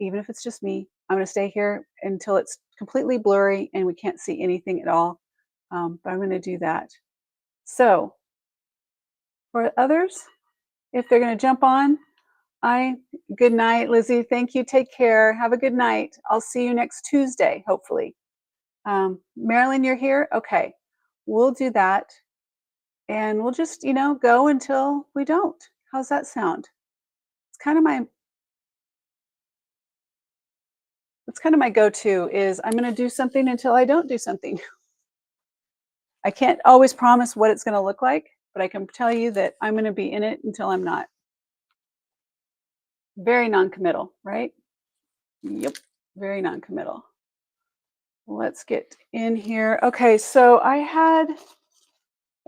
even if it's just me. I'm going to stay here until it's completely blurry and we can't see anything at all. But I'm going to do that. So for others, if they're going to jump on, good night, Lizzie. Thank you. Take care. Have a good night. I'll see you next Tuesday, hopefully. Marilyn, you're here? Okay. We'll do that. And we'll just, go until we don't. How's that sound? It's kind of my go-to is I'm going to do something until I don't do something. I can't always promise what it's going to look like, but I can tell you that I'm going to be in it until I'm not. Very non-committal, right? Yep, very non-committal. Let's get in here. Okay, so I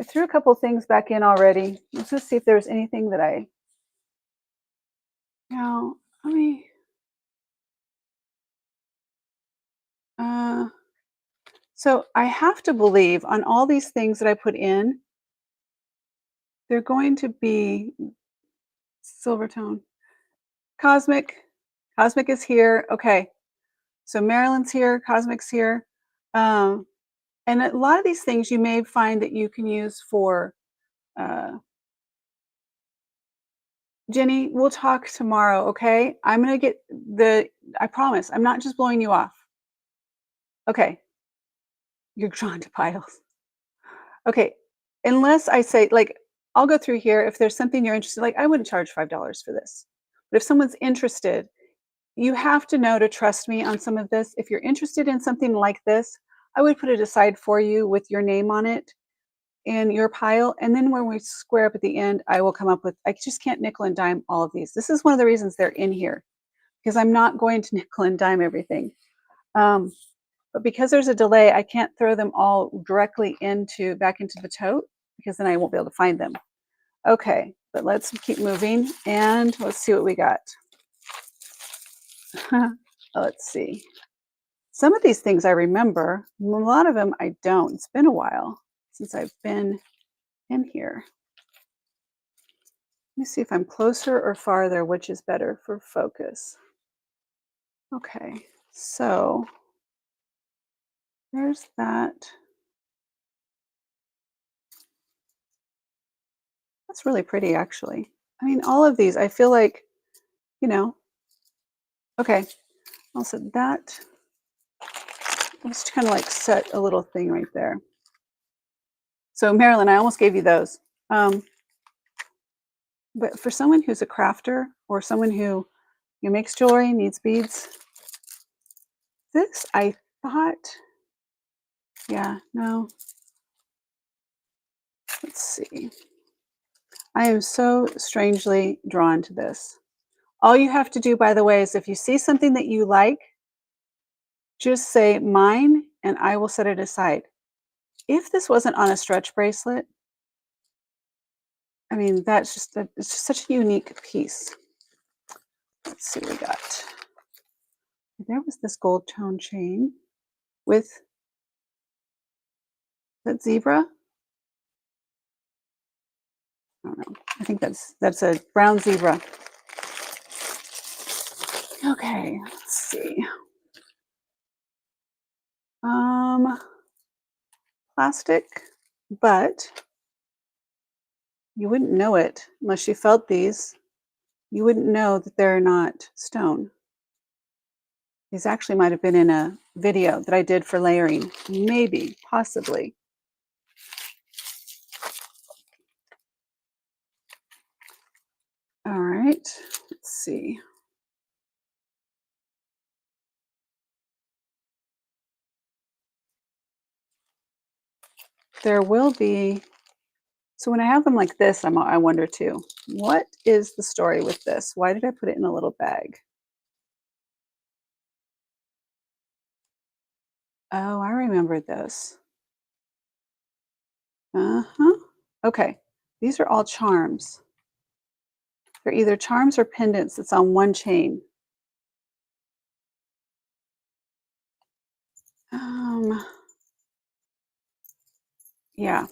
threw a couple things back in already. Let's just see if there's anything that let me, so I have to believe on all these things that I put in, they're going to be silver tone. Cosmic is here. Okay, so Marilyn's here, Cosmic's here. And a lot of these things you may find that you can use for, Jenny, we'll talk tomorrow, okay? I'm going to get I promise, I'm not just blowing you off. Okay, you're drawn to piles. Okay, unless I say, I'll go through here. If there's something you're interested, I wouldn't charge $5 for this. But if someone's interested, you have to know to trust me on some of this. If you're interested in something like this, I would put it aside for you with your name on it in your pile. And then when we square up at the end, I will come up with, I just can't nickel and dime all of these. This is one of the reasons they're in here, because I'm not going to nickel and dime everything. But because there's a delay, I can't throw them all directly back into the tote, because then I won't be able to find them. Okay, but let's keep moving and let's see what we got. Let's see. Some of these things I remember, a lot of them I don't. It's been a while since I've been in here. Let me see if I'm closer or farther, which is better for focus. Okay, so there's that. That's really pretty, actually. I mean, all of these, I feel like, okay, I'll set that. Let's kind of set a little thing right there. So Marilyn, I almost gave you those. But for someone who's a crafter or someone who makes jewelry, needs beads, this I thought, yeah, no. Let's see. I am so strangely drawn to this. All you have to do, by the way, is if you see something that you like, just say mine and I will set it aside. If this wasn't on a stretch bracelet, I mean, it's just such a unique piece. Let's see what we got. There was this gold tone chain with that zebra. I don't know. I think that's a brown zebra. Okay, let's see. Plastic, but you wouldn't know it unless you felt these. You wouldn't know that they're not stone. These actually might have been in a video that I did for layering. Maybe, possibly. All right, let's see. There will be So when I have them like this, I wonder too, what is the story with this? Why did I put it in a little bag? Oh, I remember this. Uh-huh. Okay. These are all charms. They're either charms or pendants that's on one chain. Um, yeah.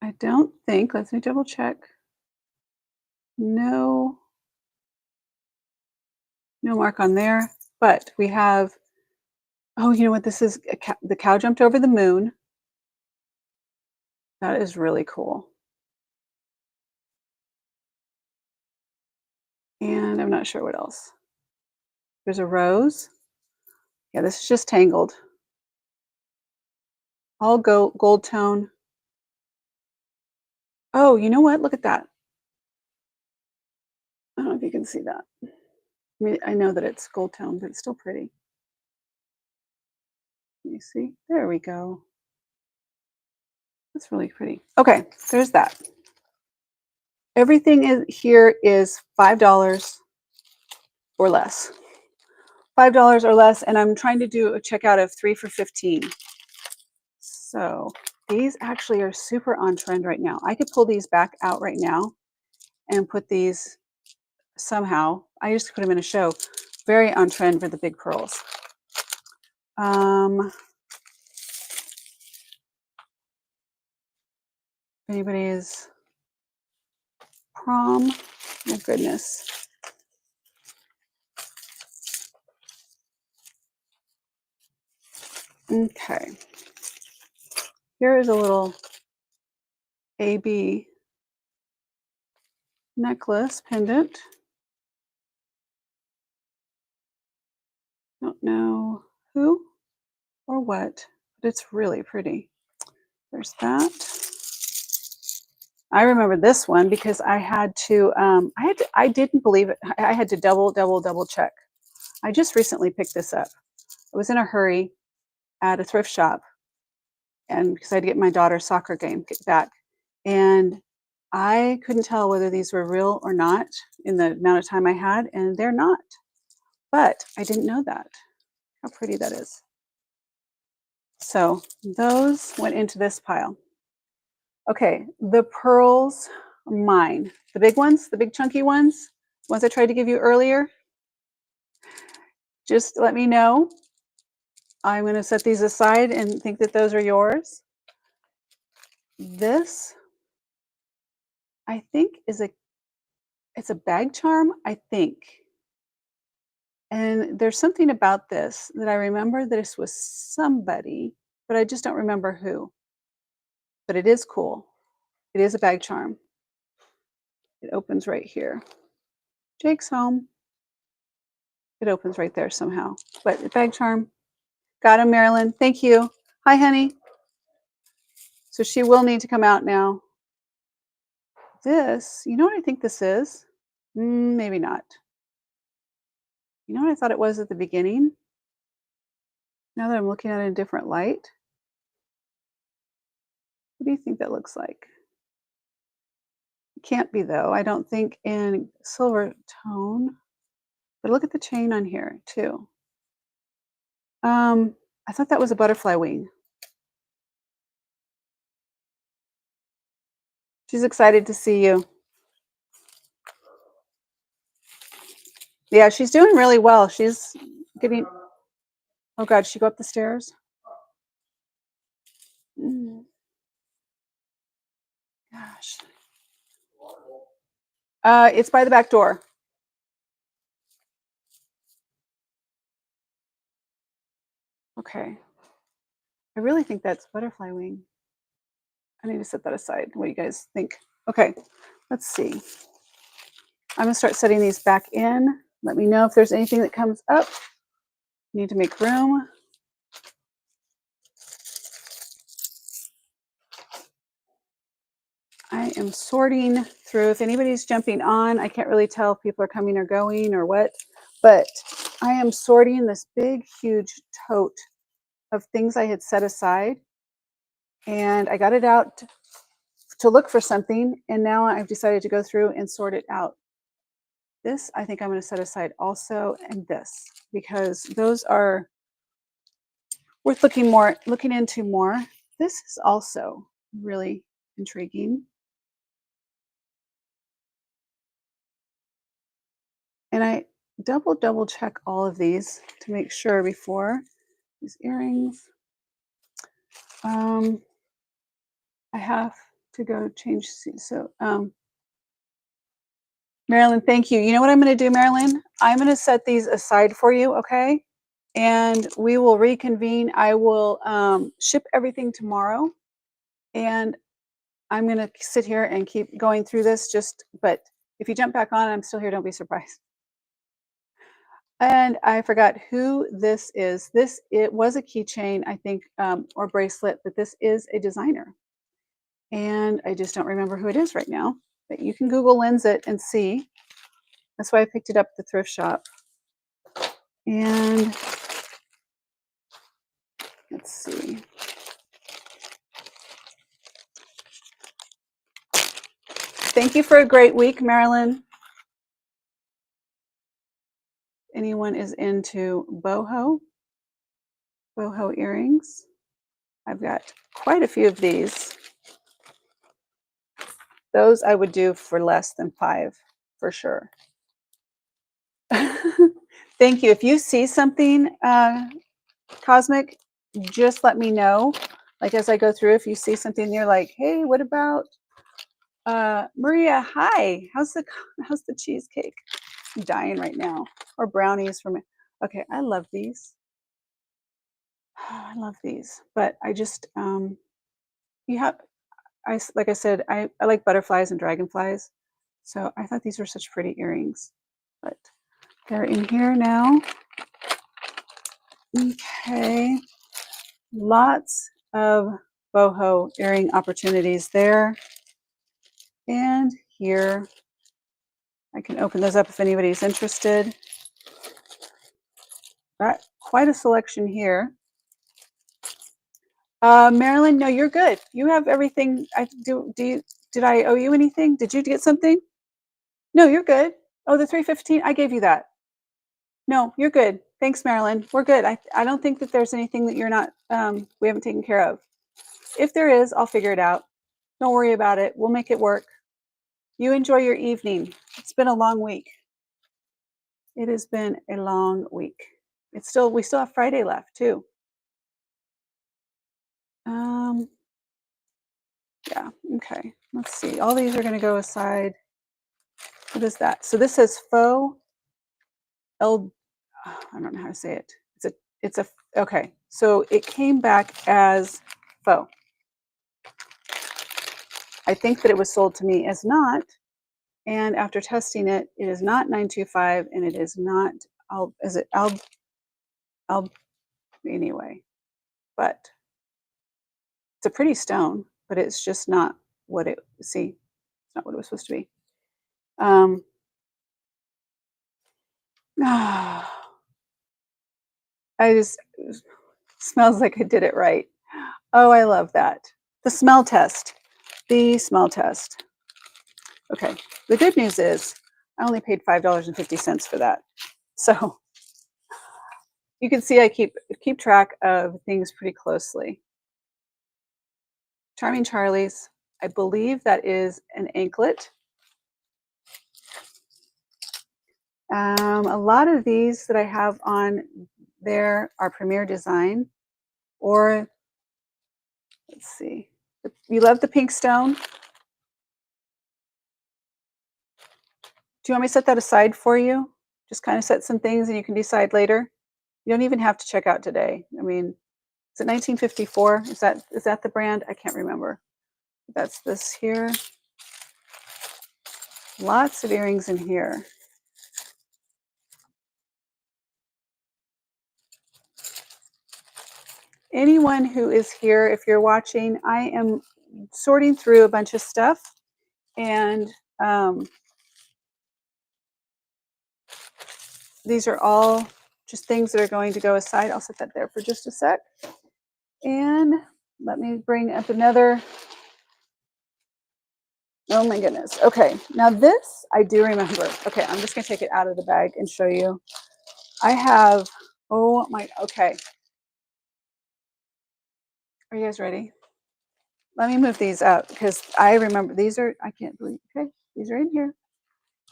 I don't think, let me double check. No, no mark on there, but we have, oh, you know what this is? The cow jumped over the moon. That is really cool. And I'm not sure what else. There's a rose. Yeah, this is just tangled. All gold tone. Oh, you know what? Look at that. I don't know if you can see that. I mean, I know that it's gold tone, but it's still pretty. Let me see. There we go. That's really pretty. Okay, there's that. Everything here is $5 or less. $5 or less, and I'm trying to do a checkout of 3 for 15. So these actually are super on trend right now. I could pull these back out right now and put these somehow. I used to put them in a show. Very on trend for the big pearls. Anybody's prom? Oh goodness. Okay. Here is a little AB necklace pendant. Don't know who or what, but it's really pretty. There's that. I remember this one because I had to, I didn't believe it. I had to double check. I just recently picked this up. I was in a hurry at a thrift shop, and because I had to get my daughter's soccer game back, and I couldn't tell whether these were real or not in the amount of time I had, and they're not. But I didn't know that. How pretty that is. So those went into this pile. Okay, the pearls are mine. The big ones, the big chunky ones I tried to give you earlier. Just let me know. I'm going to set these aside and think that those are yours. This, I think, it's a bag charm, I think. And there's something about this that I remember that this was somebody, but I just don't remember who. But it is cool. It is a bag charm. It opens right here. Jake's home. It opens right there somehow. But a bag charm. Got him, Marilyn. Thank you. Hi, honey. So she will need to come out now. This, you know what I think this is? Maybe not. You know what I thought it was at the beginning? Now that I'm looking at it in a different light. What do you think that looks like? It can't be though. I don't think in silver tone. But look at the chain on here too. I thought that was a butterfly wing. She's excited to see you. Yeah, she's doing really well. She's getting, oh God, she go up the stairs? Gosh. It's by the back door. Okay. I really think that's butterfly wing. I need to set that aside. What do you guys think? Okay, let's see. I'm gonna start setting these back in. Let me know if there's anything that comes up. Need to make room. I am sorting through. If anybody's jumping on, I can't really tell if people are coming or going or what, but I am sorting this big, huge tote of things I had set aside and I got it out to look for something, and now I've decided to go through and sort it out. This I think I'm going to set aside also, and this, because those are worth looking into more. This is also really intriguing. And I double check all of these to make sure before these earrings. I have to go change. So, Marilyn, thank you. You know what I'm going to do, Marilyn? I'm going to set these aside for you, okay? And we will reconvene. I will ship everything tomorrow, and I'm going to sit here and keep going through this. But if you jump back on, I'm still here. Don't be surprised. And I forgot who this is. It was a keychain, I think, or bracelet, but this is a designer. And I just don't remember who it is right now. But you can Google Lens it and see. That's why I picked it up at the thrift shop. And let's see. Thank you for a great week, Marilyn. Anyone is into boho earrings. I've got quite a few of these. Those I would do for less than $5 for sure. Thank you. If you see something, Cosmic, just let me know. Like as I go through, if you see something, you're like, hey, what about Maria? Hi, how's the cheesecake? I'm dying right now. Or brownies for me. Okay, I love these. I love these, but I just you have like I said, I like butterflies and dragonflies, so I thought these were such pretty earrings, but they're in here now. Okay, lots of boho earring opportunities there, and here I can open those up if anybody's interested. Got quite a selection here. Marilyn, no, you're good. You have everything. Did I owe you anything? Did you get something? No, you're good. Oh, the 315, I gave you that. No, you're good. Thanks, Marilyn. We're good. I don't think that there's anything that you're not, we haven't taken care of. If there is, I'll figure it out. Don't worry about it. We'll make it work. You enjoy your evening. It's been a long week. It has been a long week. We still have Friday left too. Yeah, okay. Let's see. All these are going to go aside. What is that? So this says faux I don't know how to say it. Okay. So it came back as faux. I think that it was sold to me as not, and after testing it, it is not 925, and it is not. Anyway? But it's a pretty stone, but it's just not what it. See, it's not what it was supposed to be. Smells like I did it right. Oh, I love that. The smell test. Okay. The good news is I only paid $5.50 for that. So you can see I keep track of things pretty closely. Charming Charlie's. I believe that is an anklet. A lot of these that I have on there are Premier Design, or let's see. You love the pink stone? Do you want me to set that aside for you? Just kind of set some things and you can decide later. You don't even have to check out today. I mean, is it 1954? Is that the brand? I can't remember. That's this here. Lots of earrings in here. Anyone who is here, if you're watching, I am sorting through a bunch of stuff, and these are all just things that are going to go aside. I'll set that there for just a sec. And let me bring up another. Oh my goodness. Okay, now this I do remember. Okay, I'm just gonna take it out of the bag and show you. I have, oh my, okay. Are you guys ready? Let me move these out because I remember these are, I can't believe, okay, these are in here.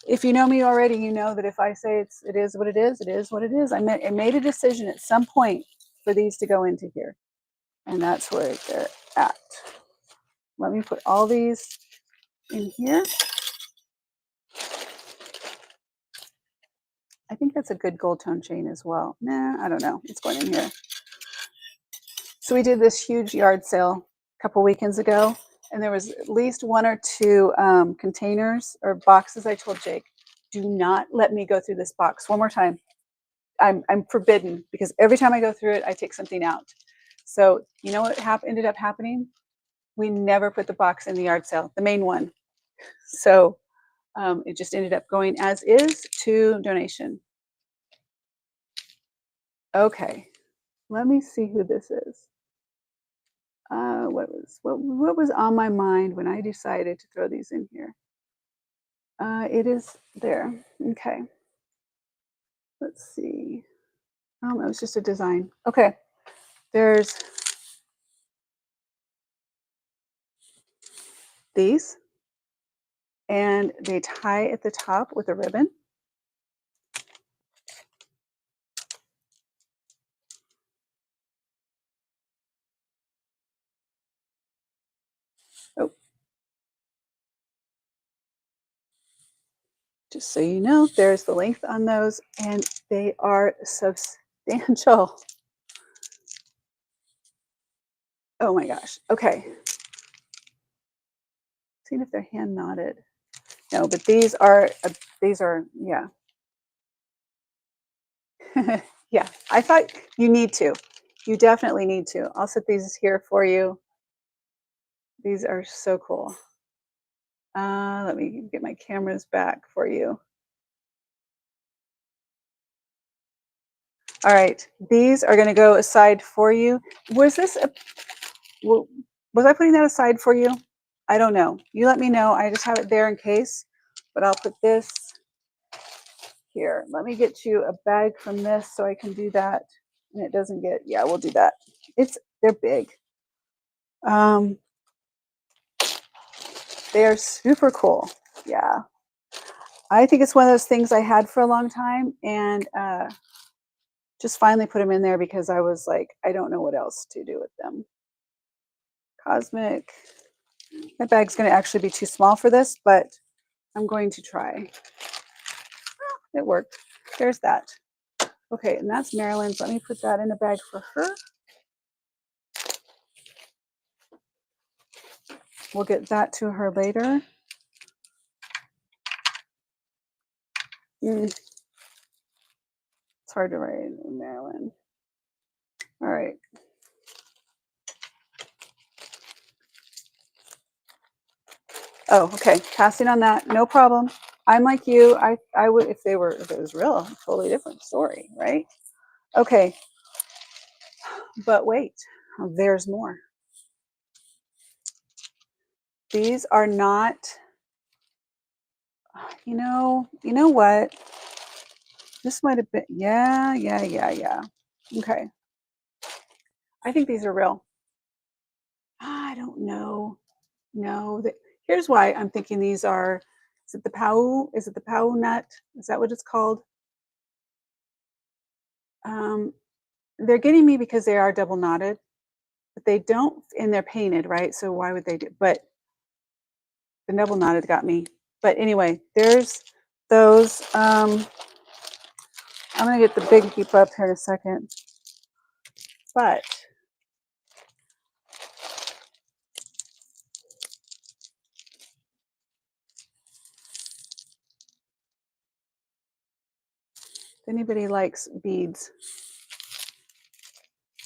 If you know me already, you know that if I say it is what it is, it is what it is. I made a decision at some point for these to go into here, and that's where they're at. Let me put all these in here. I think that's a good gold tone chain as well. Nah, I don't know. It's going in here. So we did this huge yard sale a couple weekends ago, and there was at least one or two containers or boxes. I told Jake, do not let me go through this box one more time. I'm forbidden because every time I go through it, I take something out. So you know what ended up happening? We never put the box in the yard sale, the main one. So it just ended up going as is to donation. Okay, let me see who this is. What was on my mind when I decided to throw these in here? It is there. Okay. Let's see. It was just a design. Okay. There's these, and they tie at the top with a ribbon. Oh, just so you know, there's the length on those, and they are substantial. Oh my gosh. Okay. Seeing if they're hand knotted. No, but these are, yeah. Yeah, I thought you need to. You definitely need to. I'll set these here for you. These are so cool. Let me get my cameras back for you. All right, these are going to go aside for you. Was I putting that aside for you? I don't know. You let me know. I just have it there in case, but I'll put this here. Let me get you a bag from this so I can do that. And it doesn't get, yeah, we'll do that. They're big. They are super cool. Yeah. I think it's one of those things I had for a long time, and just finally put them in there because I was like, I don't know what else to do with them. Cosmic. My bag's going to actually be too small for this, but I'm going to try. It worked. There's that. Okay, and that's Marilyn's. Let me put that in a bag for her. We'll get that to her later. It's hard to write, Marilyn. All right. Oh, okay. Passing on that, no problem. I'm like you. I would, if it was real, totally different story, right? Okay. But wait, there's more. These are not, you know what? This might have been, yeah. Okay. I think these are real. I don't know. No, here's why I'm thinking these are, is it the pau? Is it the pau nut? Is that what it's called? They're getting me because they are double knotted, but they don't, and they're painted, right? So why would they do, but the double knotted got me. But anyway, there's those. I'm gonna get the big heap up here in a second. But if anybody likes beads,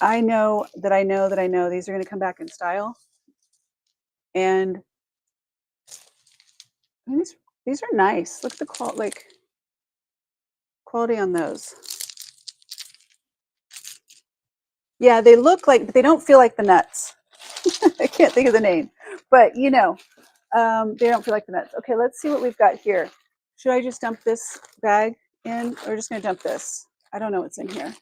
I know that I know that I know these are going to come back in style. And I mean, these are nice. Look at the quality on those. Yeah, they look like, but they don't feel like the nuts. I can't think of the name, but you know, they don't feel like the nuts. Okay, let's see what we've got here. Should I just dump this bag in, or just going to dump this? I don't know what's in here.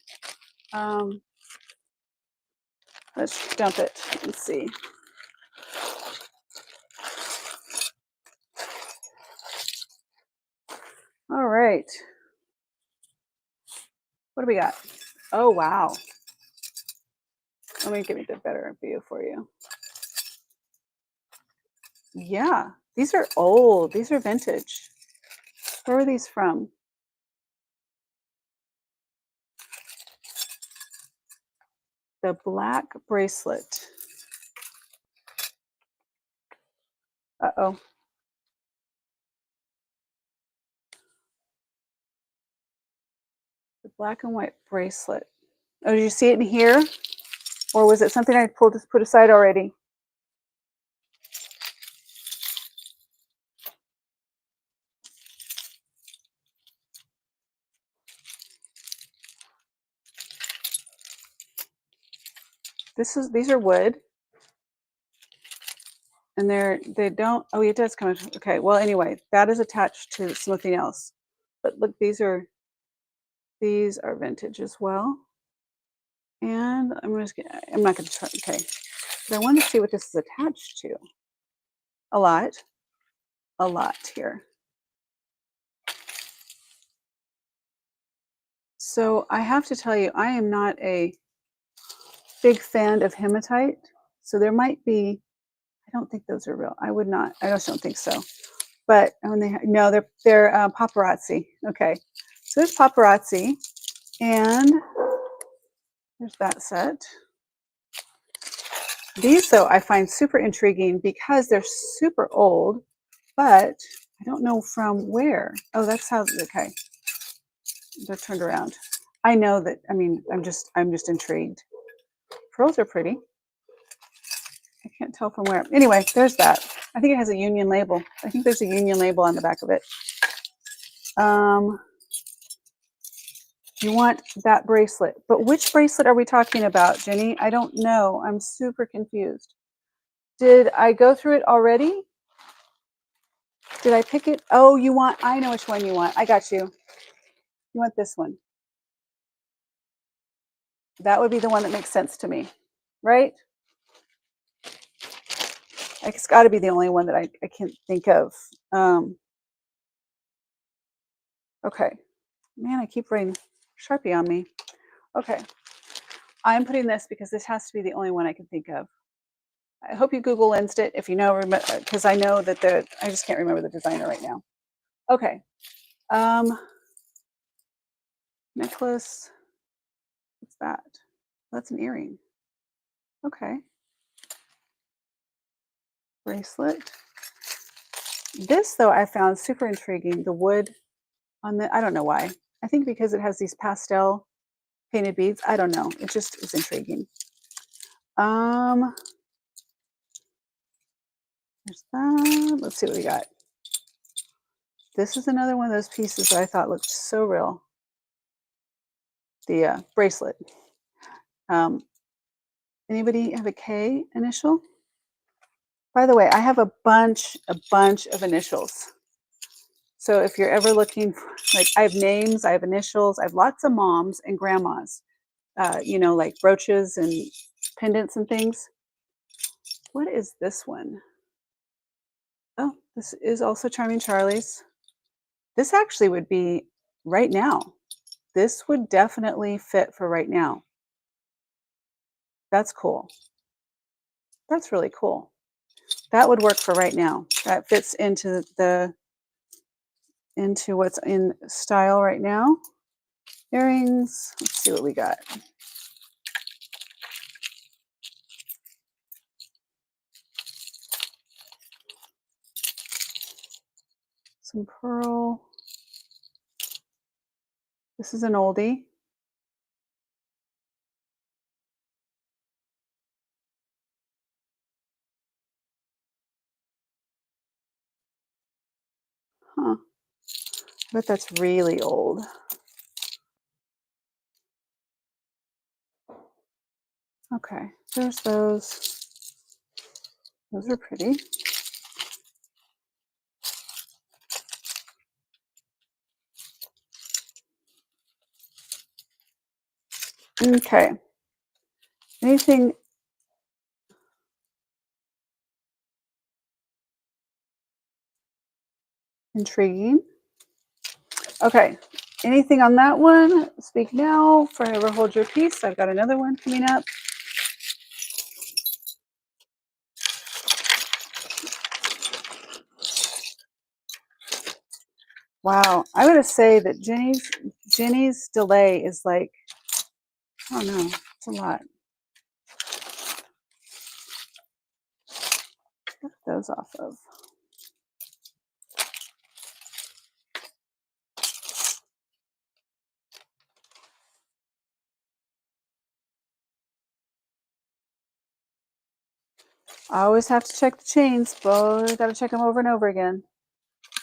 Let's dump it and see. All right. What do we got? Oh, wow. Let me give you the better view for you. Yeah, these are old. These are vintage. Where are these from? The black bracelet. Uh-oh. The black and white bracelet. Oh, did you see it in here? Or was it something I put aside already? These are wood. And they don't, oh, it does come, okay. Well, anyway, that is attached to something else. But look, these are vintage as well. And I'm not going to try, okay. But I want to see what this is attached to. A lot here. So I have to tell you, I am not a big fan of hematite. So there might be, I don't think those are real. I just don't think so. But when they're paparazzi. Okay. So there's paparazzi, and there's that set. These, though, I find super intriguing because they're super old, but I don't know from where. Oh, that's how, okay. They're turned around. I know that, I mean, I'm just intrigued. Pearls are pretty. I can't tell from where. Anyway, there's that. I think it has a union label. I think there's a union label on the back of it. You want that bracelet. But which bracelet are we talking about, Jenny? I don't know. I'm super confused. Did I go through it already? Did I pick it? Oh, I know which one you want. I got you. You want this one. That would be the one that makes sense to me, right? It's got to be the only one that I can't think of. Okay. Man, I keep writing Sharpie on me. Okay. I'm putting this because this has to be the only one I can think of. I hope you Google Lensed it if you know, because I know that I just can't remember the designer right now. Okay. Necklace. What's that? That's an earring. Okay. Bracelet. This, though, I found super intriguing. The wood on I don't know why. I think because it has these pastel painted beads. I don't know. It just is intriguing. There's that. Let's see what we got. This is another one of those pieces that I thought looked so real. The bracelet. Anybody have a K initial? By the way, I have a bunch of initials. So if you're ever looking for, like, I have names, I have initials, I have lots of moms and grandmas, like brooches and pendants and things. What is this one? Oh, this is also Charming Charlie's. This actually would be right now. This would definitely fit for right now. That's cool. That's really cool. That would work for right now. That fits into what's in style right now. Earrings. Let's see what we got. Some pearl. This is an oldie. Huh. I bet that's really old. Okay, there's those. Those are pretty. Okay. Anything intriguing? Okay. Anything on that one? Speak now, forever hold your peace. I've got another one coming up. Wow. I would say that Jenny's delay is like, I don't know, it's a lot. Get those off of. I always have to check the chains, but I gotta check them over and over again.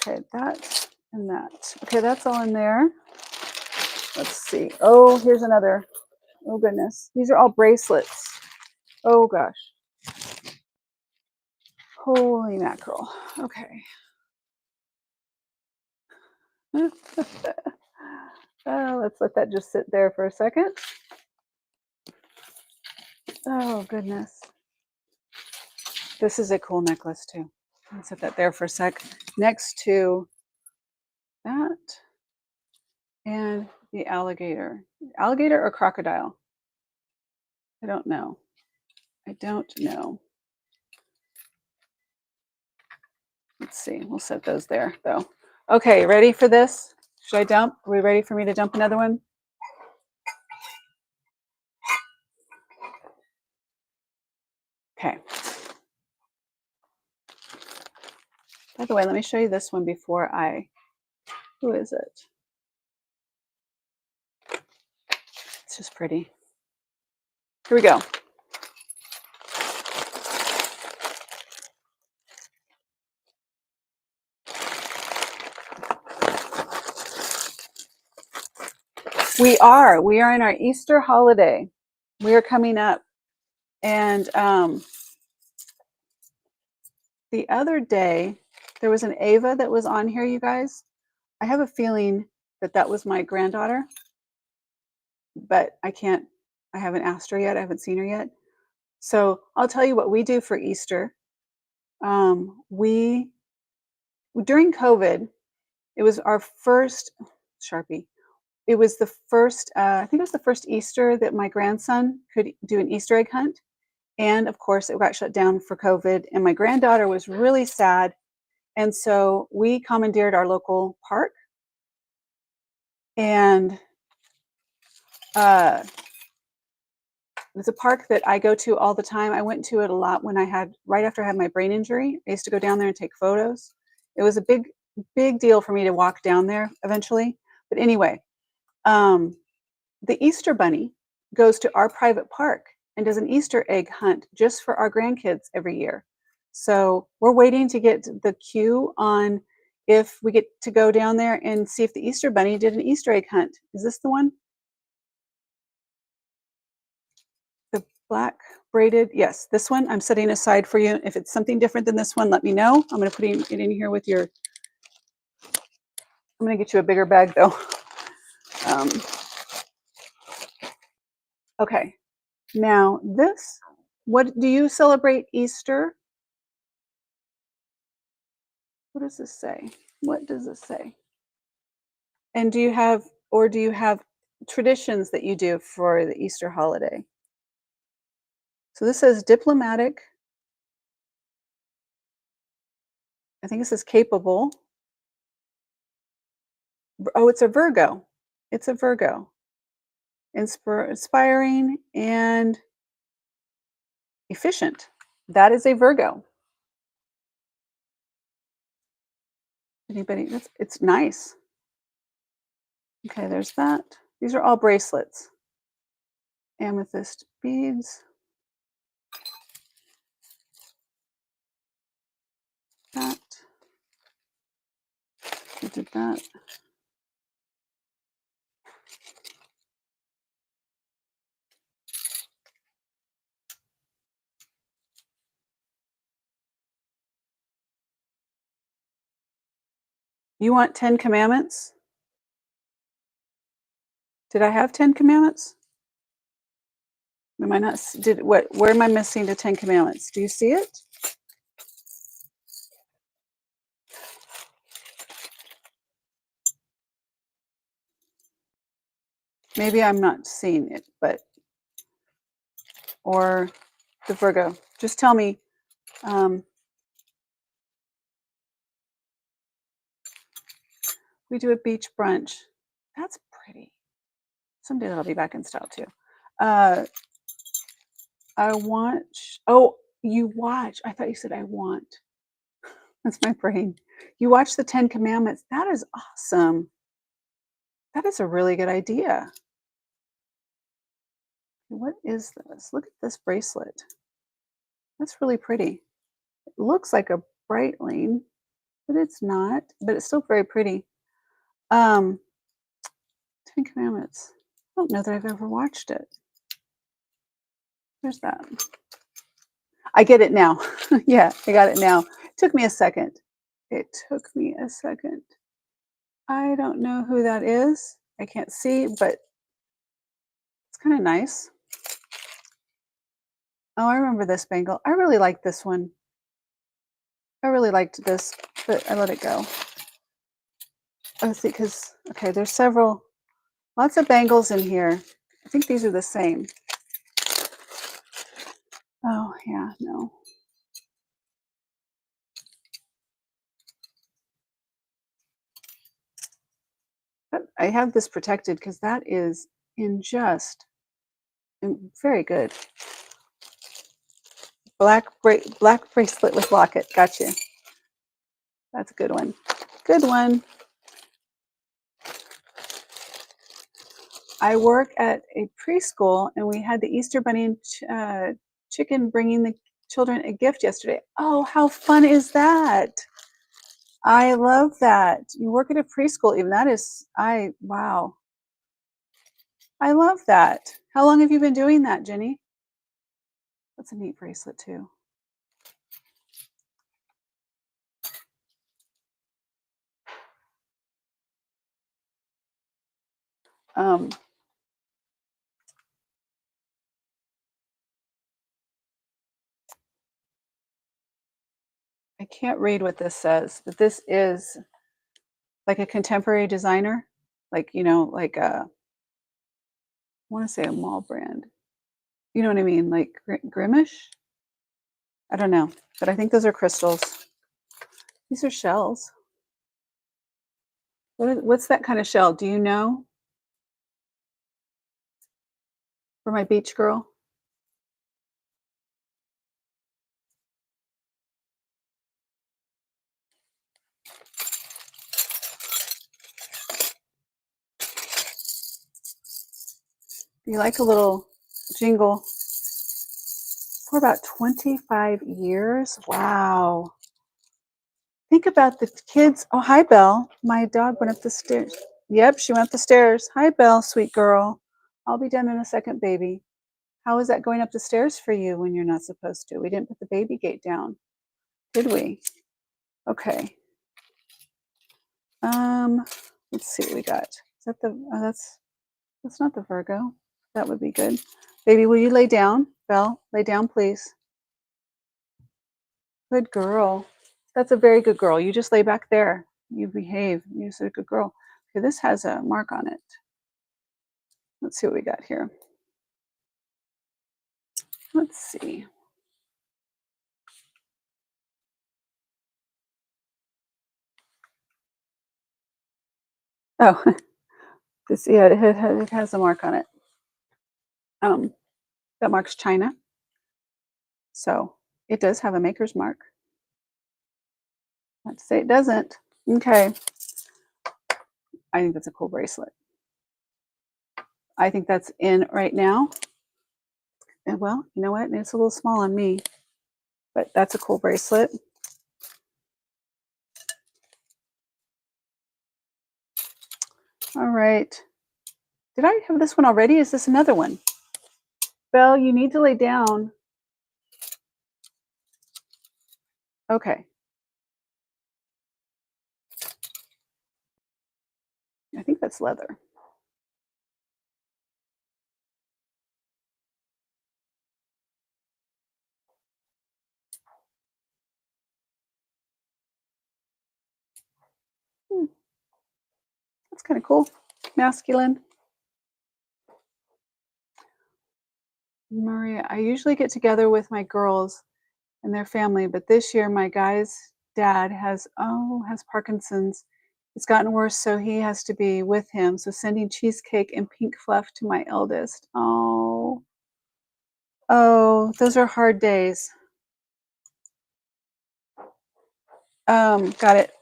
Okay, that and that. Okay, that's all in there. Let's see. Oh, here's another. Oh goodness. These are all bracelets. Oh gosh. Holy mackerel. Okay. Let's let that just sit there for a second. Oh goodness. This is a cool necklace too. I'll set that there for a sec. Next to that and the alligator. Alligator or crocodile? I don't know. I don't know. Let's see. We'll set those there though. Okay, ready for this? Should I dump? Are we ready for me to dump another one? Okay. By the way, let me show you this one before who is it? It's just pretty. Here we go. We are in our Easter holiday. We are coming up. And the other day, there was an Ava that was on here, you guys. I have a feeling that was my granddaughter, but I haven't asked her yet. I haven't seen her yet. So I'll tell you what we do for Easter. During COVID, it was our first Sharpie. It was the first, I think it was the first Easter that my grandson could do an Easter egg hunt. And of course, it got shut down for COVID. And my granddaughter was really sad. And so we commandeered our local park. And it's a park that I go to all the time. I went to it a lot right after I had my brain injury. I used to go down there and take photos. It was a big deal for me to walk down there eventually. But anyway, the Easter Bunny goes to our private park and does an Easter egg hunt just for our grandkids every year. So we're waiting to get the cue on if we get to go down there and see if the Easter Bunny did an Easter egg hunt. Is this the one? The black braided, yes, this one I'm setting aside for you. If it's something different than this one, let me know. I'm going to put it in here with I'm going to get you a bigger bag though. Okay, now this, what do you celebrate Easter? What does this say? What does this say? And do you have traditions that you do for the Easter holiday? So this says diplomatic. I think it says capable. Oh, it's a Virgo. It's a Virgo. Inspiring and efficient. That is a Virgo. Anybody? It's nice. Okay, there's that. These are all bracelets. Amethyst beads. That. We did that. You want 10 commandments? Did I have 10 commandments? Am I not did what where am I missing the 10 commandments? Do you see it? Maybe I'm not seeing it, but or the Virgo. Just tell me. We do a beach brunch. That's pretty. Someday that'll be back in style too. Uh, I watch. Oh, you watch. I thought you said I want. That's my brain. You watch the 10 Commandments. That is awesome. That is a really good idea. What is this? Look at this bracelet. That's really pretty. It looks like a Breitling, but it's not. But it's still very pretty. 10 Commandments. I don't know that I've ever watched it. There's that. I get it now. Yeah, I got it now. It took me a second. It took me a second. I don't know who that is. I can't see, but it's kind of nice. Oh, I remember this bangle. I really like this one. I really liked this, but I let it go. Oh, see, because, okay, there's lots of bangles in here. I think these are the same. Oh, yeah, no. But I have this protected because that is very good. Black bracelet with locket. Gotcha. That's a good one. Good one. I work at a preschool, and we had the Easter Bunny and chicken bringing the children a gift yesterday. Oh, how fun is that? I love that. You work at a preschool, even that is, wow. I love that. How long have you been doing that, Jenny? That's a neat bracelet, too. Um, I can't read what this says, but this is like a contemporary designer, like, like I want to say a mall brand. You know what I mean? Like Grimish? I don't know, but I think those are crystals. These are shells. What's that kind of shell? Do you know? For my beach girl? You like a little jingle? For about 25 years? Wow. Think about the kids. Oh, hi, Belle. My dog went up the stairs. Yep, she went up the stairs. Hi, Belle, sweet girl. I'll be done in a second, baby. How is that going up the stairs for you when you're not supposed to? We didn't put the baby gate down, did we? Okay. Let's see what we got. Is that the? Oh, that's not the Virgo. That would be good. Baby, will you lay down? Belle, lay down, please. Good girl. That's a very good girl. You just lay back there. You behave. You're a good girl. Okay, this has a mark on it. Let's see what we got here. Let's see. Oh, it has a mark on it. That marks China. So it does have a maker's mark. Not to say it doesn't. Okay. I think that's a cool bracelet. I think that's in right now. And well, you know what? It's a little small on me, but that's a cool bracelet. All right. Did I have this one already? Is this another one? Belle, you need to lay down. Okay. I think that's leather. Hmm, that's kind of cool. Masculine. Maria, I usually get together with my girls and their family, but this year my guy's dad has Parkinson's. It's gotten worse, so he has to be with him. So sending cheesecake and pink fluff to my eldest. Oh, oh, those are hard days. Got it.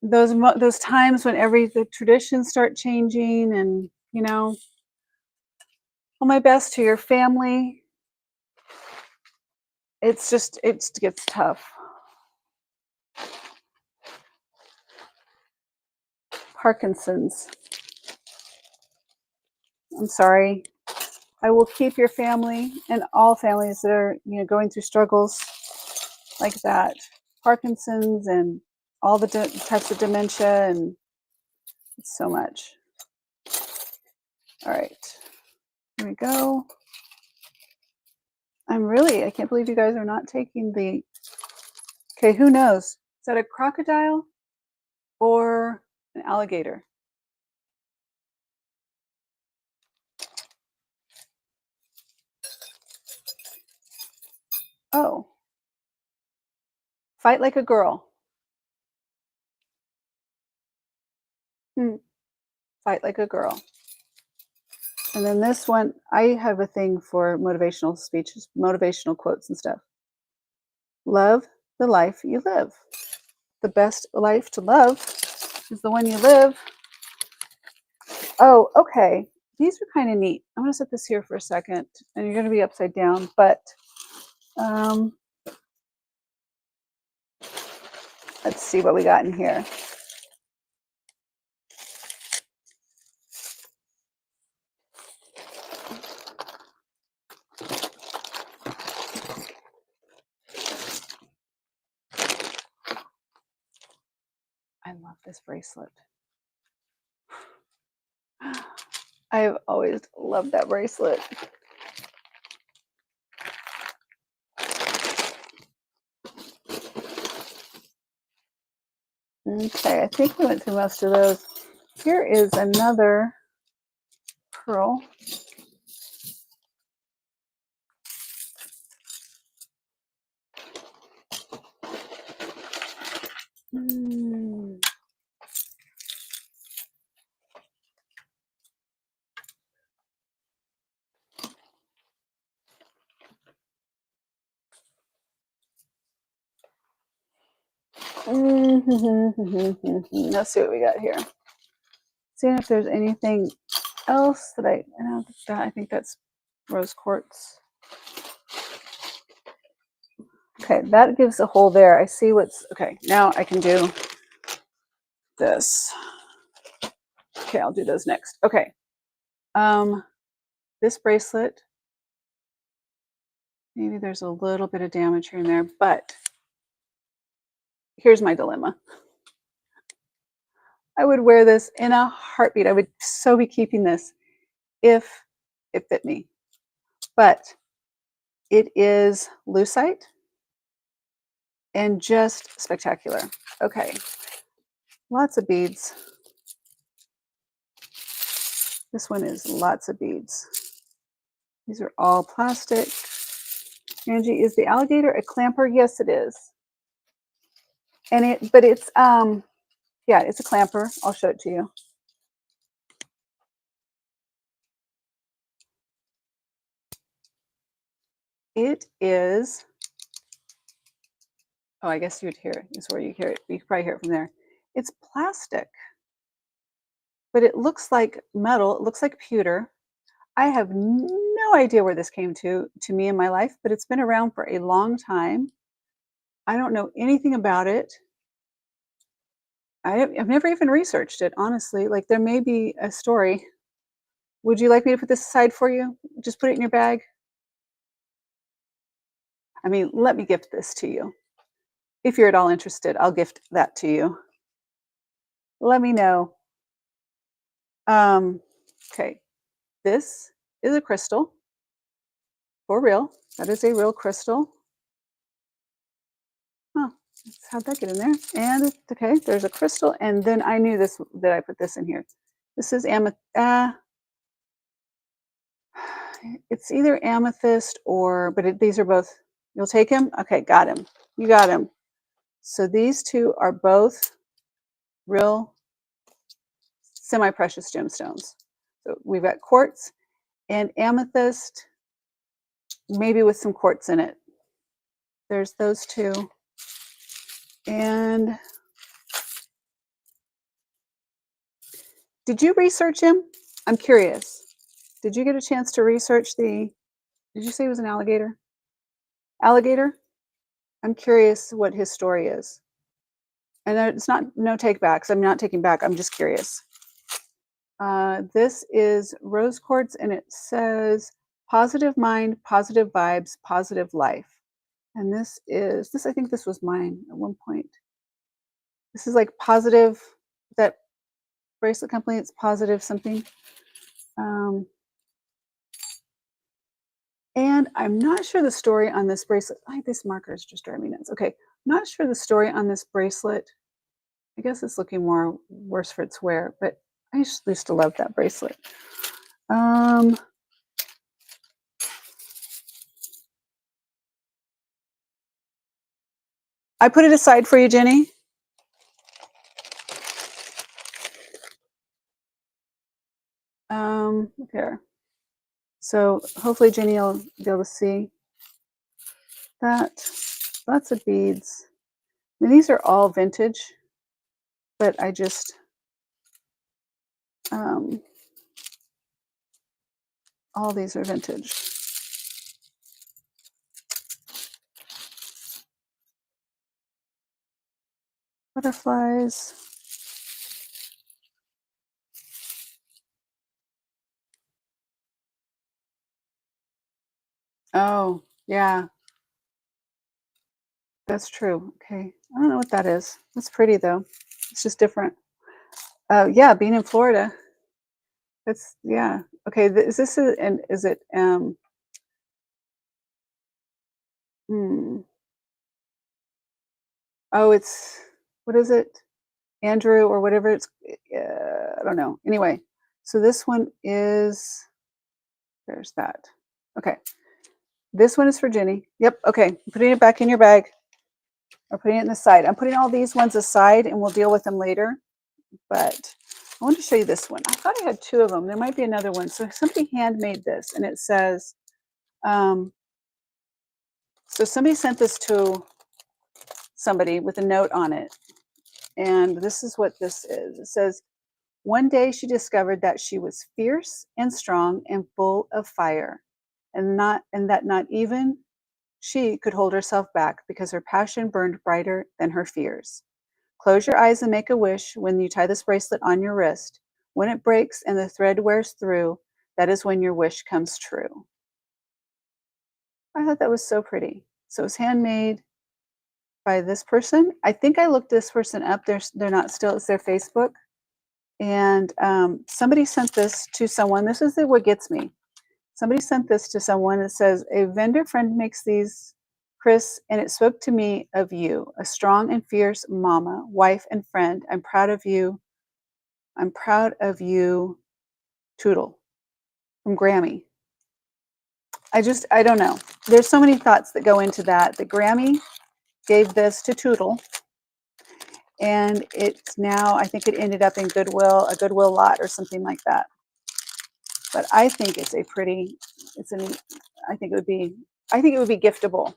Those times when the traditions start changing, and well, my best to your family. It gets tough. Parkinson's. I'm sorry. I will keep your family and all families that are going through struggles like that. Parkinson's and all the types of dementia, and it's so much. All right, here we go. I can't believe you guys are not taking the. Okay, who knows? Is that a crocodile or an alligator? Oh, fight like a girl. Hmm. Fight like a girl. And then this one, I have a thing for motivational speeches, motivational quotes and stuff. Love the life you live. The best life to love is the one you live. Oh, okay. These are kind of neat. I'm going to set this here for a second, and you're going to be upside down, but um, let's see what we got in here. I love this bracelet. I've always loved that bracelet. Okay, I think we went through most of those. Here is another pearl. Mm. Let's see what we got here. Seeing if there's anything else that I think that's rose quartz. Okay, that gives a hole there. I see what's okay. Now I can do this. Okay, I'll do those next. Okay. This bracelet, maybe there's a little bit of damage here and there, but here's my dilemma. I would wear this in a heartbeat. I would so be keeping this if it fit me. But it is lucite and just spectacular. Okay, lots of beads. This one is lots of beads. These are all plastic. Angie, is the alligator a clamper? Yes, it is. And it's yeah, it's a clamper. I'll show it to you. It is. Oh, I guess you'd hear it. It's where you hear it. You can probably hear it from there. It's plastic, but it looks like metal. It looks like pewter. I have no idea where this came to me in my life, but it's been around for a long time. I don't know anything about it. I've never even researched it, honestly. Like, there may be a story. Would you like me to put this aside for you? Just put it in your bag? I mean, let me gift this to you. If you're at all interested, I'll gift that to you. Let me know. Okay, this is a crystal for real. That is a real crystal. Huh, how'd that get in there? And okay, there's a crystal, and then I knew this that I put this in here. This is it's either amethyst or, but these are both. You'll take him? Okay, got him. You got him. So these two are both real semi-precious gemstones. So we've got quartz and amethyst, maybe with some quartz in it. There's those two. And did you research him? I'm curious. Did you get a chance to research did you say he was an alligator? Alligator? I'm curious what his story is. And it's not, no take backs. I'm not taking back. I'm just curious. This is rose quartz, and it says positive mind, positive vibes, positive life. And this I think this was mine at one point. This is like positive, that bracelet company, it's positive something. And I'm not sure the story on this bracelet. This marker is just driving me nuts. Okay, not sure the story on this bracelet. I guess it's looking more worse for its wear, but I used to love that bracelet. I put it aside for you, Jenny. Here. So hopefully Jenny will be able to see that. Lots of beads. I mean, these are all vintage, but I just, all these are vintage. Butterflies. Oh, yeah. That's true. Okay. I don't know what that is. That's pretty though. It's just different. Yeah, being in Florida. That's, yeah. Okay. Is this and is it hmm. Oh, it's, what is it? Andrew or whatever it's, I don't know. Anyway, so this one is, there's that. Okay. This one is for Jenny. Yep. Okay. I'm putting it back in your bag. Or putting it in the side. I'm putting all these ones aside and we'll deal with them later. But I want to show you this one. I thought I had two of them. There might be another one. So somebody handmade this, and it says, so somebody sent this to somebody with a note on it. And this is what this is. It says, one day she discovered that she was fierce and strong and full of fire, and that not even she could hold herself back because her passion burned brighter than her fears. Close your eyes and make a wish when you tie this bracelet on your wrist. When it breaks and the thread wears through, that is when your wish comes true. I thought that was so pretty. So it's handmade by this person. I think I looked this person up. They're not still, it's their Facebook. And somebody sent this to someone. This is what gets me. Somebody sent this to someone. It says, a vendor friend makes these, Chris, and it spoke to me of you, a strong and fierce mama, wife, and friend. I'm proud of you. I'm proud of you, Tootle, from Grammy. I don't know. There's so many thoughts that go into that. The Grammy gave this to Tootle, and it's now, I think it ended up in Goodwill, a Goodwill lot or something like that. But I think it's a pretty, I think it would be giftable.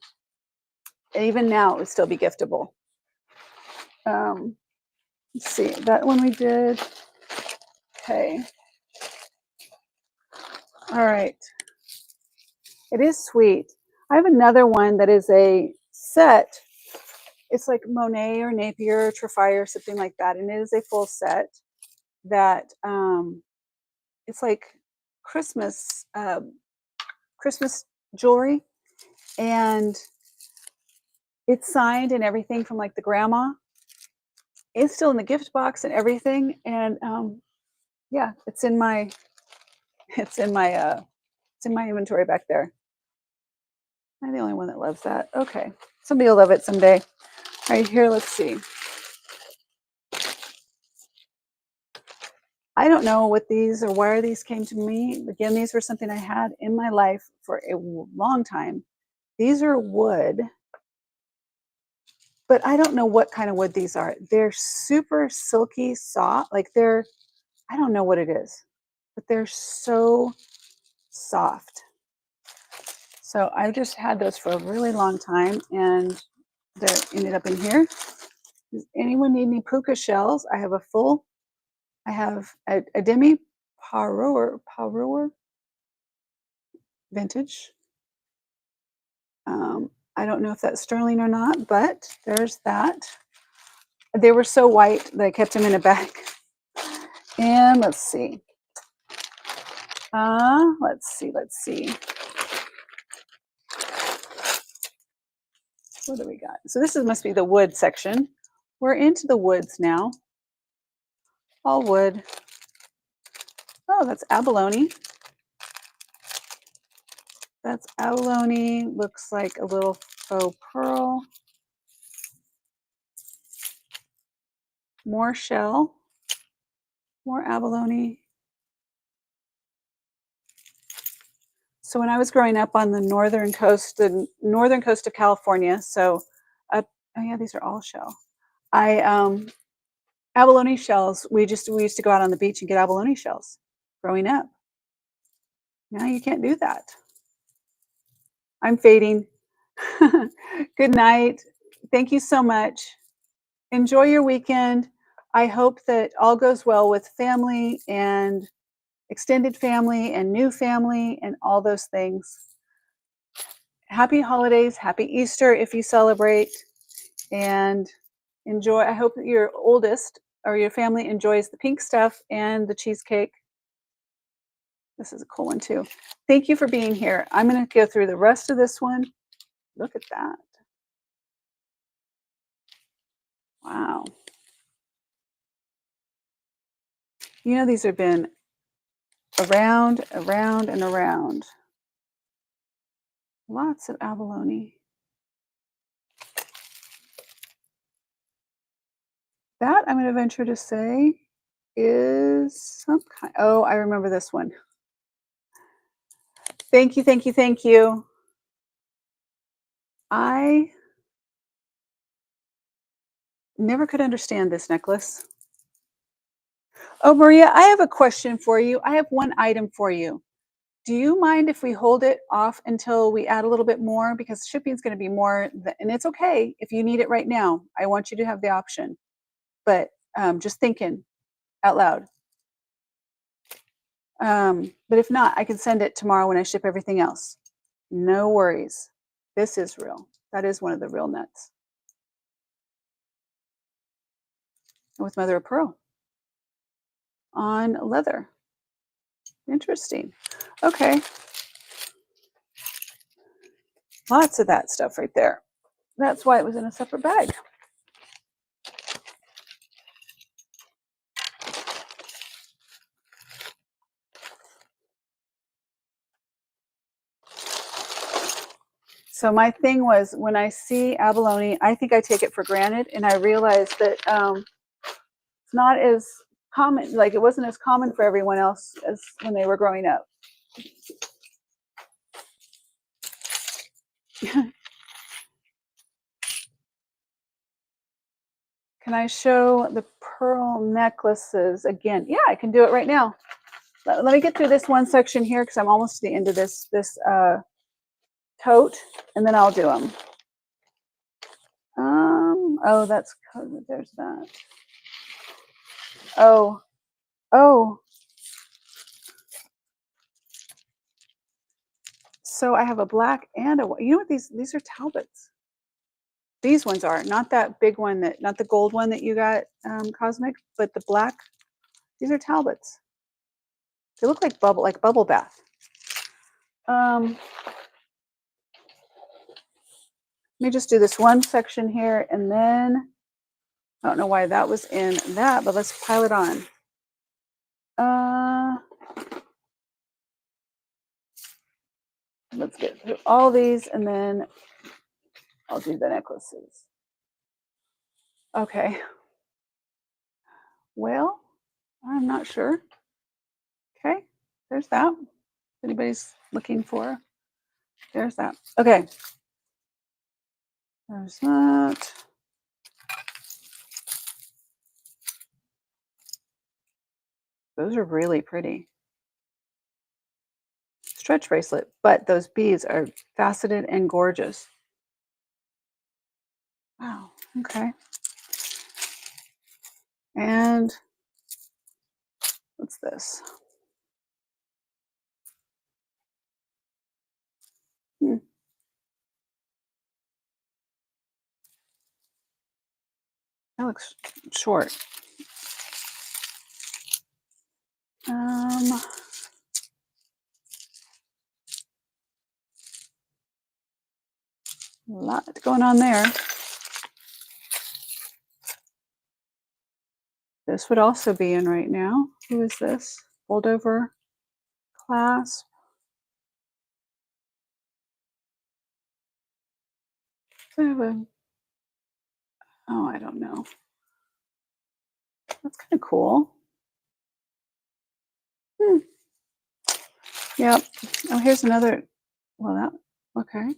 And even now, it would still be giftable. Let's see, that one we did. Okay. All right. It is sweet. I have another one that is a set. It's like Monet or Napier or Trafire or something like that. And it is a full set that it's like Christmas Christmas jewelry, and it's signed and everything from like the grandma. it's still in the gift box and everything. And yeah, it's in my it's in my it's in my inventory back there. I'm the only one that loves that. Okay, somebody will love it someday. Right here, let's see. I don't know what these or where these came to me. Again, these were something I had in my life for a long time. These are wood, but I don't know what kind of wood these are. They're super silky, soft. Like I don't know what it is, but they're so soft. So I just had those for a really long time, and they ended up in here. Does anyone need any puka shells? I have a demi parure vintage. I don't know if that's sterling or not, but there's that. They were so white that I kept them in a bag. And let's see. Let's see. What do we got? So must be the wood section. We're into the woods now. All wood. Oh, that's abalone. That's abalone. Looks like a little faux pearl. More shell. More abalone. So when I was growing up on the northern coast of California, so oh yeah, these are all shell. Abalone shells. We used to go out on the beach and get abalone shells growing up. Now you can't do that. I'm fading. Good night. Thank you so much. Enjoy your weekend. I hope that all goes well with family and extended family and new family and all those things. Happy holidays, happy Easter if you celebrate, and enjoy. I hope that your oldest or your family enjoys the pink stuff and the cheesecake. This is a cool one too. Thank you for being here. I'm going to go through the rest of this one. Look at that. Wow. You know, these have been around, around, and around. Lots of abalone. That, I'm going to venture to say, is some kind. Oh, I remember this one. Thank you, thank you, thank you. I never could understand this necklace. Oh, Maria, I have a question for you. I have one item for you. Do you mind if we hold it off until we add a little bit more? Because shipping is going to be more, and it's okay if you need it right now. I want you to have the option. But just thinking out loud. But if not, I can send it tomorrow when I ship everything else. No worries. This is real. That is one of the real nuts. With mother of pearl on leather. Interesting. Okay. Lots of that stuff right there. That's why it was in a separate bag. So my thing was, when I see abalone, I think I take it for granted, and I realize that it's not as common. Like, it wasn't as common for everyone else as when they were growing up. Can I show the pearl necklaces again? Yeah, I can do it right now. Let me get through this one section here because I'm almost to the end of this tote, and then I'll do them. Oh, there's that. Oh. So I have a black and a white. You know what these are Talbots. These ones are not that big one, not the gold one that you got, Cosmic, but the black. These are Talbots. They look like bubble bath. Let me just do this one section here, and then I don't know why that was in that, but let's pile it on. Let's get through all these and then I'll do the necklaces. Okay. Well, I'm not sure. Okay, there's that. If anybody's looking for, there's that. Okay. There's that. Those are really pretty. Stretch bracelet, but those beads are faceted and gorgeous. Wow, okay. And what's this? That looks short. A lot going on there. This would also be in right now. Who is this? Fold over clasp. Oh, I don't know. That's kind of cool. Yep. Oh, here's another. Well, that, okay.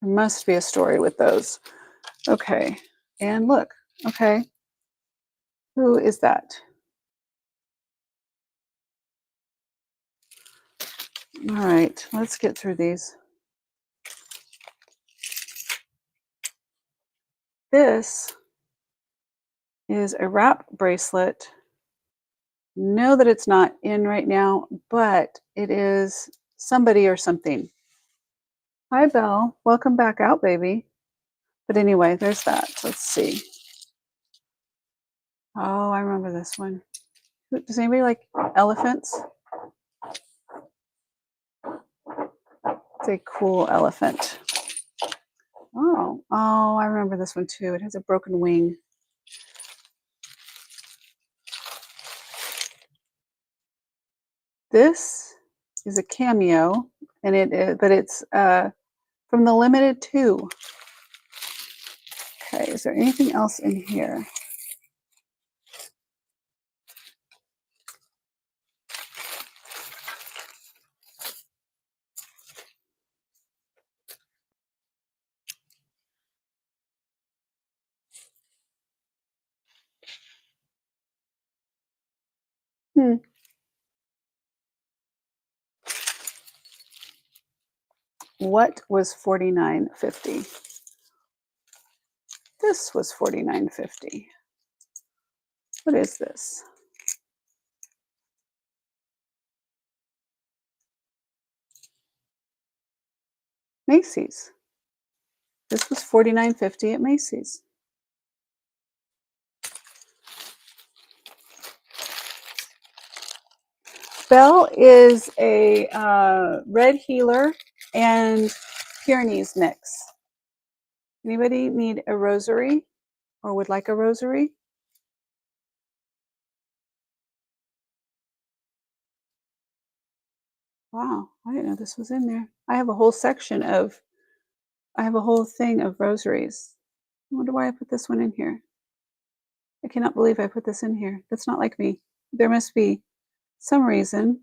There must be a story with those. Okay. And look. Okay. Who is that? All right. Let's get through these. This is a wrap bracelet. Know that it's not in right now, but it is somebody or something. Hi, Belle. Welcome back out, baby. But anyway, there's that. Let's see. Oh, I remember this one. Does anybody like elephants? It's a cool elephant. Oh, I remember this one too. It has a broken wing. This is a cameo, and but it's from the limited too. Okay, is there anything else in here? What was $49.50? This was $49.50. What is this? Macy's. This was $49.50 at Macy's. Belle is a red healer and Pyrenees mix. Anybody need a rosary or would like a rosary? Wow, I didn't know this was in there. I have a whole thing of rosaries. I wonder why I put this one in here. I cannot believe I put this in here. That's not like me. There must be some reason.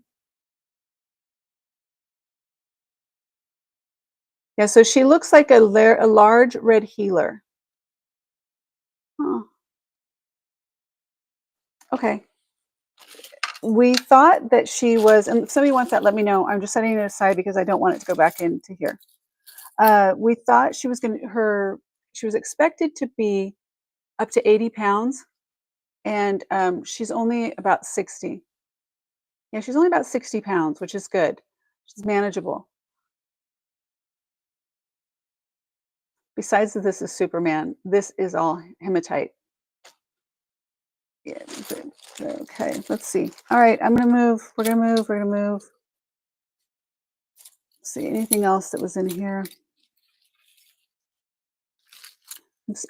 Yeah, so she looks like a large red healer. Huh. Okay. We thought that she was, and if somebody wants that, let me know. I'm just setting it aside because I don't want it to go back into here. We thought she was she was expected to be up to 80 pounds, and she's only about 60. Yeah, she's only about 60 pounds, which is good. She's manageable. Besides that this is Superman, this is all hematite. Yeah, okay, let's see. All right, I'm gonna move. We're gonna move. Let's see, anything else that was in here?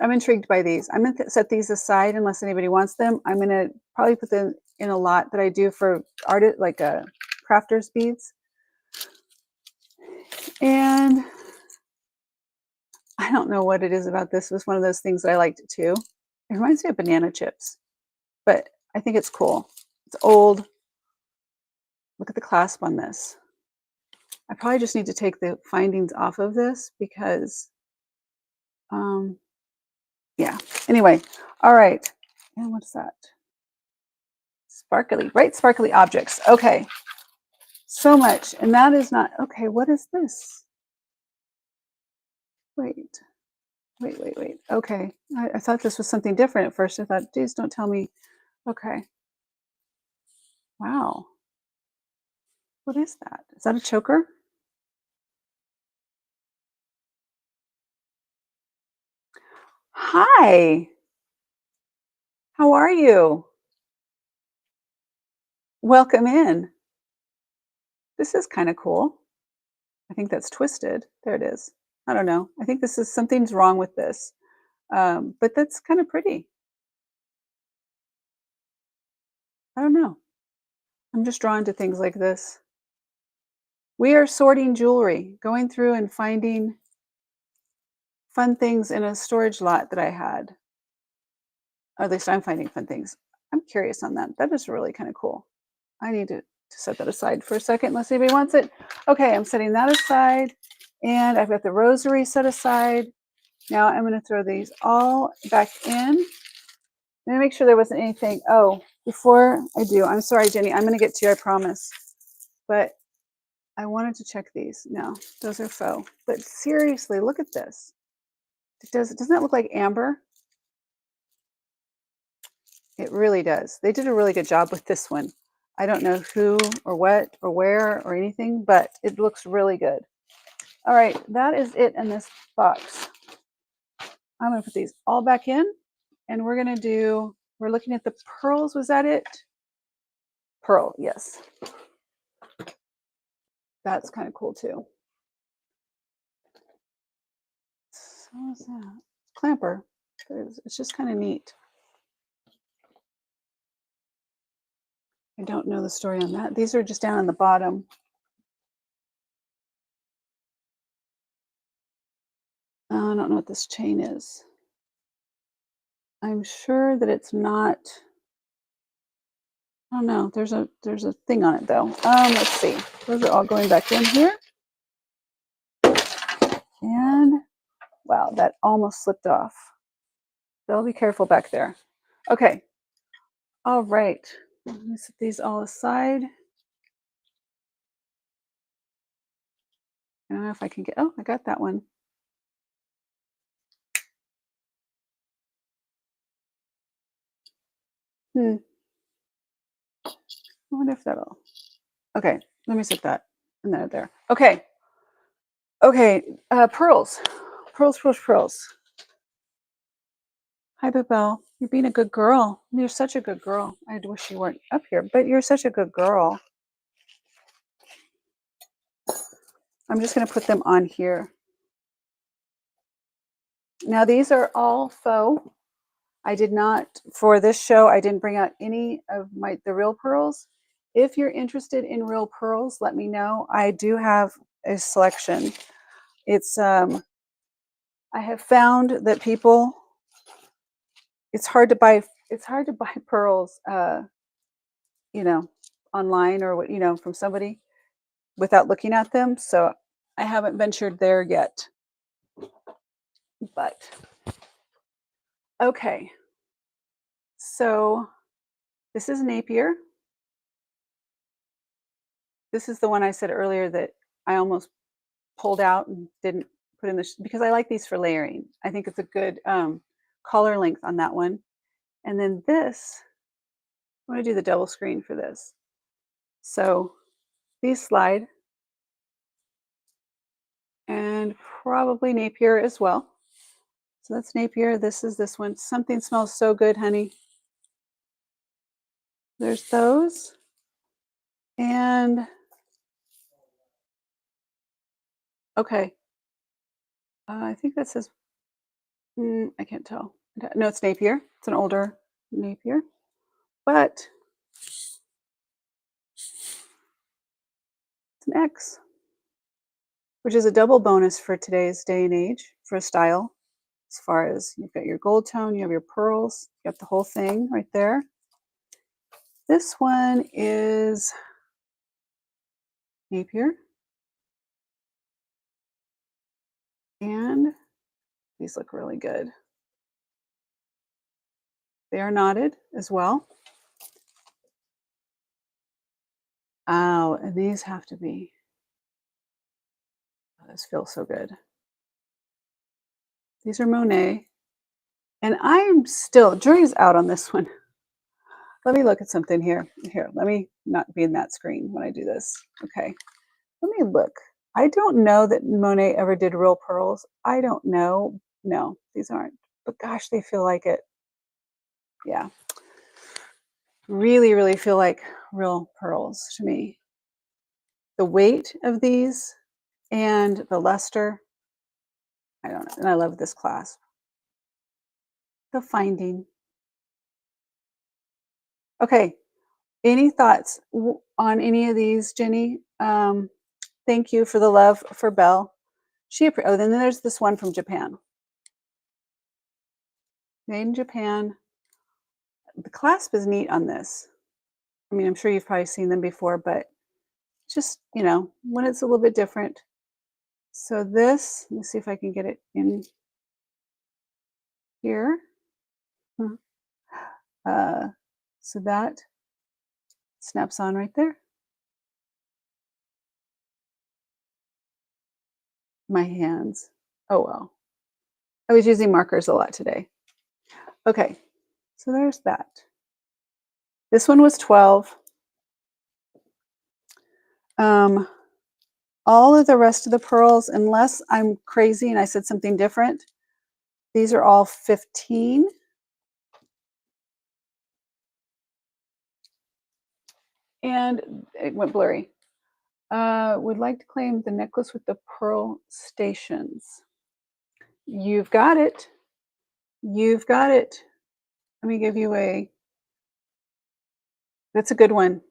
I'm intrigued by these. I'm gonna set these aside unless anybody wants them. I'm gonna probably put them in a lot that I do for artist, like crafters beads. And I don't know what it is about this. It was one of those things that I liked it too. It reminds me of banana chips, but I think it's cool. It's old. Look at the clasp on this. I probably just need to take the findings off of this because, um, yeah. Anyway, all right. And what's that? Sparkly, right? Sparkly objects. Okay. So much. And that is not, okay, what is this? Wait, wait. Okay. I thought this was something different at first. I thought, geez, don't tell me. Okay. Wow. What is that? Is that a choker? Hi. How are you? Welcome in. This is kind of cool. I think that's twisted. There it is. I don't know. I think this is something's wrong with this. But that's kind of pretty. I don't know. I'm just drawn to things like this. We are sorting jewelry, going through and finding fun things in a storage lot that I had. Or at least I'm finding fun things. I'm curious on that. That is really kind of cool. I need to set that aside for a second unless anybody wants it. Okay, I'm setting that aside. And I've got the rosary set aside. Now I'm going to throw these all back in. Let me make sure there wasn't anything. Oh, before I do, I'm sorry, Jenny. I'm going to get to you, I promise. But I wanted to check these. No, those are faux. But seriously, look at this. Doesn't that look like amber? It really does. They did a really good job with this one. I don't know who or what or where or anything, but it looks really good. All right, that is it in this box. I'm going to put these all back in, and we're going to do, we're looking at the pearls. Was that it? Pearl, yes. That's kind of cool too. So is that clamper? It's just kind of neat. I don't know the story on that. These are just down on the bottom. I don't know what this chain is. I'm sure that it's not. I don't know. There's a thing on it though. Let's see. Those are all going back in here. And wow, that almost slipped off. So be careful back there. Okay. All right. Let me set these all aside. I don't know if I can get, oh, I got that one. I wonder if that'll, okay, let me set that and then there. Okay. Okay, pearls. Pearls. Hi, Babel. You're being a good girl. You're such a good girl. I wish you weren't up here, but you're such a good girl. I'm just going to put them on here. Now, these are all faux. I did not, for this show, I didn't bring out any of the real pearls. If you're interested in real pearls, let me know. I do have a selection. It's, I have found that people, it's hard to buy pearls, you know, online or what, from somebody without looking at them. So I haven't ventured there yet. But okay. So this is Napier. This is the one I said earlier that I almost pulled out and didn't put in because I like these for layering. I think it's a good color length on that one. And then this, I'm going to do the double screen for this. So these slide and probably Napier as well. So that's Napier. This is this one. Something smells so good, honey. There's those. And okay. I think that says I can't tell. No, it's Napier. It's an older Napier, but it's an X, which is a double bonus for today's day and age for a style. As far as you've got your gold tone, you have your pearls, you got the whole thing right there. This one is Napier. And these look really good. They are knotted as well. Oh, and these have to be, oh, this feels so good. These are Monet. And I'm still, jury's out on this one. Let me look at something here. Here, let me not be in that screen when I do this. Okay, let me look. I don't know that Monet ever did real pearls. I don't know. No, these aren't. But gosh, they feel like it. Yeah. Really, really feel like real pearls to me. The weight of these and the luster, I don't know. And I love this clasp. The finding. Okay. Any thoughts on any of these, Jenny? Thank you for the love for Belle. Oh, then there's this one from Japan. Made in Japan. The clasp is neat on this. I mean, I'm sure you've probably seen them before, but just, you know, when it's a little bit different. So this, let me see if I can get it in here. So that snaps on right there. My hands. Oh, well. I was using markers a lot today. Okay, so there's that. This one was 12. All of the rest of the pearls, unless I'm crazy and I said something different, these are all 15. And it went blurry. Would like to claim the necklace with the pearl stations. You've got it. You've got it. Let me give you that's a good one.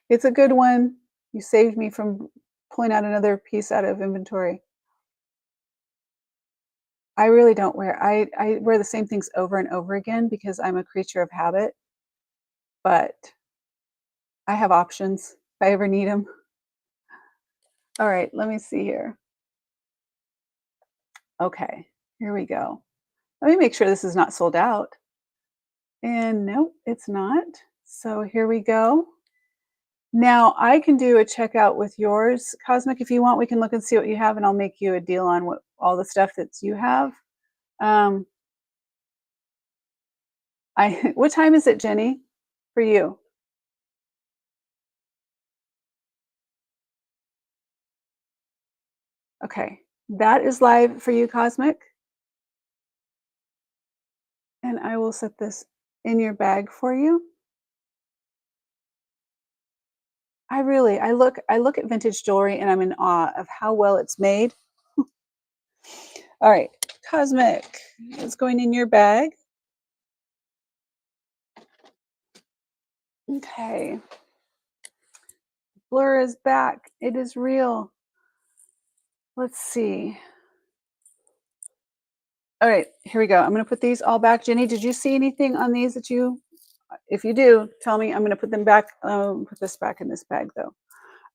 It's a good one. You saved me from pulling out another piece out of inventory. I really don't I wear the same things over and over again because I'm a creature of habit, but I have options if I ever need them. All right, let me see here. Okay, here we go. Let me make sure this is not sold out. And no, it's not. So here we go. Now I can do a checkout with yours, Cosmic. If you want, we can look and see what you have, and I'll make you a deal on what all the stuff that you have. What time is it, Jenny, for you? Okay, that is live for you, Cosmic. And I will set this in your bag for you. I look at vintage jewelry and I'm in awe of how well it's made. All right, Cosmic, it's going in your bag. Okay. Blur is back. It is real. Let's see. All right, here we go. I'm going to put these all back. Jenny, did you see anything on these that you, if you do, tell me. I'm going to put them back. Put this back in this bag though.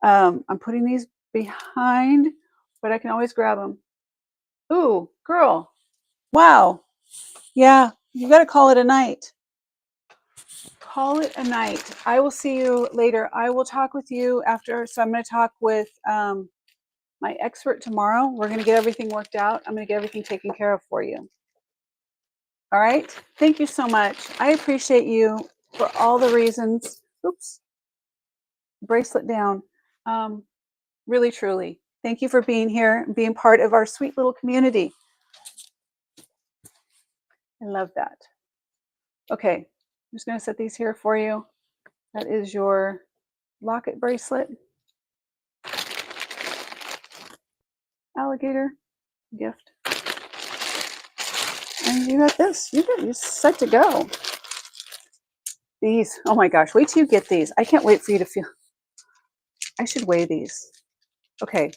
I'm putting these behind, but I can always grab them. Ooh, girl. Wow. Yeah, you got to call it a night. Call it a night. I will see you later. I will talk with you after. So I'm going to talk with my expert tomorrow. We're going to get everything worked out. I'm going to get everything taken care of for you. All right. Thank you so much. I appreciate you for all the reasons. Oops. Bracelet down. Really, truly. Thank you for being here and being part of our sweet little community. I love that. Okay. I'm just going to set these here for you. That is your locket bracelet. Alligator gift. And you got this. You're set to go. These. Oh my gosh. Wait till you get these. I can't wait for you to feel. I should weigh these. Okay.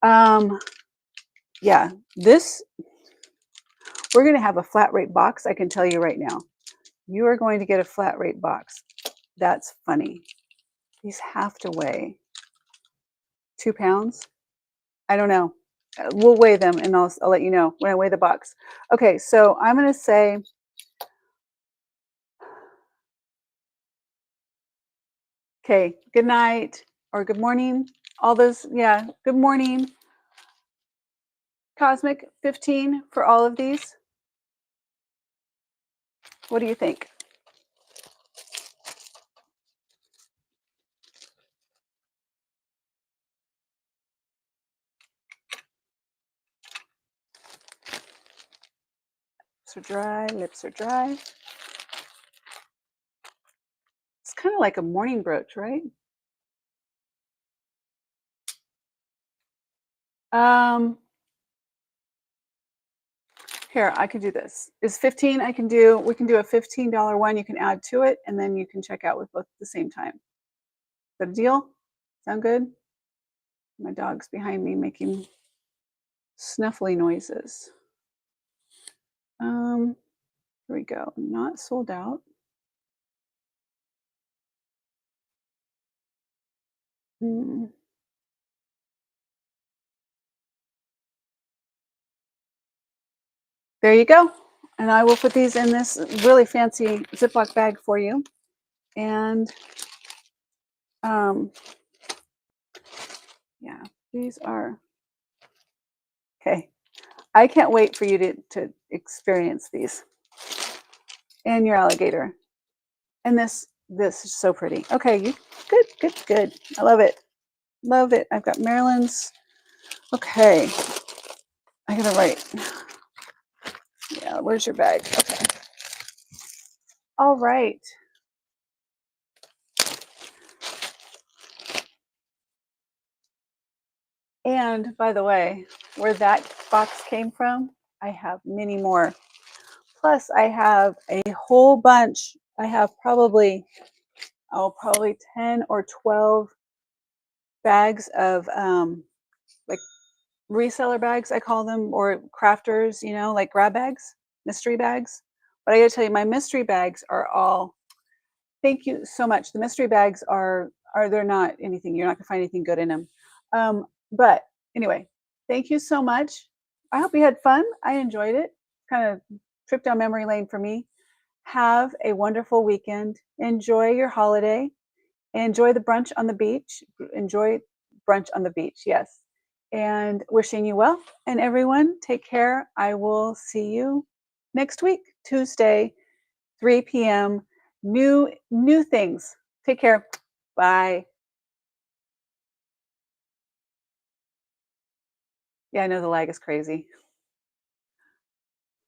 Yeah. This. We're going to have a flat rate box. I can tell you right now. You are going to get a flat rate box. That's funny. These have to weigh 2 pounds. I don't know. We'll weigh them and I'll let you know when I weigh the box. Okay, so I'm going to say, okay, good night or good morning. All those, yeah, good morning. Cosmic 15 for all of these. What do you think? Lips are dry, lips are dry. It's kind of like a morning brooch, right? Here, I could do this. Is 15, we can do a $15 one. You can add to it and then you can check out with both at the same time. Is that a deal? Sound good? My dog's behind me making snuffly noises. Here we go. Not sold out. There you go. And I will put these in this really fancy Ziploc bag for you. And yeah, these are okay. I can't wait for you to experience these. And your alligator. And this is so pretty. Okay, good. I love it. Love it. I've got Maryland's. Okay. I gotta write. Yeah, where's your bag? Okay. All right. And by the way, where that box came from, I have many more. Plus, I have a whole bunch. I have probably 10 or 12 bags of like reseller bags, I call them, or crafters, like grab bags, mystery bags. But I gotta tell you, my mystery bags are all, thank you so much. The mystery bags they're not anything. You're not gonna find anything good in them. But anyway, thank you so much. I hope you had fun. I enjoyed it. Kind of trip down memory lane for me. Have a wonderful weekend. Enjoy your holiday. Enjoy the brunch on the beach. Enjoy brunch on the beach. Yes. And wishing you well. And everyone, take care. I will see you next week, Tuesday, 3 p.m. New things. Take care. Bye. Yeah, I know the lag is crazy.